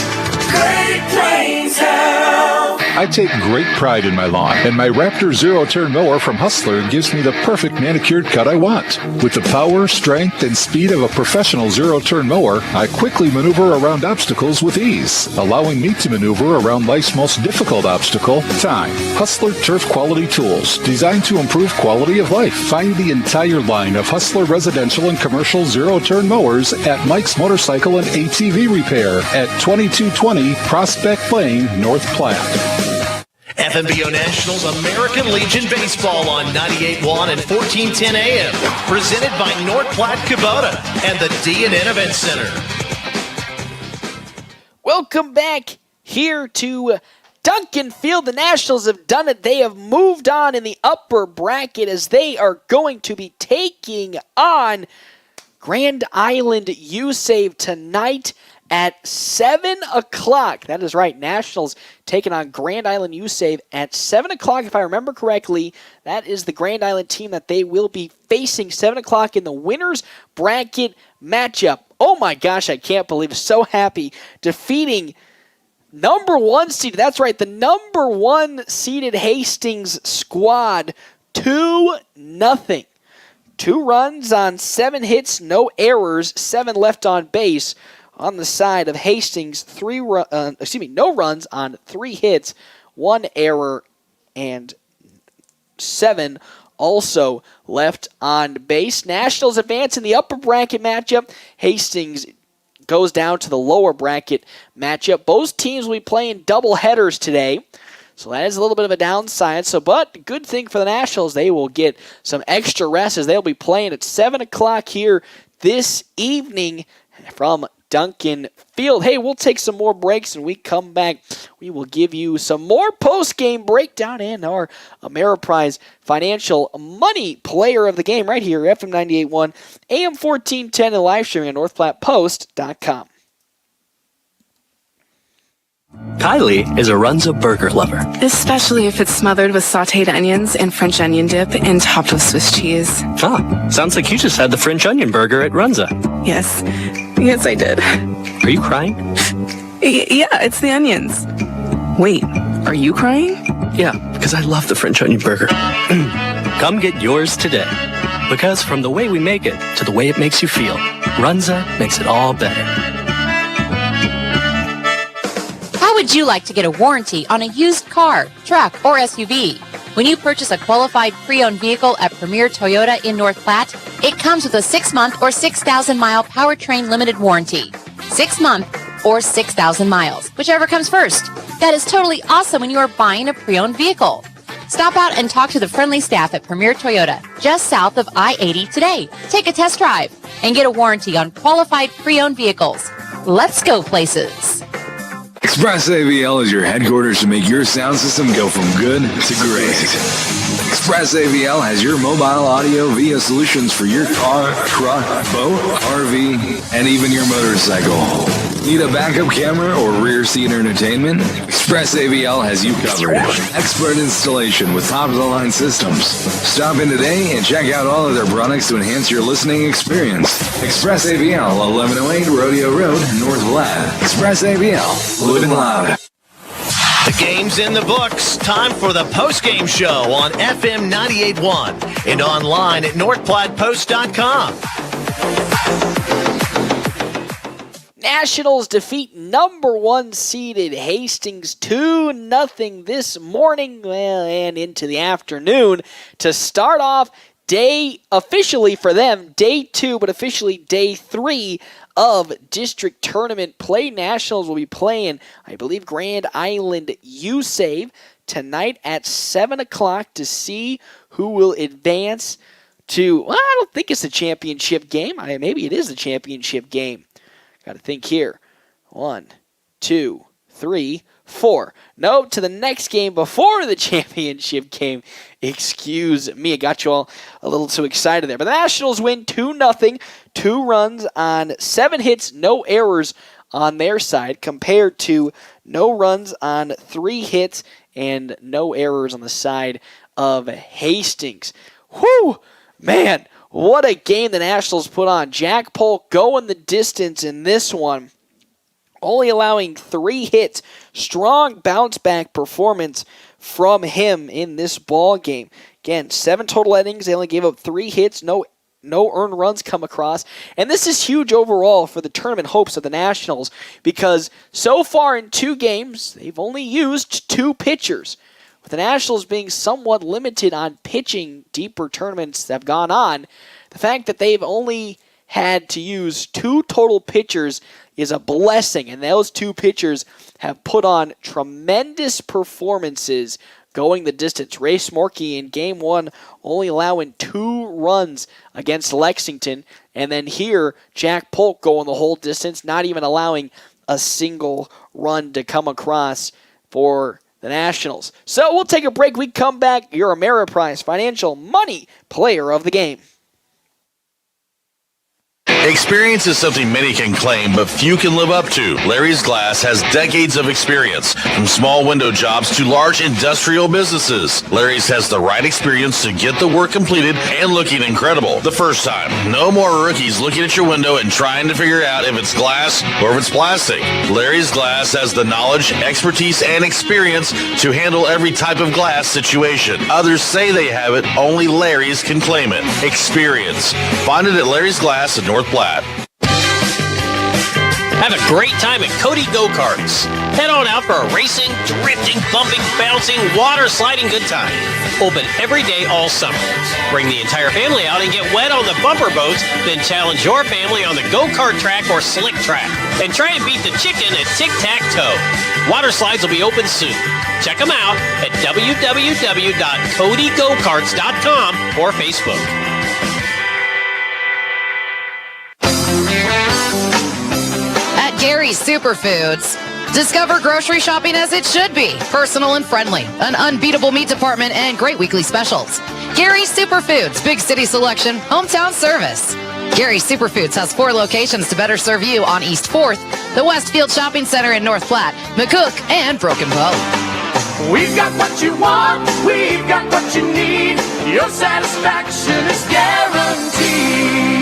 Great Plains Health. I take great pride in my lawn, and my Raptor zero-turn mower from Hustler gives me the perfect manicured cut I want. With the power, strength, and speed of a professional zero-turn mower, I quickly maneuver around obstacles with ease, allowing me to maneuver around life's most difficult obstacle, time. Hustler Turf Quality Tools, designed to improve quality of life. Find the entire line of Hustler residential and commercial zero-turn mowers at Mike's Motorcycle and ATV Repair at 2220 Prospect Lane, North Platte. FNBO Nationals American Legion Baseball on 98.1 and 1410 AM. Presented by North Platte Kubota and the D&N Event Center. Welcome back here to Duncan Field. The Nationals have done it. They have moved on in the upper bracket as they are going to be taking on Grand Island USAVE tonight at 7 o'clock. That is right. Nationals taking on Grand Island USAVE at 7 o'clock. If I remember correctly, that is the Grand Island team that they will be facing 7 o'clock in the winner's bracket matchup. Oh my gosh, I can't believe it. So happy. Defeating number 1 seeded, that's right, the number 1 seeded Hastings squad 2-0. 2 runs on 7 hits, no errors, 7 left on base. On the side of Hastings, no runs on 3 hits, 1 error, and 7 also left on base. Nationals advance in the upper bracket matchup. Hastings goes down to the lower bracket matchup. Both teams will be playing double headers today. So that is a little bit of a downside. But good thing for the Nationals, they will get some extra rest as they'll be playing at 7 o'clock here this evening from Duncan Field. Hey, we'll take some more breaks, and we come back. We will give you some more post-game breakdown and our Ameriprise Financial Money Player of the Game right here, FM 98.1, AM 1410, and live streaming at NorthPlattePost.com. Kylie is a Runza burger lover. Especially if it's smothered with sauteed onions and French onion dip and topped with Swiss cheese. Ah, sounds like you just had the French onion burger at Runza. Yes. Yes, I did. Are you crying? Yeah, it's the onions. Wait, are you crying? Yeah, because I love the French onion burger. Come get yours today. Because from the way we make it to the way it makes you feel, Runza makes it all better. How would you like to get a warranty on a used car, truck, or SUV? When you purchase a qualified pre-owned vehicle at Premier Toyota in North Platte, it comes with a 6-month or 6,000-mile powertrain limited warranty. 6-month or 6,000 miles, whichever comes first. That is totally awesome when you are buying a pre-owned vehicle. Stop out and talk to the friendly staff at Premier Toyota, just south of I-80 today. Take a test drive and get a warranty on qualified pre-owned vehicles. Let's go places. Express AVL is your headquarters to make your sound system go from good to great. Express AVL has your mobile audio via solutions for your car, truck, boat, RV, and even your motorcycle. Need a backup camera or rear seat entertainment? Express AVL has you covered. Expert installation with top-of-the-line systems. Stop in today and check out all of their products to enhance your listening experience. Express AVL, 1108 Rodeo Road, North Platte. Express AVL, living loud. The game's in the books. Time for the post-game show on FM 98.1 and online at NorthPlattePost.com. Nationals defeat number 1 seeded Hastings 2-0 this morning and into the afternoon to start off day, officially for them, day 2, but officially day 3 of district tournament play. Nationals will be playing, I believe, Grand Island U-Save tonight at 7 o'clock to see who will advance to, well, I don't think it's the championship game. Maybe it is the championship game. Got to think here. 1, 2, 3, 4. No, to the next game before the championship game. Excuse me. I got you all a little too excited there. But the Nationals win 2-0. 2 runs on 7 hits, no errors on their side, compared to no runs on 3 hits and no errors on the side of Hastings. Whew! Man, what a game the Nationals put on. Jack Polk going the distance in this one, only allowing 3 hits. Strong bounce-back performance from him in this ball game. Again, 7 total innings. They only gave up 3 hits. No earned runs come across. And this is huge overall for the tournament hopes of the Nationals because so far in 2 games, they've only used 2 pitchers. With the Nationals being somewhat limited on pitching deeper tournaments that have gone on, the fact that they've only had to use 2 total pitchers is a blessing, and those 2 pitchers have put on tremendous performances going the distance. Ray Smorky in Game 1 only allowing 2 runs against Lexington, and then here, Jack Polk going the whole distance, not even allowing a single run to come across for the Nationals. So we'll take a break. We come back. Your Ameriprise Financial Money Player of the Game. Experience is something many can claim, but few can live up to. Larry's Glass has decades of experience, from small window jobs to large industrial businesses. Larry's has the right experience to get the work completed and looking incredible the first time. No more rookies looking at your window and trying to figure out if it's glass or if it's plastic. Larry's Glass has the knowledge, expertise, and experience to handle every type of glass situation. Others say they have it, only Larry's can claim it. Experience. Find it at Larry's Glass in North Platte. Have a great time at Cody Go-Karts. Head on out for a racing, drifting, bumping, bouncing, water sliding good time. Open every day all summer. Bring the entire family out and get wet on the bumper boats, then challenge your family on the go-kart track or slick track. And try and beat the chicken at tic-tac-toe. Water slides will be open soon. Check them out at www.codygokarts.com or Facebook. At Gary's Superfoods, discover grocery shopping as it should be. Personal and friendly. An unbeatable meat department and great weekly specials. Gary's Superfoods, big city selection, hometown service. Gary's Superfoods has 4 locations to better serve you on East 4th, the Westfield Shopping Center in North Platte, McCook, and Broken Bow. We've got what you want, we've got what you need. Your satisfaction is guaranteed.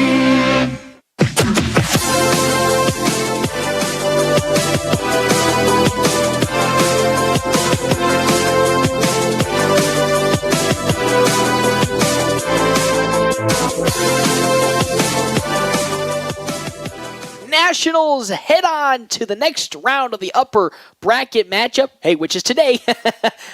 Nationals head on to the next round of the upper bracket matchup, which is today,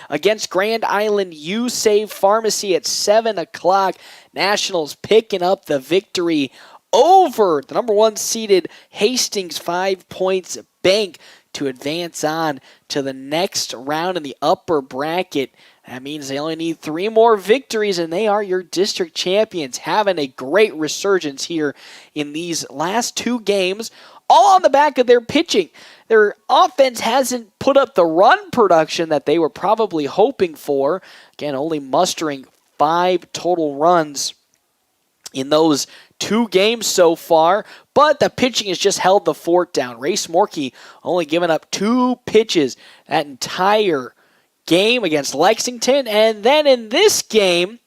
against Grand Island U Save Pharmacy at 7 o'clock. Nationals picking up the victory over the number 1 seeded Hastings 5 points bank to advance on to the next round in the upper bracket. That means they only need 3 more victories, and they are your district champions, having a great resurgence here in these last 2 games, all on the back of their pitching. Their offense hasn't put up the run production that they were probably hoping for. Again, only mustering 5 total runs in those 2 games so far, but the pitching has just held the fort down. Race Morkey only giving up 2 pitches that entire game against Lexington, and then in this game,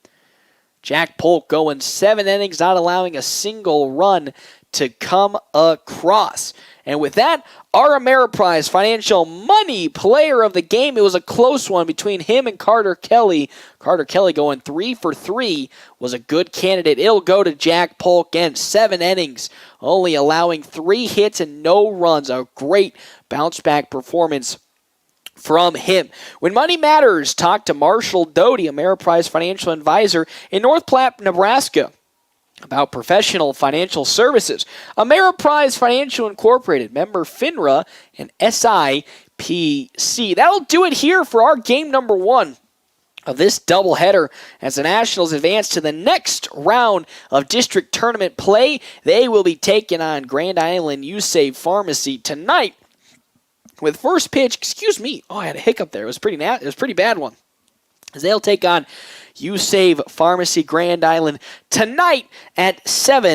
Jack Polk going 7 innings, not allowing a single run to come across. And with that, our Ameriprise Financial Money Player of the Game. It was a close one between him and Carter Kelly. Carter Kelly going 3 for 3 was a good candidate. It'll go to Jack Polk again, 7 innings, only allowing 3 hits and no runs. A great bounce-back performance from him. When money matters, talk to Marshall Doty, Ameriprise Financial Advisor in North Platte, Nebraska, about professional financial services. Ameriprise Financial Incorporated, member FINRA and SIPC. That'll do it here for our game number 1 of this doubleheader as the Nationals advance to the next round of district tournament play. They will be taking on Grand Island U Save Pharmacy tonight. With first pitch, I had a hiccup there. It was pretty bad one. As they'll take on U Save Pharmacy Grand Island tonight at 7